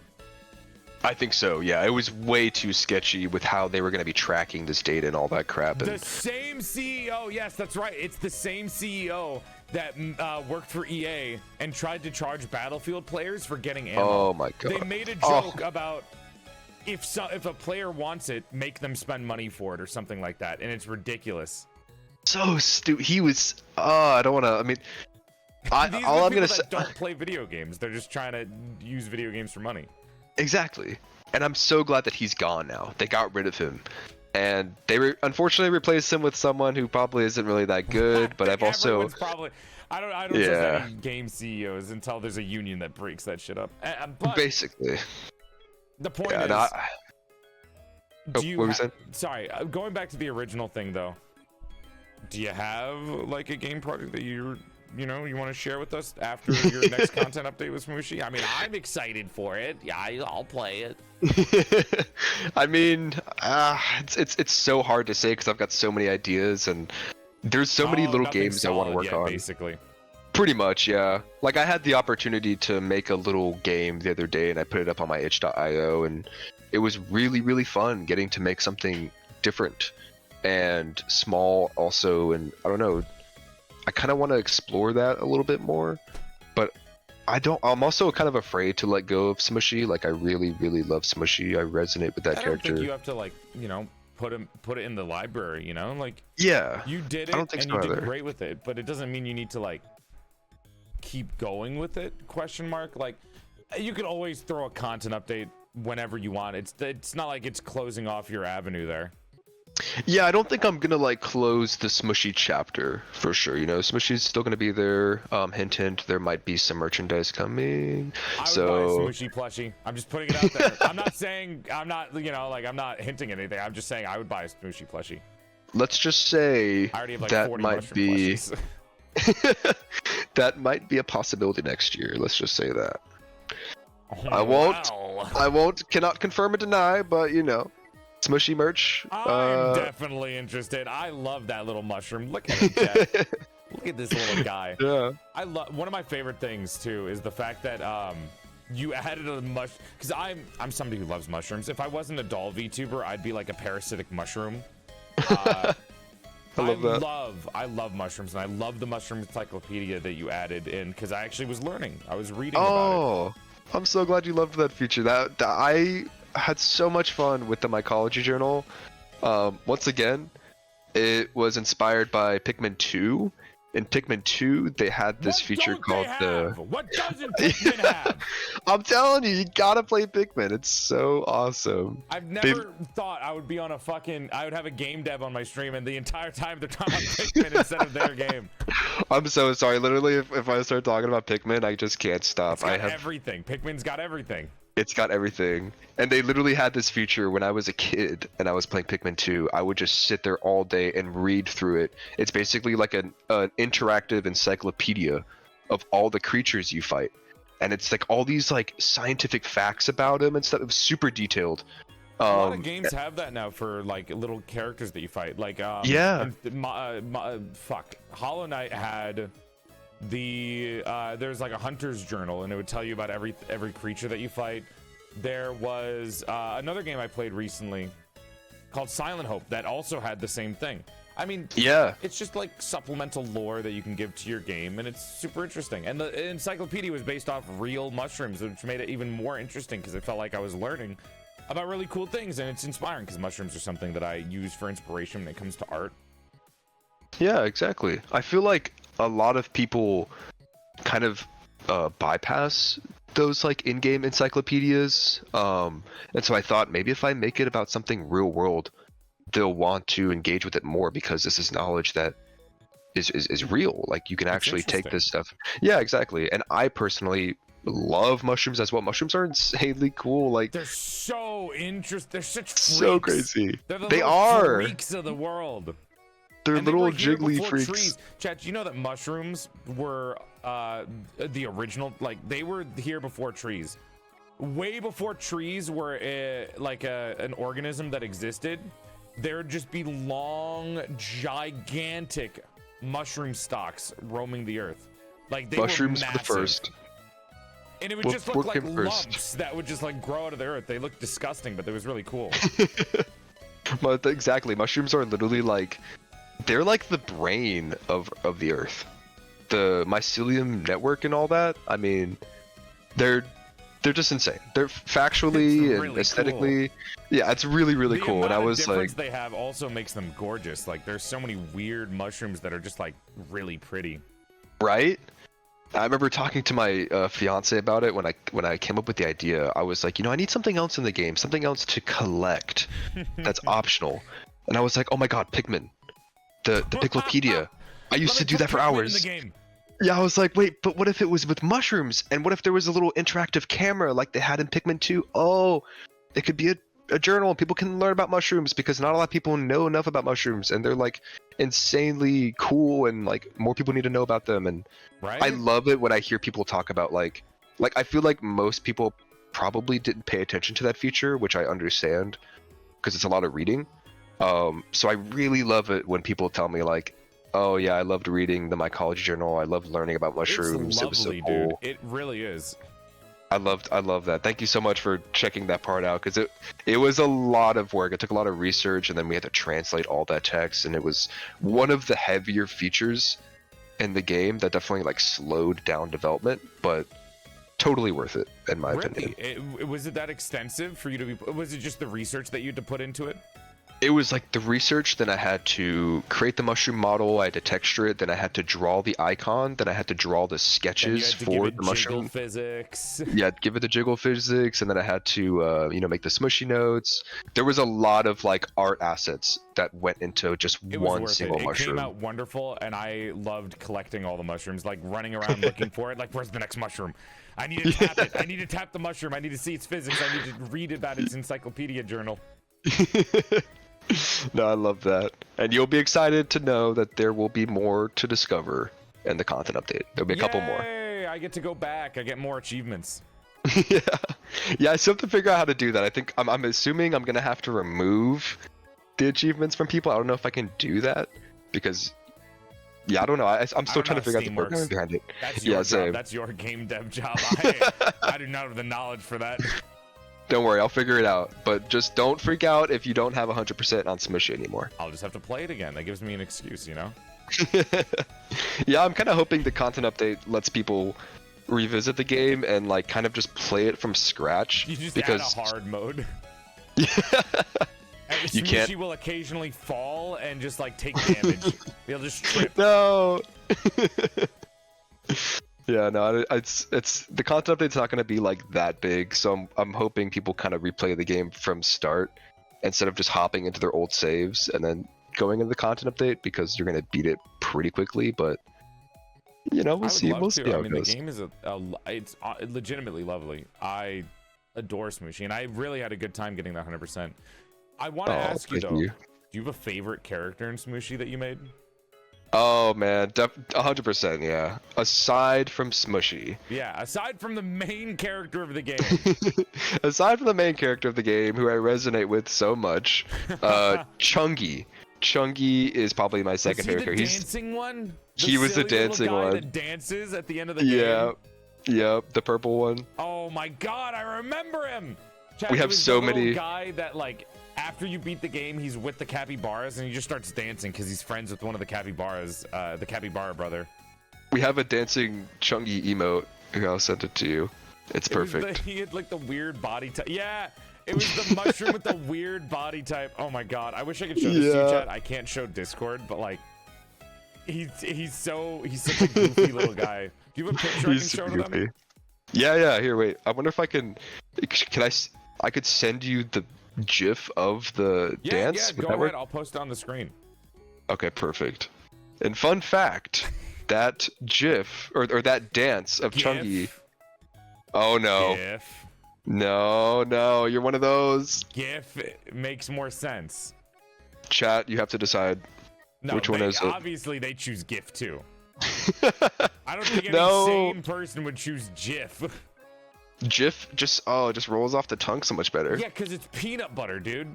I think so. Yeah, it was way too sketchy with how they were going to be tracking this data and all that crap. The same CEO, yes, that's right. It's the same CEO that worked for EA and tried to charge Battlefield players for getting ammo. Oh my god. They made a joke about if a player wants it, make them spend money for it or something like that, and it's ridiculous. So stupid. He was. I don't want to. I mean, These all are I'm people gonna say. that don't play video games. They're just trying to use video games for money. Exactly. And I'm so glad that he's gone now. They got rid of him. And they unfortunately replaced him with someone who probably isn't really that good, but I've also Everyone's probably I don't trust any game CEOs until there's a union that breaks that shit up. But basically. the point is what were we saying? Sorry, going back to the original thing though. Do you have like a game project that you want to share with us after your next content update with Smushi? I mean, I'm excited for it. Yeah, I'll play it. I mean, it's so hard to say because I've got so many ideas and there's so many little games I want to work on. Basically. Pretty much, yeah. Like I had the opportunity to make a little game the other day and I put it up on my itch.io and it was really, really fun getting to make something different and small also. And I don't know, I kind of want to explore that a little bit more, but I'm also kind of afraid to let go of Smushi. Like I really, really love Smushi. I resonate with that character. I don't think you have to like, put it in the library, like yeah, you did it I don't think and so you did either. great with it, but it doesn't mean you need to like keep going with it, ? Like you could always throw a content update whenever you want. It's not like it's closing off your avenue there. Yeah, I don't think I'm gonna like close the Smushi chapter for sure. Smushi's still gonna be there. Hint, hint. There might be some merchandise coming. I would buy a Smushi plushie. I'm just putting it out there. I'm not saying I'm not hinting at anything. I'm just saying I would buy a Smushi plushie. Let's just say I already have like that 40 might be plushies. that might be a possibility next year. Let's just say that. Wow. Cannot confirm or deny, but Smushi merch. I'm definitely interested. I love that little mushroom. Look at it, Jeff. Look at this little guy. Yeah. I love one of my favorite things too is the fact that you added a mush because I'm somebody who loves mushrooms. If I wasn't a doll VTuber, I'd be like a parasitic mushroom. I love mushrooms, and I love the mushroom encyclopedia that you added in because I actually was learning. I was reading about it. I'm so glad you loved that feature. That I had so much fun with the mycology journal. Once again, it was inspired by Pikmin 2. In Pikmin 2, they had this feature called What doesn't Pikmin have? I'm telling you, you gotta play Pikmin. It's so awesome. I've never thought I would be on I would have a game dev on my stream, and the entire time they're talking about Pikmin instead of their game. I'm so sorry. Literally, if I start talking about Pikmin, I just can't stop. It's got everything. Pikmin's got everything. It's got everything. And they literally had this feature when I was a kid and I was playing Pikmin 2. I would just sit there all day and read through it. It's basically like an interactive encyclopedia of all the creatures you fight. And it's like all these like scientific facts about them and stuff. It was super detailed. A lot of games have that now for like little characters that you fight. Like yeah. Hollow Knight had there's like a hunter's journal, and it would tell you about every creature that you fight. There was another game I played recently called Silent Hope that also had the same thing. I mean, yeah, it's just like supplemental lore that you can give to your game, and it's super interesting. And the encyclopedia was based off real mushrooms, which made it even more interesting because it felt like I was learning about really cool things, and it's inspiring because mushrooms are something that I use for inspiration when it comes to art. Yeah, exactly. I feel like a lot of people kind of bypass those like in-game encyclopedias, and so I thought maybe if I make it about something real world, they'll want to engage with it more because this is knowledge that is real. Like you can actually take this stuff. Yeah, exactly. And I personally love mushrooms as well. Mushrooms are insanely cool. Like they're so interesting. They're such freaks. So crazy. They are freaks of the world. They're little jiggly freaks. Trees. Chat, you know that mushrooms were the original, like they were here before trees. Way before trees were an organism that existed. There'd just be long, gigantic mushroom stalks roaming the earth. Like they mushrooms were were the first. And it would What- just look what like came first? lumps that would just like grow out of the earth. They looked disgusting, but it was really cool. But exactly, mushrooms are literally like, they're like the brain of the earth. The mycelium network and all that. I mean, they're just insane. They're factually It's and really aesthetically, yeah, it's really The cool. And I amount of was like, difference they have also makes them gorgeous. Like there's so many weird mushrooms that are just like really pretty. right? I remember talking to my fiance about it when I came up with the idea. I was like, I need something else in the game, something else to collect that's optional. And I was like, oh my god, Pikmin, the Piclopedia. I used to do that for hours. In the game. Yeah, I was like, wait, but what if it was with mushrooms? And what if there was a little interactive camera like they had in Pikmin 2? Oh, it could be a journal and people can learn about mushrooms because not a lot of people know enough about mushrooms and they're like insanely cool and like more people need to know about them. And Right? I love it when I hear people talk about like I feel like most people probably didn't pay attention to that feature, which I understand because it's a lot of reading. So I really love it when people tell me like, oh yeah, I loved reading the mycology journal. I loved learning about mushrooms. It's It was so lovely, cool. dude. It really is. I love that. Thank you so much for checking that part out because it was a lot of work. It took a lot of research and then we had to translate all that text and it was one of the heavier features in the game that definitely like slowed down development, but totally worth it in my opinion. Was it that extensive for you to be? Was it just the research that you had to put into it? It was like the research, then I had to create the mushroom model, I had to texture it, then I had to draw the icon, then I had to draw the And you sketches had to for give the it jiggle mushroom. physics. Yeah, give it the jiggle physics, and then I had to make the smushy notes. There was a lot of like art assets that went into just It was one worth single it. mushroom. It came out wonderful, and I loved collecting all the mushrooms, like running around looking for it. Like, where's the next mushroom? I need to tap it. I need to tap the mushroom. I need to see its physics. I need to read about its encyclopedia journal. No, I love that. And you'll be excited to know that there will be more to discover in the content update. There'll be a couple more. Yay! I get to go back. I get more achievements. Yeah. Yeah, I still have to figure out how to do that. I think I'm assuming I'm gonna have to remove the achievements from people. I don't know if I can do that because yeah, I don't know. I'm still don't know trying to how figure out the Steam programming works. behind it. That's Yeah, your same. job. That's your game dev job. I do not have the knowledge for that. Don't worry, I'll figure it out. But just don't freak out if you don't have 100% on Smushi anymore. I'll just have to play it again. That gives me an excuse, you know? Yeah, I'm kind of hoping the content update lets people revisit the game and like kind of just play it from scratch. You just because add a hard mode. And You Smushi can't- will occasionally fall and just like take damage. They'll just trip. No. Yeah, no, it's the content update's not going to be like that big, so I'm hoping people kind of replay the game from start instead of just hopping into their old saves and then going into the content update because you're going to beat it pretty quickly. But we'll see. We'll see how I mean, it goes. the game is it's legitimately lovely. I adore Smushi, and I really had a good time getting that 100%. I want to ask you thank though, you. do you have a favorite character in Smushi that you made? Oh man, 100%. Yeah. Aside from Smushi, Yeah, aside from the main character of the game. aside from the main character of the game, who I resonate with so much, Chungi. Chungi is probably my second Was he favorite the character. dancing one? he was the silly little dancing guy one. that dances at the end of the Yeah. game. Yep, the purple one. Oh my god, I remember him. Chad, We he have was so the little many- guy that like after you beat the game, he's with the capybaras and he just starts dancing because he's friends with one of the capybaras, the capybara brother. We have a dancing Chungi emote. Here, I'll send it to you. It's It was perfect. he had like the weird body type. Yeah, it was the mushroom with the weird body type. Oh my god, I wish I could show this to you, Yeah. Chad. I can't show Discord, but like, he's such a goofy little guy. Do you have a picture I can He's show super to them? goofy. Yeah. Here, wait. I wonder if I can. I could send you the GIF of the Yeah, dance. yeah. Would Go that ahead. work? I'll post it on the screen. Okay, perfect. And fun fact, that GIF or that dance of Chungi. GIF. Oh no. GIF. No, you're one of those. GIF makes more sense. Chat, you have to decide. No, Which one is it? Obviously, they choose GIF too. I don't think any No. sane person would choose GIF. GIF just rolls off the tongue so much better. Yeah, because it's peanut butter, dude.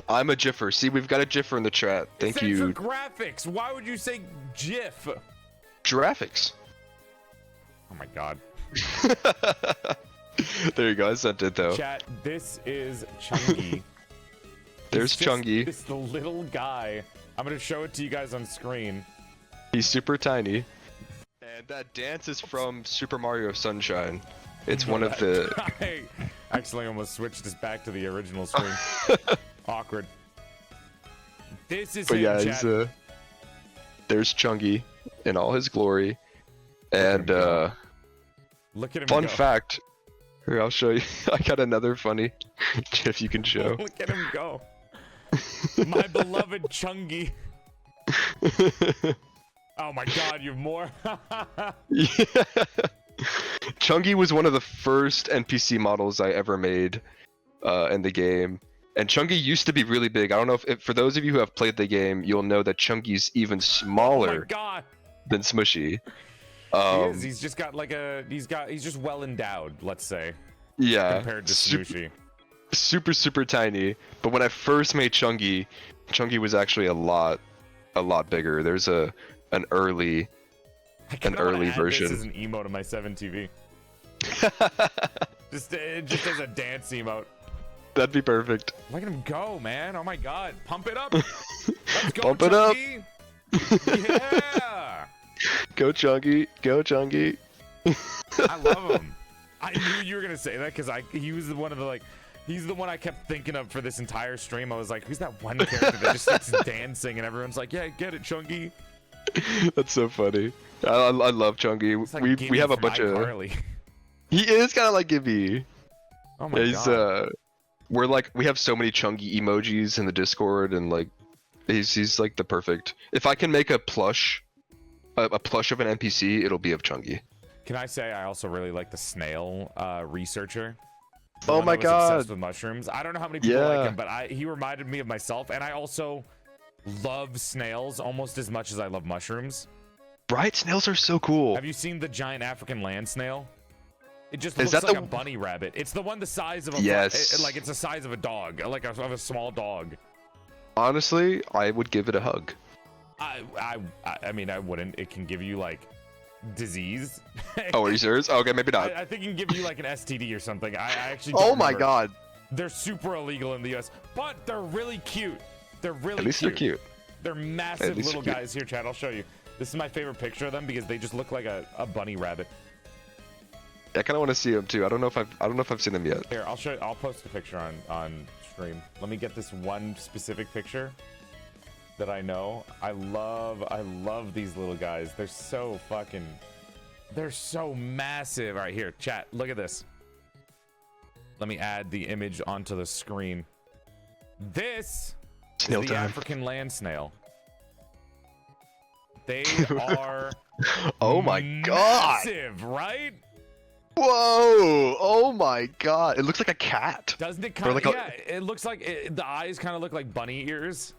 I'm a GIFer. See, we've got a GIFer in the chat. It Thank stands you. for graphics. Why would you say GIF? Giraffics. Oh my god. There you go. I sent it though. Chat, this is Chungi. There's Chungi. It's the little guy. I'm gonna show it to you guys on screen. He's super tiny. And that dance is from Super Mario Sunshine. It's one of the... I actually almost switched this back to the original screen. Awkward. This is But him, yeah, chat. he's, there's Chungi in all his glory. And Look at him fun go. fact. Here, I'll show you. I got another funny GIF you can show. Look at him go. My beloved Chungi. Oh my god, you have more? Yeah. Chungi was one of the first NPC models I ever made in the game. And Chungi used to be really big. I don't know if for those of you who have played the game, you'll know that Chungi's even Oh my smaller god. than Smushi. He is. He's just got like he's just well endowed, let's say, Yeah. compared to Smushi. Super tiny. But when I first made Chungi, Chungi was actually a lot bigger. There's an early version. This is an emote of my 7TV. just as a dance emote. That'd be perfect. Look at him go, man. Oh my god. Pump it up. Let's go, Pump it up. Chungi. Yeah. Go Chungi. Go Chungi. I love him. I knew you were gonna say that because he was one of the he's the one I kept thinking of for this entire stream. I was like, who's that one character that just starts dancing and everyone's like, yeah, get it, Chungi. That's so funny. I love Chungi. It's like we Gibby have a from bunch of. iCarly. He is kind of like Gibby. Oh my He's god. we have so many Chungi emojis in the Discord, and like he's like the perfect. If I can make a plush of an NPC, it'll be of Chungi. Can I say I also really like the snail researcher? Oh my God! god. Obsessed with mushrooms. I don't know how many people Yeah. like him, but he reminded me of myself, and I also love snails almost as much as I love mushrooms. Right? Snails are so cool. Have you seen the giant African land snail? It just Is looks that like a bunny rabbit. It's the one the size of a Yes. like it's the size of a dog, like of a small dog. Honestly, I would give it a hug. I mean, I wouldn't. It can give you like disease. Oh, are you serious? Okay, maybe not. I think it can give you like an STD or something. I actually. Oh Don't my remember. god. They're super illegal in the US, but they're really cute. They're really At least cute. they're cute. They're massive least little they're cute. guys. Here, Chad, I'll show you. This is my favorite picture of them because they just look like a bunny rabbit. I kind of want to see them too. I don't know if I've seen them yet. Here, I'll show you. I'll post a picture on stream. Let me get this one specific picture that I know. I love these little guys. They're so massive. All right, here, chat. Look at this. Let me add the image onto the screen. This Snail is the time. African land snail. They are Oh my god. massive, right? Whoa! Oh my god! It looks like a cat. Doesn't it kind of? like a- Yeah, it looks like the eyes kind of look like bunny ears.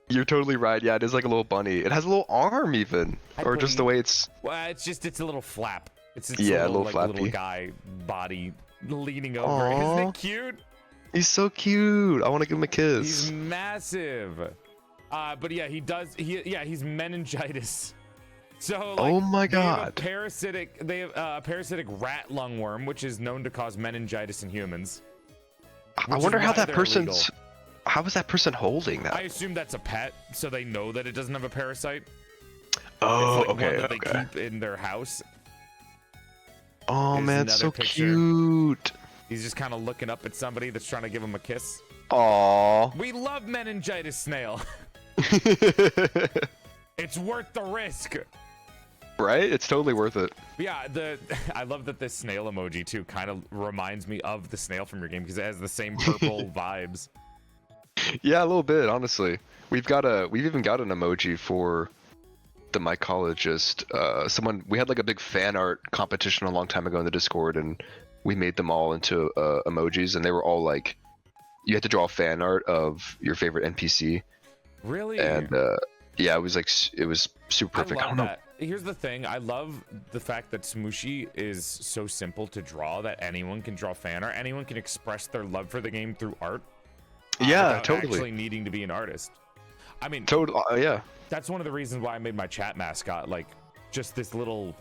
You're totally right. Yeah, it is like a little bunny. It has a little arm even, or just the way it's. Well, it's a little flap. It's Yeah, a little like, flappy. little guy body leaning over. Aww. Isn't it cute? He's so cute. I want to give him a kiss. He's massive. But yeah, he's meningitis. So like, Oh my they have a god. they have a parasitic rat lungworm, which is known to cause meningitis in humans. I which wonder is how why that they're person's. illegal. How is that person holding I that? assume that's a pet, so they know that it doesn't have a parasite. Oh, It's like okay. one that they Okay. keep in their house. Oh Here's man, it's so another picture. cute. He's just kind of looking up at somebody that's trying to give him a kiss. Aww. We love meningitis snail. It's worth the risk. Right? It's totally worth it. Yeah, I love that this snail emoji too kind of reminds me of the snail from your game because it has the same purple vibes. Yeah, a little bit, honestly. We've even got an emoji for the mycologist. We had like a big fan art competition a long time ago in the Discord, and we made them all into emojis, and they were all like, you had to draw fan art of your favorite NPC, Really? and yeah, it was super perfect. I I love don't know. that. Here's the thing. I love the fact that Smushi is so simple to draw that anyone can draw fan art. Anyone can express their love for the game through art. Yeah, without totally. Actually needing to be an artist. I mean, Totally. Yeah. that's one of the reasons why I made my chat mascot like just this little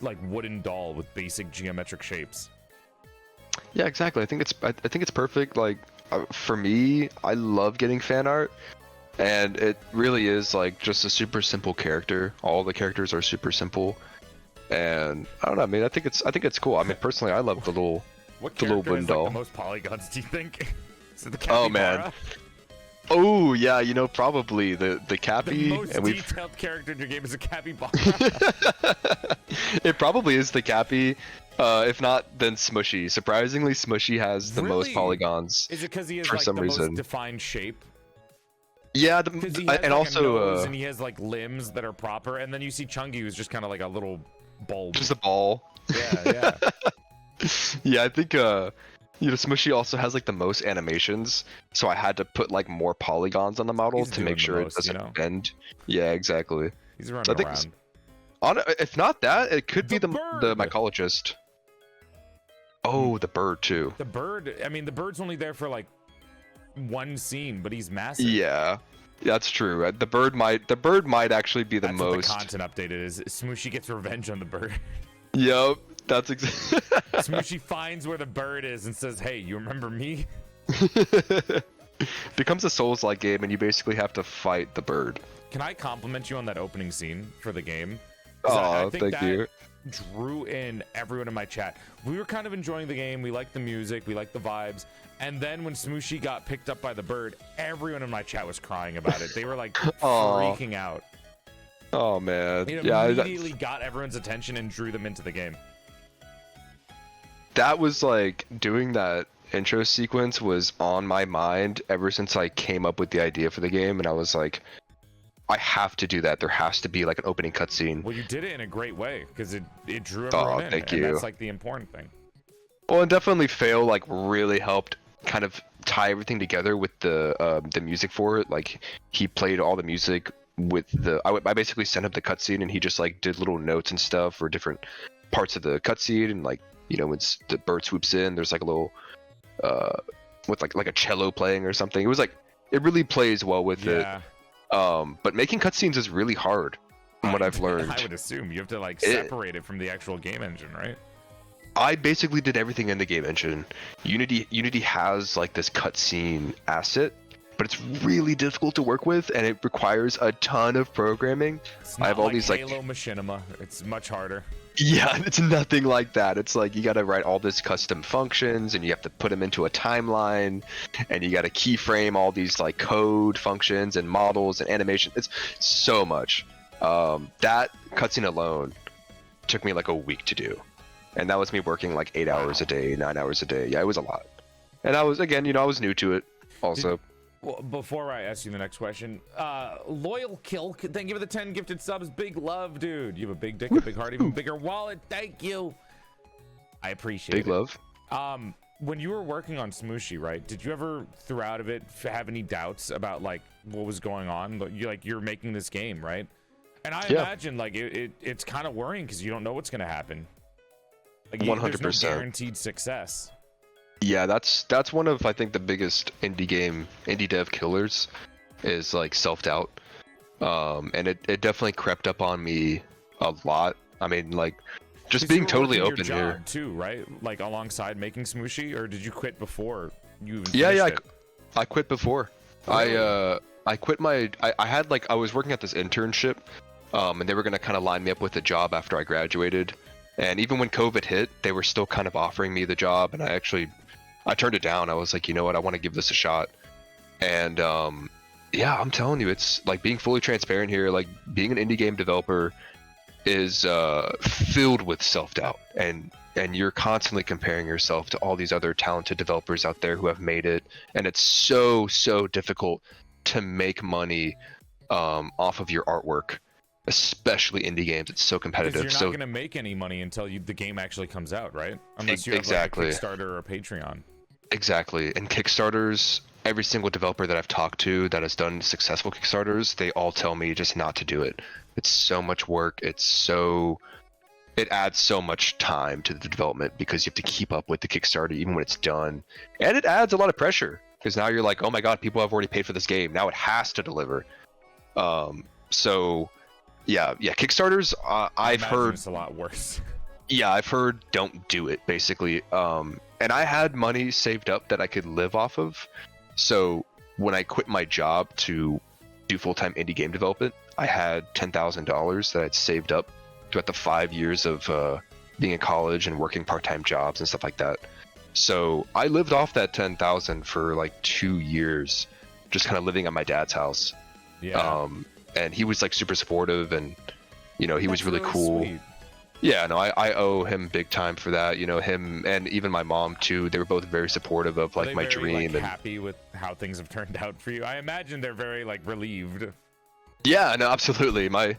like wooden doll with basic geometric shapes. Yeah, exactly. I think it's perfect. Like for me, I love getting fan art, and it really is like just a super simple character. All the characters are super simple, and I don't know. I mean, I think it's cool. I mean, personally, I love the little What the little character wooden has like doll. the most polygons? Do you think? Is it the Oh, capybara? man. Oh yeah, you know, probably the Cappy. The most and detailed character in your game is a capybara. It probably is the Cappy. If not, then Smushi. Surprisingly, Smushi has the most Really? polygons. Is it because he has For like some the most reason. defined shape? Yeah, Because he has and like also a nose and he has like limbs that are proper, and then you see Chungi who's just kind of like a little bulb. just a ball. Yeah. Yeah, I think you know, Smushi also has like the most animations, so I had to put like more polygons on the model He's to doing make the sure most, it doesn't you know? bend. Yeah, exactly. He's So I running think around. if not that, it could be The the bird! mycologist. Oh, the bird too. The bird. I mean, the bird's only there for like one scene, but he's massive. Yeah, that's true. The bird might actually be the That's most. what the content update is. Smooshy gets revenge on the bird. Yep, that's exactly. Smooshy finds where the bird is and says, "Hey, you remember me?" Becomes a Souls-like game, and you basically have to fight the bird. Can I compliment you on that opening scene for the game? 'Cause Oh, thank you. Drew in everyone in my chat. We were kind of enjoying the game. We liked the music. We liked the vibes. And then when Smooshy got picked up by the bird, everyone in my chat was crying about it. They were like freaking out. Oh man, It yeah, immediately got everyone's attention and drew them into the game. that was like doing that intro sequence was on my mind ever since I came up with the idea for the game, and I was like, I have to do that. There has to be like an opening cutscene. Well, you did it in a great way because it drew everyone in. Thank and you. that's like the important thing. Well, and definitely Fail like really helped kind of tie everything together with the music for it. Like he played all the music with I basically sent him the cutscene, and he just like did little notes and stuff for different parts of the cutscene, and like, you know, when the bird swoops in, there's like a little with like a cello playing or something. It was like, it really plays well with it. But making cutscenes is really hard from what I've learned. I would assume you have to like separate it from the actual game engine, right? I basically did everything in the game engine. Unity has like this cutscene asset, but it's really difficult to work with, and it requires a ton of programming. It's I not have all like these Halo Machinima. It's much harder. Yeah, it's nothing like that. It's like you got to write all this custom functions, and you have to put them into a timeline, and you got to keyframe all these like code functions and models and animation. It's so much. That cutscene alone took me like a week to do, and that was me working like 8 hours a day, 9 hours a day. Yeah, it was a lot. And I was, again, you know, I was new to it also. Well, before I ask you the next question, Loyal Kill, thank you for the 10 gifted subs. Big love, dude. You have a big dick, a big heart, even bigger wallet. Thank you. I appreciate it. Big love. When you were working on Smushi, right? Did you ever, throughout of it, have any doubts about like what was going on? You're making this game, right? And I imagine like it's kind of worrying because you don't know what's gonna happen. Like 100%. There's no guaranteed success. Yeah, that's one of, I think, the biggest indie dev killers is like self-doubt. And it definitely crept up on me a lot. I mean, like, just being totally open your here. job too, right? Like alongside making Smushi, or did you quit before you even Yeah, finished it? I quit before. Really? I quit I had like, I was working at this internship, and they were gonna kind of line me up with a job after I graduated. And even when COVID hit, they were still kind of offering me the job, and I turned it down. I was like, you know what, I want to give this a shot. And yeah, I'm telling you, it's like, being fully transparent here, like being an indie game developer is filled with self-doubt, and you're constantly comparing yourself to all these other talented developers out there who have made it, and it's so difficult to make money off of your artwork, especially indie games. It's so competitive. Because you're not going to make any money until the game actually comes out, right? Unless you have exactly. like a Kickstarter or a Patreon. Exactly. And Kickstarters, every single developer that I've talked to that has done successful Kickstarters, they all tell me just not to do it. It's so much work. It adds so much time to the development because you have to keep up with the Kickstarter even when it's done. And it adds a lot of pressure because now you're like, oh my God, people have already paid for this game. Now it has to deliver. So Yeah, Kickstarters. I've Imagine heard. it's a lot worse. Yeah, I've heard don't do it basically. And I had money saved up that I could live off of. So when I quit my job to do full-time indie game development, I had $10,000 that I'd saved up throughout the 5 years of being in college and working part-time jobs and stuff like that. So I lived off that 10,000 for like 2 years, just kind of living at my dad's house. Yeah. And he was like super supportive, and he was really cool. Sweet. Yeah, no, I owe him big time for that. Him and even my mom too. They were both very supportive of Are like they my very, dream. like, happy with how things have turned out for you? I imagine they're very like relieved. Yeah, no, absolutely. My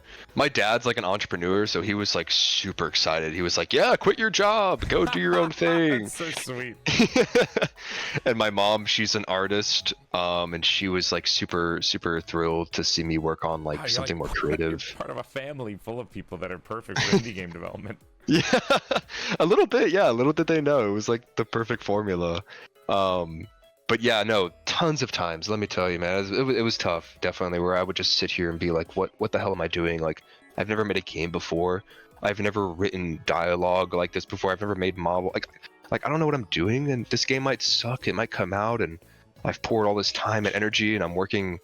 dad's like an entrepreneur, so he was like super excited. He was like, "Yeah, quit your job, go do your own thing." That's so sweet. And my mom, she's an artist, and she was like super thrilled to see me work on like Wow, you're, something more you're creative. part of a family full of people that are perfect for indie game development. Yeah, a little bit. Yeah, little did they know it was like the perfect formula. But yeah, no, tons of times. Let me tell you, man, it was tough, definitely. Where I would just sit here and be like, what the hell am I doing? Like, I've never made a game before. I've never written dialogue like this before. I've never made model. Like I don't know what I'm doing, and this game might suck. It might come out, and I've poured all this time and energy, and I'm working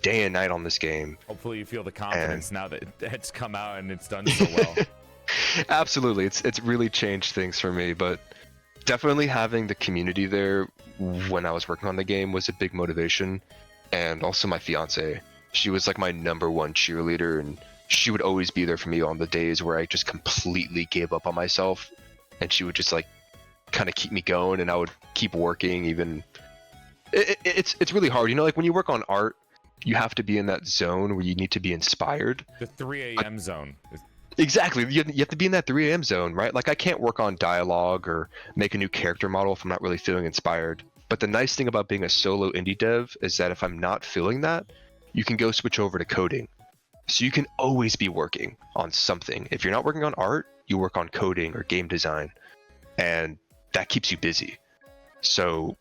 day and night on this game. Hopefully you feel the confidence now that it's come out and it's done so well. Absolutely, it's really changed things for me, but definitely having the community there when I was working on the game was a big motivation. And also my fiance, she was like my #1 cheerleader, and she would always be there for me on the days where I just completely gave up on myself, and she would just like kind of keep me going, and I would keep working. Even it's really hard, like when you work on art, you have to be in that zone where you need to be inspired. The 3 a.m. zone. Exactly. You have to be in that 3 a.m. zone, right? Like I can't work on dialogue or make a new character model if I'm not really feeling inspired. But the nice thing about being a solo indie dev is that if I'm not feeling that, you can go switch over to coding. So you can always be working on something. If you're not working on art, you work on coding or game design, and that keeps you busy. So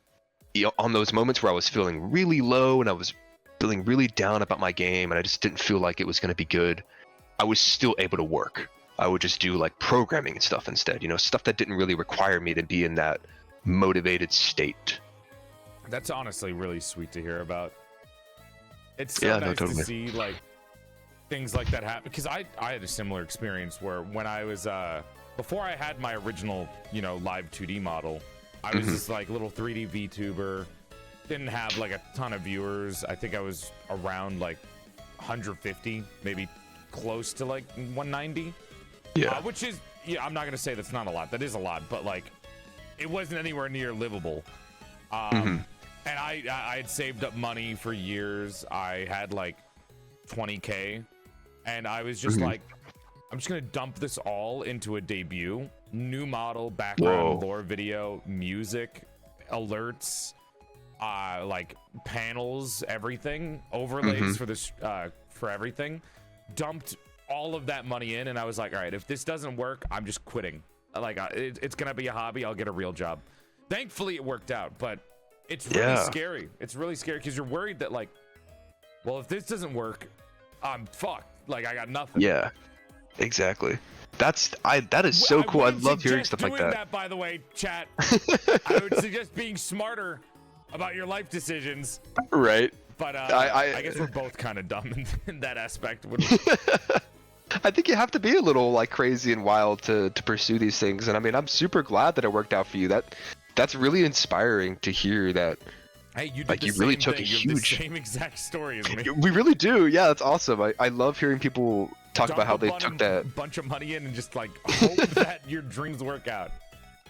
on those moments where I was feeling really low and I was feeling really down about my game and I just didn't feel like it was going to be good, I was still able to work. I would just do like programming and stuff instead, stuff that didn't really require me to be in that motivated state. That's honestly really sweet to hear about. It's so nice to see like things like that happen, because I had a similar experience where when I was before I had my original live 2D model, I was this like little 3D VTuber, didn't have like a ton of viewers. I think I was around like 150, maybe close to like 190. Yeah. Which is, I'm not gonna say that's not a lot. That is a lot, but like it wasn't anywhere near livable. And I had saved up money for years. I had like 20K, and I was just like, I'm just gonna dump this all into a debut, new model, background, lore video, music, alerts, like panels, everything, overlays for this, for everything. Dumped all of that money in, and I was like, all right, if this doesn't work, I'm just quitting. Like it's gonna be a hobby. I'll get a real job. Thankfully, it worked out, but it's really scary. It's really scary because you're worried that like, well, if this doesn't work, I'm fucked. Like I got nothing. Yeah, exactly. That is so cool. I love hearing stuff like that. By the way, chat, I would suggest being smarter about your life decisions. Right. But I guess we're both kind of dumb in that aspect. I think you have to be a little like crazy and wild to pursue these things. And I mean, I'm super glad that it worked out for you. That's really inspiring to hear that. Hey, you did like the you really same took thing. a You have huge the same exact story as me. We really do. Yeah, that's awesome. I love hearing people talk about how they took that bunch of money in and just like hope that your dreams work out.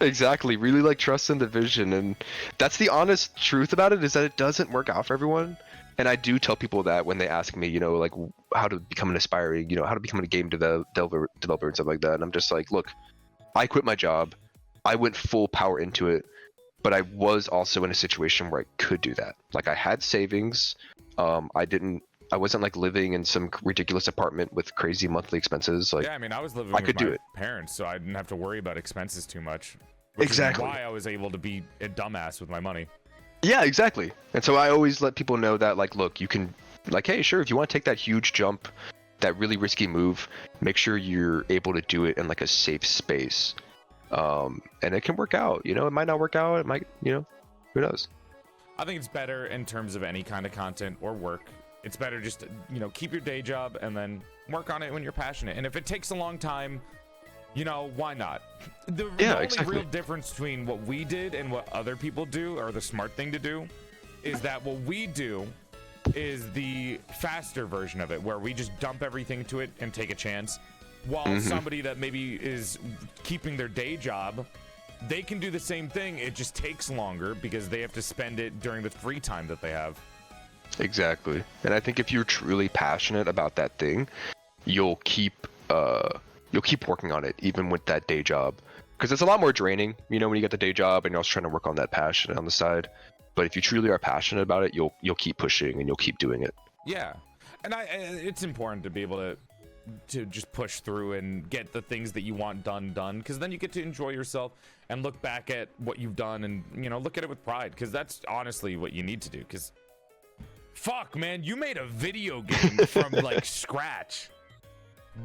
Exactly. Really like trust in the vision, and that's the honest truth about it, is that it doesn't work out for everyone. And I do tell people that when they ask me, like how to become an aspiring, how to become a game developer and stuff like that. And I'm just like, look, I quit my job. I went full power into it, but I was also in a situation where I could do that. Like I had savings. I wasn't like living in some ridiculous apartment with crazy monthly expenses. Like, yeah, I mean, I was living with my parents, so I didn't have to worry about expenses too much. Exactly. Which is why I was able to be a dumbass with my money. Yeah, exactly. And so I always let people know that, like, look, you can, like, hey, sure, if you want to take that huge jump that really risky move, make sure you're able to do it in like a safe space. And it can work out, you know, it might not work out, it might, you know, who knows. I think it's better in terms of any kind of content or work. It's better just to, you know, keep your day job and then work on it when you're passionate. And if it takes a long time, you know, why not? The only real difference between what we did and what other people do, or the smart thing to do, is that what we do is the faster version of it, where we just dump everything to it and take a chance, while somebody that maybe is keeping their day job, they can do the same thing. It just takes longer because they have to spend it during the free time that they have. Exactly. And I think if you're truly passionate about that thing, you'll keep working on it even with that day job, because it's a lot more draining, you know, when you get the day job and you're also trying to work on that passion on the side. But if you truly are passionate about it, you'll keep pushing and you'll keep doing it. Yeah. And it's important to be able to just push through and get the things that you want done, because then you get to enjoy yourself and look back at what you've done and, you know, look at it with pride, because that's honestly what you need to do. Because fuck, man, you made a video game from like scratch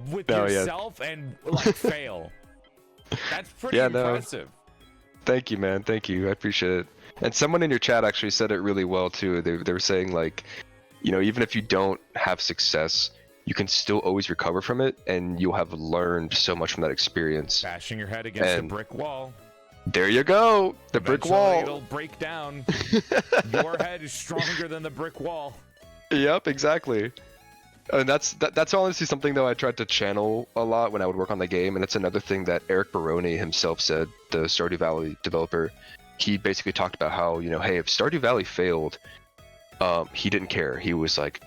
with yourself and like fail. That's pretty impressive. Thank you, man. Thank you. I appreciate it. And someone in your chat actually said it really well too. They were saying, like, you know, even if you don't have success, you can still always recover from it, and you'll have learned so much from that experience. Bashing your head against a brick wall. There you go. The brick wall. It'll break down. Your head is stronger than the brick wall. Yep, exactly. And that's honestly something though I tried to channel a lot when I would work on the game, and it's another thing that Eric Baroni himself said, the Stardew Valley developer. He basically talked about how, you know, hey, if Stardew Valley failed, he didn't care. He was like,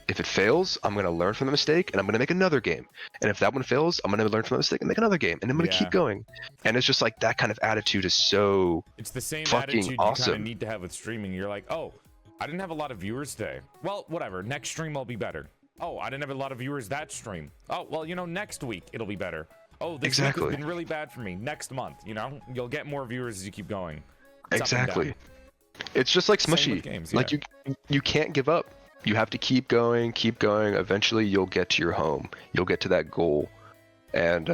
if it fails, I'm going to learn from the mistake and I'm going to make another game. And if that one fails, I'm going to learn from the mistake and make another game. And I'm going to keep going. And it's just like that kind of attitude is so It's the same fucking attitude awesome. you kind of need to have with streaming. You're like, oh, I didn't have a lot of viewers today. Well, whatever. Next stream will be better. Oh, I didn't have a lot of viewers that stream. Oh, well, you know, next week it'll be better. Oh, this week has been really bad for me. Next month, you know, you'll get more viewers as you keep going. Exactly. It's just like Smushi. Games, like you can't give up. You have to keep going, keep going. Eventually you'll get to your home. You'll get to that goal. And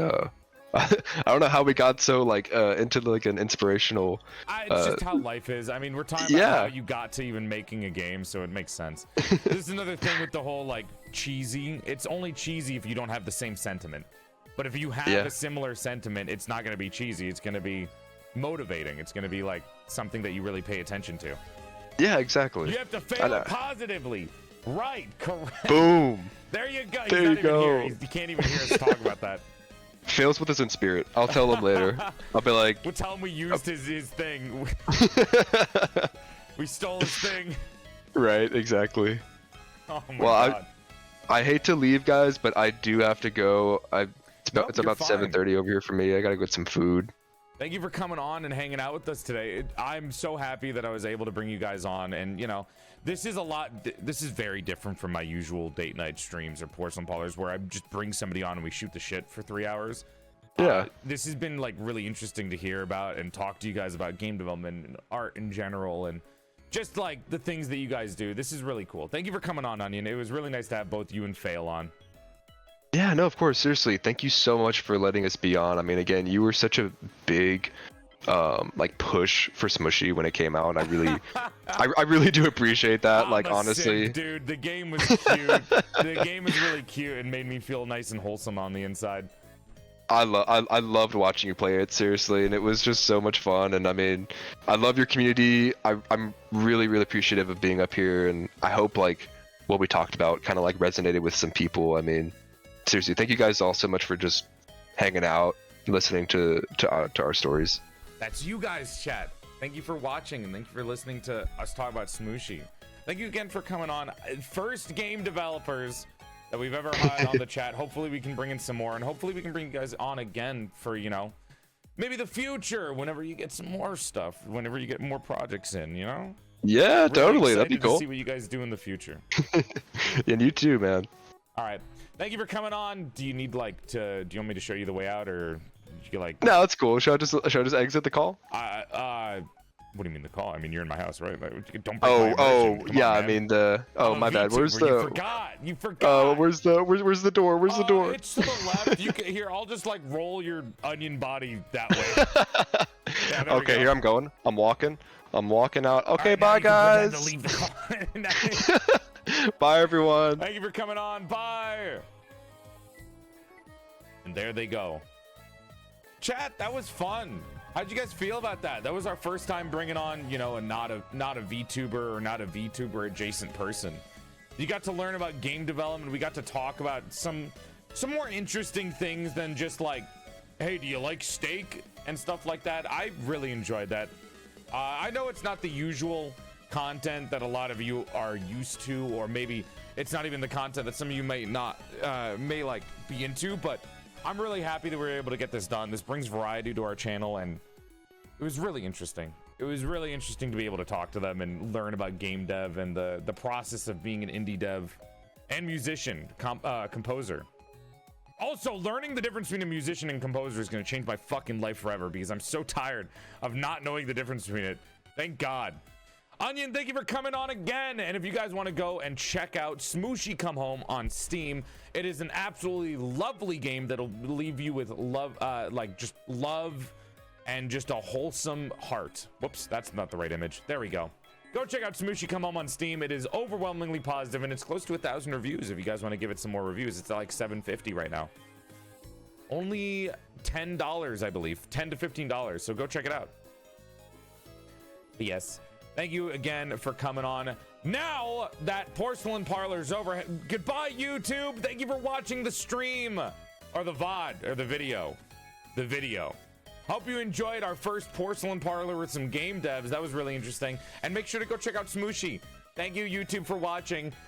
I don't know how we got so like into like an inspirational it's just how life is. I mean, we're talking about how you got to even making a game, so it makes sense. This is another thing with the whole like cheesy. It's only cheesy if you don't have the same sentiment. But if you have a similar sentiment, it's not going to be cheesy. It's going to be motivating. It's going to be like something that you really pay attention to. Yeah, exactly. You have to fail positively. Right, correct. Boom. There you go. There you go. He can't even hear us talk about that. Fails with us in spirit. I'll tell him later. I'll be like, we'll tell him we used his thing. We stole his thing. Right, exactly. Oh my god. I hate to leave, guys, but I do have to go. It's about 7:30 over here for me. I gotta get some food. Thank you for coming on and hanging out with us today. I'm so happy that I was able to bring you guys on, and you know, this is very different from my usual date night streams or porcelain parlors where I just bring somebody on and we shoot the shit for 3 hours. Yeah. This has been like really interesting to hear about and talk to you guys about game development and art in general and just like the things that you guys do. This is really cool. Thank you for coming on, Onion. It was really nice to have both you and Fail on. Yeah, no, of course. Seriously, thank you so much for letting us be on. I mean, again, you were such a big like push for Smushi when it came out. I really do appreciate that. Like, honestly, dude, the game was cute. The game was really cute and made me feel nice and wholesome on the inside. I loved watching you play it, seriously, and it was just so much fun. And I mean, I love your community. I'm really appreciative of being up here, and I hope like what we talked about kind of like resonated with some people. I mean, seriously, thank you guys all so much for just hanging out, listening to our stories. That's you guys, chat. Thank you for watching, and thank you for listening to us talk about Smushi. Thank you again for coming on. First game developers that we've ever had on the chat. Hopefully we can bring in some more, and hopefully we can bring you guys on again for, you know, maybe the future, whenever you get some more stuff, whenever you get more projects in, you know? Yeah, really totally. That'd be cool. To see what you guys do in the future. And you too, man. All right. Thank you for coming on. Do you need like do you want me to show you the way out, or you like? No, it's cool. Should I just exit the call? What do you mean the call? I mean, you're in my house, right? Like, don't break Oh, my immersion. Come yeah. on, I man. mean the. Oh, my bad. VTuber, Where's You the? forgot. You forgot. Where's the? Where's the door? Where's the door? It's to the left. You can, here, I'll just like roll your onion body that way. Yeah, there we Okay, go. here I'm going. I'm walking out. Okay, All right, now bye you can pretend to guys. leave the call. Bye everyone. Thank you for coming on. Bye. And there they go. Chat, that was fun. How'd you guys feel about that? That was our first time bringing on, you know, not a VTuber or not a VTuber adjacent person. You got to learn about game development. We got to talk about some more interesting things than just like, hey, do you like steak and stuff like that? I really enjoyed that. I know it's not the usual content that a lot of you are used to, or maybe it's not even the content that some of you may not like be into, but I'm really happy that we were able to get this done. This brings variety to our channel, and it was really interesting. It was really interesting to be able to talk to them and learn about game dev and the process of being an indie dev and musician, composer. Also, learning the difference between a musician and composer is going to change my fucking life forever, because I'm so tired of not knowing the difference between it. Thank God. Onion, thank you for coming on again. And if you guys want to go and check out Smushi Come Home on Steam, it is an absolutely lovely game that'll leave you with love, like just love and just a wholesome heart. Whoops, that's not the right image. There we go. Go check out Smushi Come Home on Steam. It is overwhelmingly positive, and it's close to 1,000 reviews. If you guys want to give it some more reviews, it's like 750 right now. Only $10, I believe. $10 to $15. So go check it out. But yes, thank you again for coming on. Now that Porcelain Parlor's over, goodbye, YouTube. Thank you for watching the stream, or the VOD, or the video. The video. Hope you enjoyed our first Porcelain Parlor with some game devs. That was really interesting. And make sure to go check out Smushi. Thank you, YouTube, for watching.